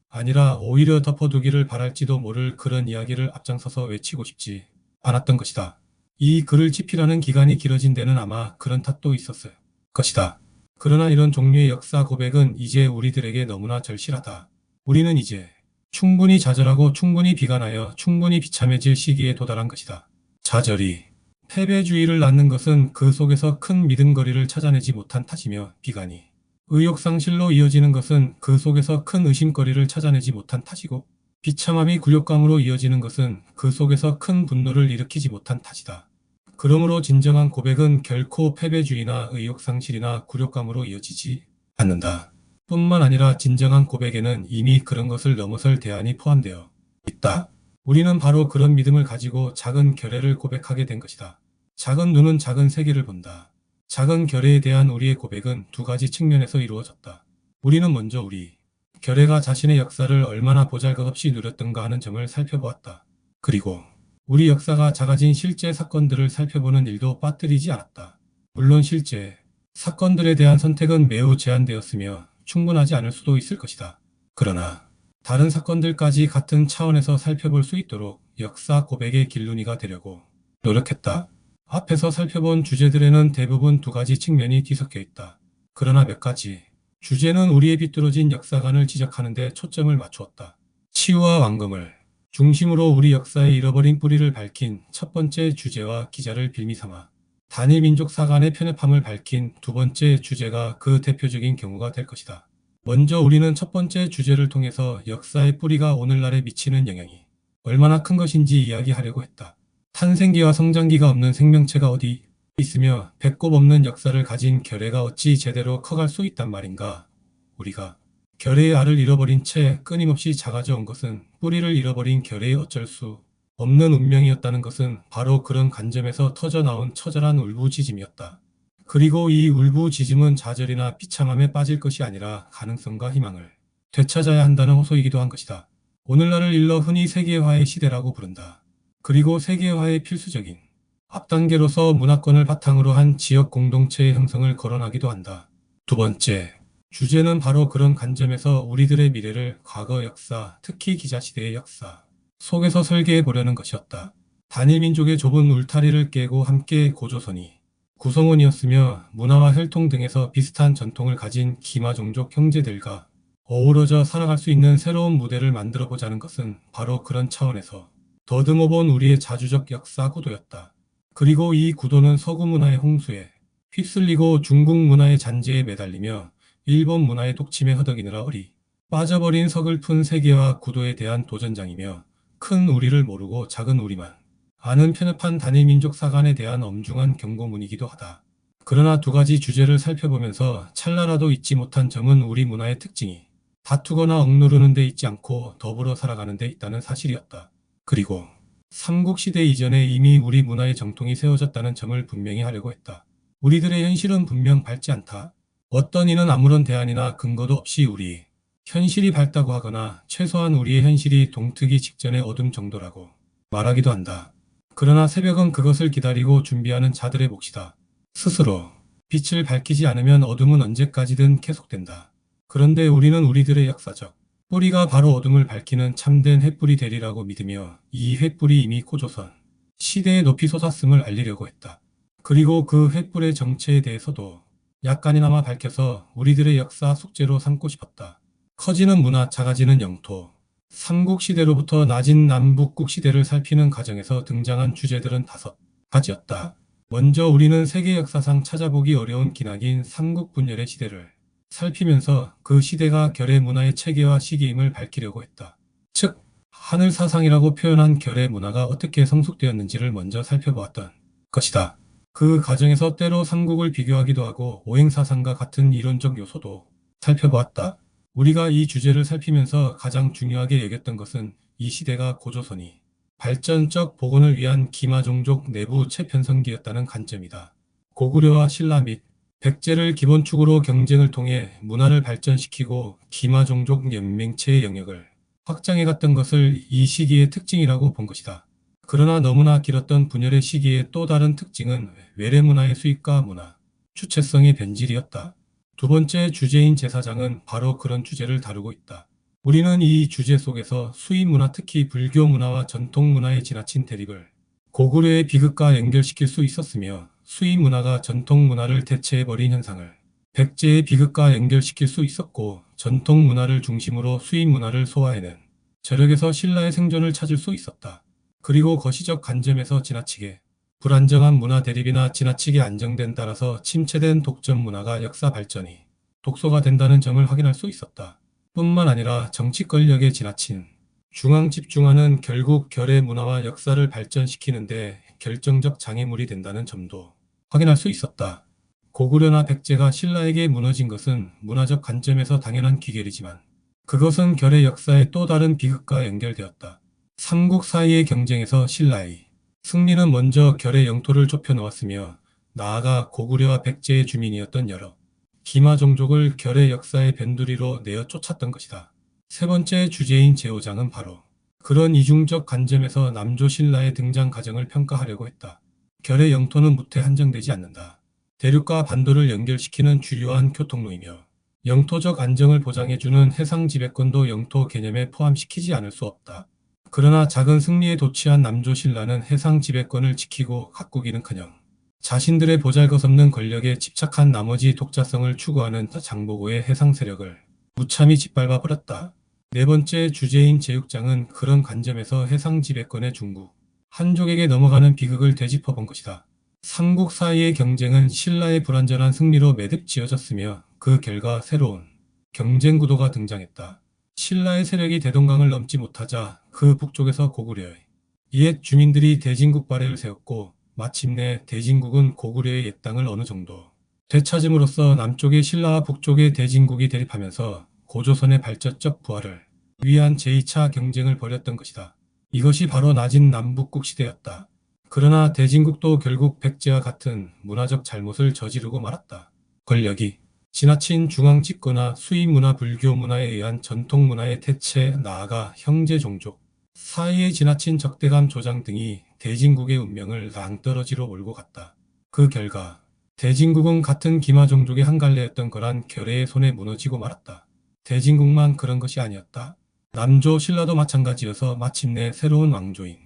[SPEAKER 1] 아니라 오히려 덮어두기를 바랄지도 모를 그런 이야기를 앞장서서 외치고 싶지 않았던 것이다. 이 글을 집필하는 기간이 길어진 데는 아마 그런 탓도 있었을 것이다. 그러나 이런 종류의 역사 고백은 이제 우리들에게 너무나 절실하다. 우리는 이제 충분히 좌절하고 충분히 비관하여 충분히 비참해질 시기에 도달한 것이다. 좌절이 패배주의를 낳는 것은 그 속에서 큰 믿음거리를 찾아내지 못한 탓이며 비관이 의욕상실로 이어지는 것은 그 속에서 큰 의심거리를 찾아내지 못한 탓이고 비참함이 굴욕감으로 이어지는 것은 그 속에서 큰 분노를 일으키지 못한 탓이다. 그러므로 진정한 고백은 결코 패배주의나 의욕상실이나 굴욕감으로 이어지지 않는다. 뿐만 아니라 진정한 고백에는 이미 그런 것을 넘어설 대안이 포함되어 있다. 우리는 바로 그런 믿음을 가지고 작은 결례를 고백하게 된 것이다. 작은 눈은 작은 세계를 본다. 작은 결례에 대한 우리의 고백은 두 가지 측면에서 이루어졌다. 우리는 먼저 우리 결례가 자신의 역사를 얼마나 보잘것없이 누렸던가 하는 점을 살펴보았다. 그리고 우리 역사가 작아진 실제 사건들을 살펴보는 일도 빠뜨리지 않았다. 물론 실제 사건들에 대한 선택은 매우 제한되었으며 충분하지 않을 수도 있을 것이다. 그러나 다른 사건들까지 같은 차원에서 살펴볼 수 있도록 역사 고백의 길눈이가 되려고 노력했다. 앞에서 살펴본 주제들에는 대부분 두 가지 측면이 뒤섞여 있다. 그러나 몇 가지 주제는 우리의 비뚤어진 역사관을 지적하는 데 초점을 맞추었다. 치유와 완금을 중심으로 우리 역사의 잃어버린 뿌리를 밝힌 첫 번째 주제와 기자를 빌미삼아 단일 민족 사관의 편협함을 밝힌 두 번째 주제가 그 대표적인 경우가 될 것이다. 먼저 우리는 첫 번째 주제를 통해서 역사의 뿌리가 오늘날에 미치는 영향이 얼마나 큰 것인지 이야기하려고 했다. 탄생기와 성장기가 없는 생명체가 어디 있으며 배꼽 없는 역사를 가진 결례가 어찌 제대로 커갈 수 있단 말인가. 우리가 결례의 알을 잃어버린 채 끊임없이 작아져 온 것은 뿌리를 잃어버린 결례의 어쩔 수 없는 운명이었다는 것은 바로 그런 관점에서 터져나온 처절한 울부짖음이었다. 그리고 이 울부짖음은 좌절이나 비참함에 빠질 것이 아니라 가능성과 희망을 되찾아야 한다는 호소이기도 한 것이다. 오늘날을 일러 흔히 세계화의 시대라고 부른다. 그리고 세계화의 필수적인 앞단계로서 문화권을 바탕으로 한 지역 공동체의 형성을 거론하기도 한다. 두 번째 주제는 바로 그런 관점에서 우리들의 미래를 과거 역사, 특히 기자시대의 역사 속에서 설계해 보려는 것이었다. 단일 민족의 좁은 울타리를 깨고 함께 고조선이 구성원이었으며 문화와 혈통 등에서 비슷한 전통을 가진 기마종족 형제들과 어우러져 살아갈 수 있는 새로운 무대를 만들어 보자는 것은 바로 그런 차원에서 더듬어 본 우리의 자주적 역사 구도였다. 그리고 이 구도는 서구 문화의 홍수에 휩쓸리고 중국 문화의 잔재에 매달리며 일본 문화의 독침에 허덕이느라 어리 빠져버린 서글픈 세계화 구도에 대한 도전장이며 큰 우리를 모르고 작은 우리만 아는 편협한 단일민족 사관에 대한 엄중한 경고문이기도 하다. 그러나 두 가지 주제를 살펴보면서 찰나라도 잊지 못한 점은 우리 문화의 특징이 다투거나 억누르는 데 있지 않고 더불어 살아가는 데 있다는 사실이었다. 그리고 삼국시대 이전에 이미 우리 문화의 정통이 세워졌다는 점을 분명히 하려고 했다. 우리들의 현실은 분명 밝지 않다. 어떤 이는 아무런 대안이나 근거도 없이 우리 현실이 밝다고 하거나 최소한 우리의 현실이 동트기 직전의 어둠 정도라고 말하기도 한다. 그러나 새벽은 그것을 기다리고 준비하는 자들의 몫이다. 스스로 빛을 밝히지 않으면 어둠은 언제까지든 계속된다. 그런데 우리는 우리들의 역사적 뿌리가 바로 어둠을 밝히는 참된 횃불이 되리라고 믿으며 이 횃불이 이미 고조선 시대에 높이 솟았음을 알리려고 했다. 그리고 그 횃불의 정체에 대해서도 약간이나마 밝혀서 우리들의 역사 숙제로 삼고 싶었다. 커지는 문화, 작아지는 영토, 삼국시대로부터 낮은 남북국 시대를 살피는 과정에서 등장한 주제들은 5가지였다. 먼저 우리는 세계 역사상 찾아보기 어려운 기나긴 삼국분열의 시대를 살피면서 그 시대가 결의 문화의 체계와 시기임을 밝히려고 했다. 즉, 하늘 사상이라고 표현한 결의 문화가 어떻게 성숙되었는지를 먼저 살펴보았던 것이다. 그 과정에서 때로 삼국을 비교하기도 하고 오행사상과 같은 이론적 요소도 살펴보았다. 우리가 이 주제를 살피면서 가장 중요하게 여겼던 것은 이 시대가 고조선이 발전적 복원을 위한 기마종족 내부 재편성기였다는 관점이다. 고구려와 신라 및 백제를 기본축으로 경쟁을 통해 문화를 발전시키고 기마종족 연맹체의 영역을 확장해갔던 것을 이 시기의 특징이라고 본 것이다. 그러나 너무나 길었던 분열의 시기의 또 다른 특징은 외래문화의 수입과 문화, 주체성의 변질이었다. 두 번째 주제인 제사장은 바로 그런 주제를 다루고 있다. 우리는 이 주제 속에서 수입 문화, 특히 불교 문화와 전통 문화의 지나친 대립을 고구려의 비극과 연결시킬 수 있었으며 수입 문화가 전통 문화를 대체해버린 현상을 백제의 비극과 연결시킬 수 있었고 전통 문화를 중심으로 수입 문화를 소화해낸 저력에서 신라의 생존을 찾을 수 있었다. 그리고 거시적 관점에서 지나치게 불안정한 문화 대립이나 지나치게 안정된 따라서 침체된 독점 문화가 역사 발전이 독소가 된다는 점을 확인할 수 있었다. 뿐만 아니라 정치 권력에 지나친 중앙 집중하는 결국 결의 문화와 역사를 발전시키는데 결정적 장애물이 된다는 점도 확인할 수 있었다. 고구려나 백제가 신라에게 무너진 것은 문화적 관점에서 당연한 귀결이지만 그것은 결의 역사의 또 다른 비극과 연결되었다. 삼국 사이의 경쟁에서 신라의 승리는 먼저 결의 영토를 좁혀 놓았으며 나아가 고구려와 백제의 주민이었던 여러 기마 종족을 결의 역사의 변두리로 내어 쫓았던 것이다. 세 번째 주제인 제오장은 바로 그런 이중적 관점에서 남조 신라의 등장 과정을 평가하려고 했다. 결의 영토는 무태 한정되지 않는다. 대륙과 반도를 연결시키는 주요한 교통로이며 영토적 안정을 보장해주는 해상 지배권도 영토 개념에 포함시키지 않을 수 없다. 그러나 작은 승리에 도취한 남조 신라는 해상 지배권을 지키고 가꾸기는커녕 자신들의 보잘것없는 권력에 집착한 나머지 독자성을 추구하는 장보고의 해상 세력을 무참히 짓밟아 버렸다. 네 번째 주제인 제육장은 그런 관점에서 해상 지배권의 중국 한족에게 넘어가는 비극을 되짚어 본 것이다. 삼국 사이의 경쟁은 신라의 불완전한 승리로 매듭 지어졌으며 그 결과 새로운 경쟁 구도가 등장했다. 신라의 세력이 대동강을 넘지 못하자 그 북쪽에서 고구려의 옛 주민들이 대진국 발해를 세웠고 마침내 대진국은 고구려의 옛 땅을 어느 정도 되찾음으로써 남쪽의 신라와 북쪽의 대진국이 대립하면서 고조선의 발전적 부활을 위한 제2차 경쟁을 벌였던 것이다. 이것이 바로 낮은 남북국 시대였다. 그러나 대진국도 결국 백제와 같은 문화적 잘못을 저지르고 말았다. 권력이 지나친 중앙 집권화, 수입 문화, 불교 문화에 의한 전통 문화의 태체, 나아가 형제 종족 사이의 지나친 적대감 조장 등이 대진국의 운명을 낭떠러지로 몰고 갔다. 그 결과 대진국은 같은 기마 종족의 한 갈래였던 거란 결의의 손에 무너지고 말았다. 대진국만 그런 것이 아니었다. 남조 신라도 마찬가지여서 마침내 새로운 왕조인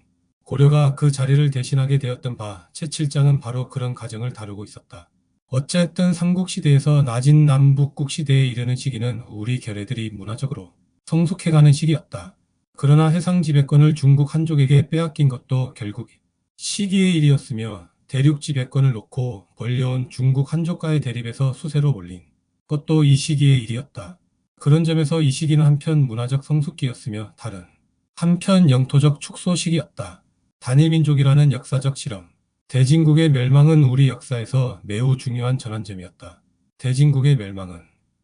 [SPEAKER 1] 고려가 그 자리를 대신하게 되었던 바 제7장은 바로 그런 과정을 다루고 있었다. 어쨌든 삼국시대에서 낮은 남북국 시대에 이르는 시기는 우리 결의들이 문화적으로 성숙해가는 시기였다. 그러나 해상 지배권을 중국 한족에게 빼앗긴 것도 결국 시기의 일이었으며 대륙 지배권을 놓고 벌려온 중국 한족과의 대립에서 수세로 몰린 것도 이 시기의 일이었다. 그런 점에서 이 시기는 한편 문화적 성숙기였으며 다른 한편 영토적 축소 시기였다. 단일민족이라는 역사적 실험. 대진국의 멸망은 우리 역사에서 매우 중요한 전환점이었다. 대진국의 멸망은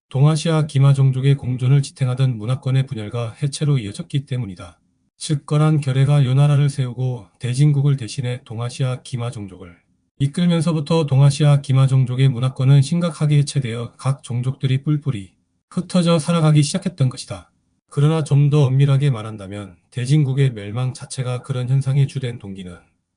[SPEAKER 1] 동아시아 기마 종족의 공존을 지탱하던 문화권의 분열과 해체로 이어졌기 때문이다. 즉 거란 결의가 요 나라를 세우고 대진국을 대신해 동아시아 기마 종족을 이끌면서부터 동아시아 기마 종족의 문화권은 심각하게 해체되어 각 종족들이 뿔뿔이 흩어져 살아가기 시작했던 것이다. 그러나 좀 더 엄밀하게 말한다면 대진국의 멸망 자체가 그런 현상의 주된 동기는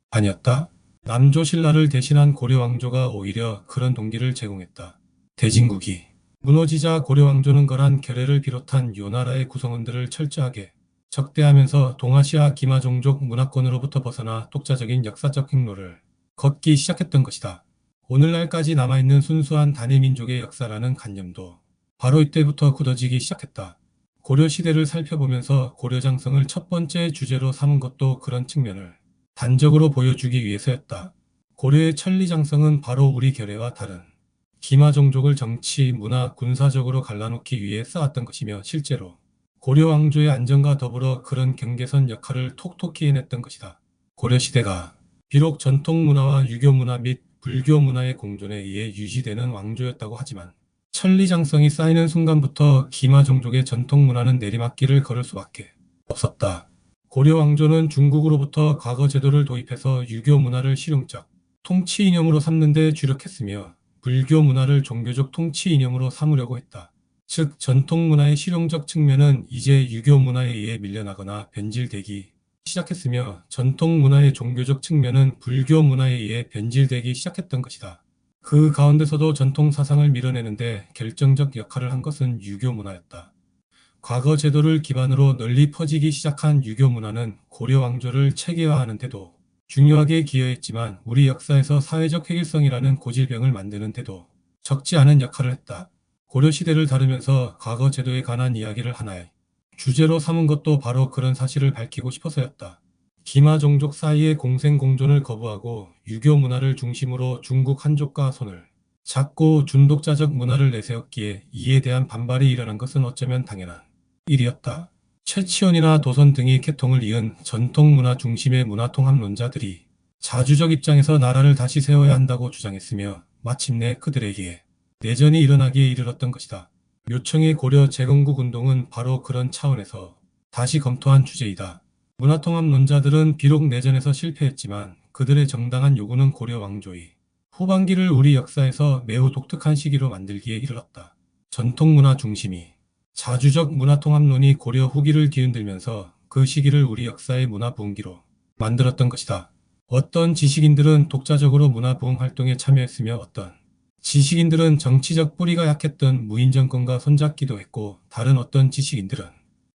[SPEAKER 1] 아니었다. 남조 신라를 대신한 고려 왕조가 오히려 그런 동기를 제공했다. 대진국이 무너지자 고려 왕조는 거란 결의를 비롯한 요 나라의 구성원들을 철저하게 적대하면서 동아시아 기마 종족 문화권으로부터 벗어나 독자적인 역사적 행로를 걷기 시작했던 것이다. 오늘날까지 남아있는 순수한 단일민족의 역사라는 관념도 바로 이때부터 굳어지기 시작했다. 고려 시대를 살펴보면서 고려장성을 첫 번째 주제로 삼은 것도 그런 측면을 단적으로 보여주기 위해서였다. 고려의 천리장성은 바로 우리 결의와 다른 기마 종족을 정치, 문화, 군사적으로 갈라놓기 위해 쌓았던 것이며 실제로 고려 왕조의 안정과 더불어 그런 경계선 역할을 톡톡히 해냈던 것이다. 고려시대가 비록 전통 문화와 유교 문화 및 불교 문화의 공존에 의해 유지되는 왕조였다고 하지만 천리장성이 쌓이는 순간부터 기마 종족의 전통 문화는 내리막길을 걸을 수밖에 없었다. 고려 왕조는 중국으로부터 과거 제도를 도입해서 유교 문화를 실용적 통치 이념으로 삼는 데 주력했으며 불교 문화를 종교적 통치 이념으로 삼으려고 했다. 즉 전통 문화의 실용적 측면은 이제 유교 문화에 의해 밀려나거나 변질되기 시작했으며 전통 문화의 종교적 측면은 불교 문화에 의해 변질되기 시작했던 것이다. 그 가운데서도 전통 사상을 밀어내는데 결정적 역할을 한 것은 유교 문화였다. 과거 제도를 기반으로 널리 퍼지기 시작한 유교 문화는 고려 왕조를 체계화하는 데도 중요하게 기여했지만 우리 역사에서 사회적 획일성이라는 고질병을 만드는 데도 적지 않은 역할을 했다. 고려 시대를 다루면서 과거 제도에 관한 이야기를 하나의 주제로 삼은 것도 바로 그런 사실을 밝히고 싶어서였다. 기마 종족 사이의 공생공존을 거부하고 유교 문화를 중심으로 중국 한족과 손을 잡고 중독자적 문화를 내세웠기에 이에 대한 반발이 일어난 것은 어쩌면 당연한 일이었다. 최치원이나 도선 등이 계통을 이은 전통문화 중심의 문화통합론자들이 자주적 입장에서 나라를 다시 세워야 한다고 주장했으며 마침내 그들에게 내전이 일어나기에 이르렀던 것이다. 묘청의 고려 재건국 운동은 바로 그런 차원에서 다시 검토한 주제이다. 문화통합론자들은 비록 내전에서 실패했지만 그들의 정당한 요구는 고려 왕조의 후반기를 우리 역사에서 매우 독특한 시기로 만들기에 이르렀다. 전통문화 중심이 자주적 문화통합론이 고려 후기를 뒤흔들면서 그 시기를 우리 역사의 문화부흥기로 만들었던 것이다. 어떤 지식인들은 독자적으로 문화부흥 활동에 참여했으며 어떤 지식인들은 정치적 뿌리가 약했던 무인정권과 손잡기도 했고, 다른 어떤 지식인들은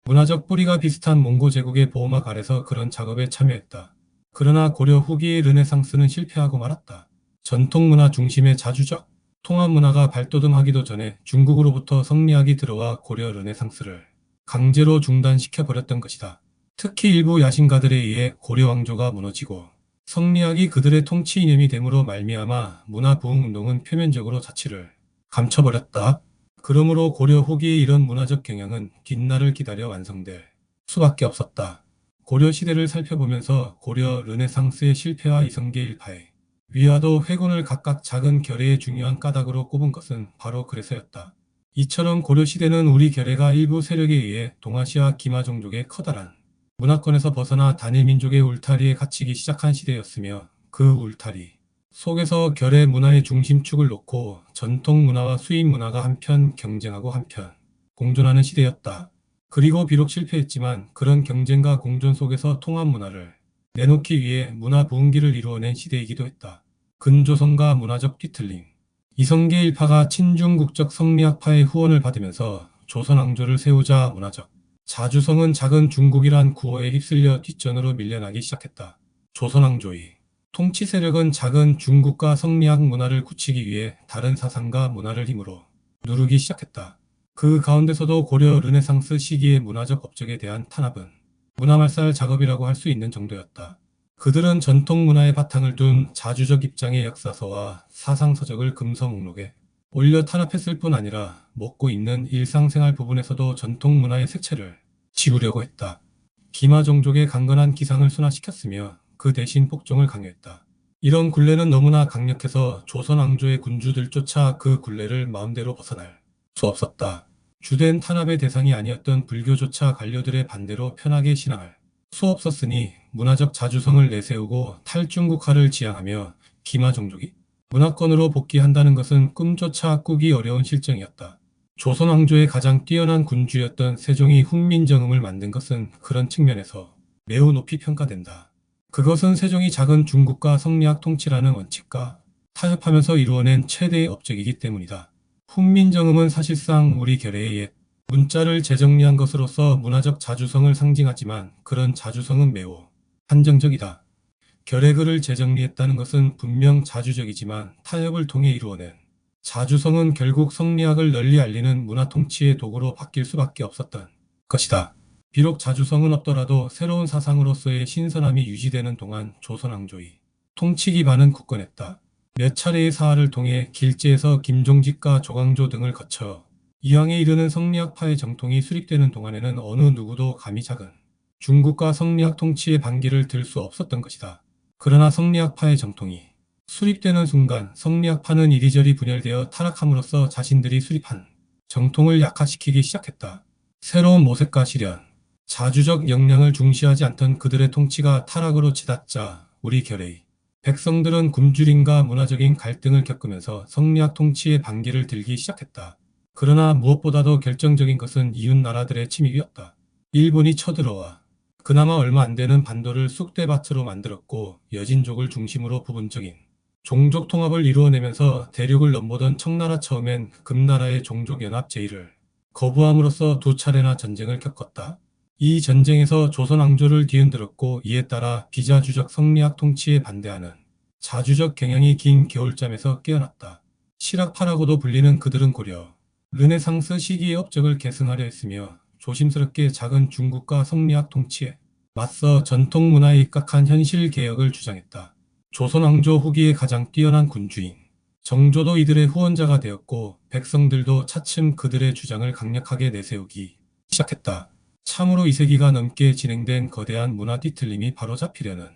[SPEAKER 1] 문화적 뿌리가 비슷한 몽고 제국의 보호막 아래서 그런 작업에 참여했다. 그러나 고려 후기의 르네상스는 실패하고 말았다. 전통문화 중심의 자주적 통합문화가 발돋움하기도 전에 중국으로부터 성리학이 들어와 고려 르네상스를 강제로 중단시켜버렸던 것이다. 특히 일부 야심가들에 의해 고려 왕조가 무너지고 성리학이 그들의 통치 이념이 됨으로 말미암아 문화부흥운동은 표면적으로 자취를 감춰버렸다. 그러므로 고려 후기의 이런 문화적 경향은 뒷날을 기다려 완성될 수밖에 없었다. 고려 시대를 살펴보면서 고려 르네상스의 실패와 이성계 일파의 위화도 회군을 각각 작은 결의의 중요한 까닭으로 꼽은 것은 바로 그래서였다. 이처럼 고려 시대는 우리 결의가 일부 세력에 의해 동아시아 기마 종족의 커다란 문화권에서 벗어나 단일 민족의 울타리에 갇히기 시작한 시대였으며, 그 울타리 속에서 결의 문화의 중심축을 놓고 전통 문화와 수입 문화가 한편 경쟁하고 한편 공존하는 시대였다. 그리고 비록 실패했지만 그런 경쟁과 공존 속에서 통합 문화를 내놓기 위해 문화 부흥기를 이루어낸 시대이기도 했다. 근조선과 문화적 뒤틀림. 이성계 일파가 친중국적 성리학파의 후원을 받으면서 조선 왕조를 세우자 문화적 자주성은 작은 중국이란 구호에 휩쓸려 뒷전으로 밀려나기 시작했다. 조선 왕조의 통치 세력은 작은 중국과 성리학 문화를 굳히기 위해 다른 사상과 문화를 힘으로 누르기 시작했다. 그 가운데서도 고려 르네상스 시기의 문화적 업적에 대한 탄압은 문화말살 작업이라고 할 수 있는 정도였다. 그들은 전통 문화의 바탕을 둔 자주적 입장의 역사서와 사상서적을 금서 목록에 올려 탄압했을 뿐 아니라 먹고 있는 일상생활 부분에서도 전통 문화의 색채를 지우려고 했다. 기마 종족의 강건한 기상을 순화시켰으며 그 대신 복종을 강요했다. 이런 굴레는 너무나 강력해서 조선 왕조의 군주들조차 그 굴레를 마음대로 벗어날 수 없었다. 주된 탄압의 대상이 아니었던 불교조차 관료들의 반대로 편하게 신앙할 수 없었으니 문화적 자주성을 내세우고 탈중국화를 지향하며 기마 종족이 문화권으로 복귀한다는 것은 꿈조차 꾸기 어려운 실정이었다. 조선 왕조의 가장 뛰어난 군주였던 세종이 훈민정음을 만든 것은 그런 측면에서 매우 높이 평가된다. 그것은 세종이 작은 중국과 성리학 통치라는 원칙과 타협하면서 이루어낸 최대의 업적이기 때문이다. 훈민정음은 사실상 우리 결의의 옛 문자를 재정리한 것으로서 문화적 자주성을 상징하지만 그런 자주성은 매우 한정적이다. 결의글을 재정리했다는 것은 분명 자주적이지만 타협을 통해 이루어낸 자주성은 결국 성리학을 널리 알리는 문화통치의 도구로 바뀔 수밖에 없었던 것이다. 비록 자주성은 없더라도 새로운 사상으로서의 신선함이 유지되는 동안 조선 왕조의 통치 기반은 굳건했다. 몇 차례의 사활을 통해 길제에서 김종직과 조광조 등을 거쳐 이왕에 이르는 성리학파의 정통이 수립되는 동안에는 어느 누구도 감히 작은 중국과 성리학 통치의 반기를 들 수 없었던 것이다. 그러나 성리학파의 정통이 수립되는 순간 성리학파는 이리저리 분열되어 타락함으로써 자신들이 수립한 정통을 약화시키기 시작했다. 새로운 모색과 실현, 자주적 역량을 중시하지 않던 그들의 통치가 타락으로 치닫자 우리 결의 백성들은 굶주림과 문화적인 갈등을 겪으면서 성리학 통치의 반기를 들기 시작했다. 그러나 무엇보다도 결정적인 것은 이웃 나라들의 침입이었다. 일본이 쳐들어와 그나마 얼마 안 되는 반도를 쑥대밭으로 만들었고 여진족을 중심으로 부분적인 종족 통합을 이루어내면서 대륙을 넘보던 청나라 처음엔 금나라의 종족연합 제의를 거부함으로써 두 차례나 전쟁을 겪었다. 이 전쟁에서 조선 왕조를 뒤흔들었고 이에 따라 비자주적 성리학 통치에 반대하는 자주적 경향이 긴 겨울잠에서 깨어났다. 실학파라고도 불리는 그들은 고려 르네상스 시기의 업적을 계승하려 했으며 조심스럽게 작은 중국과 성리학 통치에 맞서 전통 문화에 입각한 현실 개혁을 주장했다. 조선 왕조 후기의 가장 뛰어난 군주인 정조도 이들의 후원자가 되었고 백성들도 차츰 그들의 주장을 강력하게 내세우기 시작했다. 참으로 2세기가 넘게 진행된 거대한 문화 뒤틀림이 바로잡히려는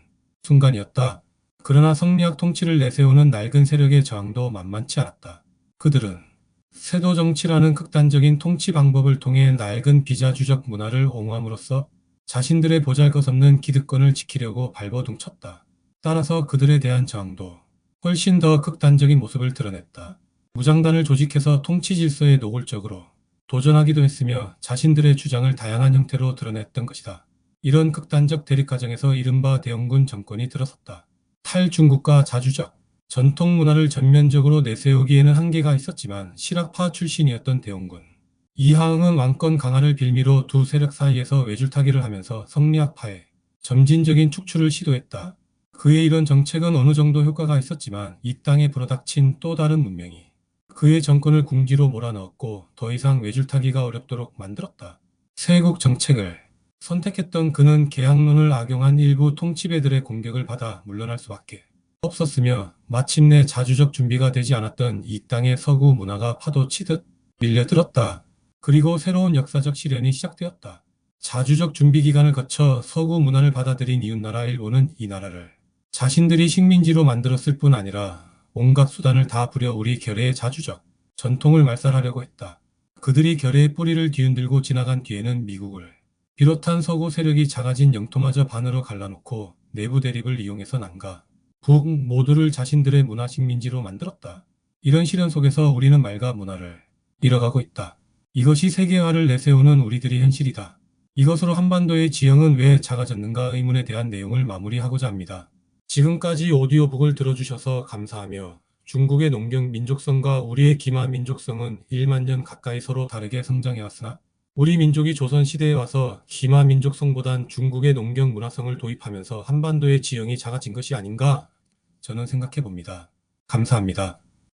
[SPEAKER 1] 순간이었다. 그러나 성리학 통치를 내세우는 낡은 세력의 저항도 만만치 않았다. 그들은 세도 정치라는 극단적인 통치 방법을 통해 낡은 비자주적 문화를 옹호함으로써 자신들의 보잘것없는 기득권을 지키려고 발버둥 쳤다. 따라서 그들에 대한 저항도 훨씬 더 극단적인 모습을 드러냈다. 무장단을 조직해서 통치 질서에 노골적으로 도전하기도 했으며 자신들의 주장을 다양한 형태로 드러냈던 것이다. 이런 극단적 대립 과정에서 이른바 대원군 정권이 들어섰다. 탈중국과 자주적, 전통 문화를 전면적으로 내세우기에는 한계가 있었지만 실학파 출신이었던 대원군 이하응은 왕권 강화를 빌미로 두 세력 사이에서 외줄타기를 하면서 성리학파의 점진적인 축출을 시도했다. 그의 이런 정책은 어느 정도 효과가 있었지만 이 땅에 불어닥친 또 다른 문명이 그의 정권을 궁지로 몰아넣었고 더 이상 외줄타기가 어렵도록 만들었다. 세국 정책을 선택했던 그는 계약론을 악용한 일부 통치배들의 공격을 받아 물러날 수밖에 없었으며 마침내 자주적 준비가 되지 않았던 이 땅의 서구 문화가 파도치듯 밀려들었다. 그리고 새로운 역사적 시련이 시작되었다. 자주적 준비 기간을 거쳐 서구 문화를 받아들인 이웃나라 일본은 이 나라를 자신들이 식민지로 만들었을 뿐 아니라 온갖 수단을 다 부려 우리 결의의 자주적 전통을 말살하려고 했다. 그들이 결의의 뿌리를 뒤흔들고 지나간 뒤에는 미국을 비롯한 서구 세력이 작아진 영토마저 반으로 갈라놓고 내부 대립을 이용해서 남과 북 모두를 자신들의 문화 식민지로 만들었다. 이런 시련 속에서 우리는 말과 문화를 잃어가고 있다. 이것이 세계화를 내세우는 우리들의 현실이다. 이것으로 한반도의 지형은 왜 작아졌는가 의문에 대한 내용을 마무리하고자 합니다. 지금까지 오디오북을 들어주셔서 감사하며 중국의 농경 민족성과 우리의 기마 민족성은 1만 년 가까이 서로 다르게 성장해왔으나 우리 민족이 조선시대에 와서 기마 민족성보단 중국의 농경 문화성을 도입하면서 한반도의 지형이 작아진 것이 아닌가 저는 생각해 봅니다. 감사합니다.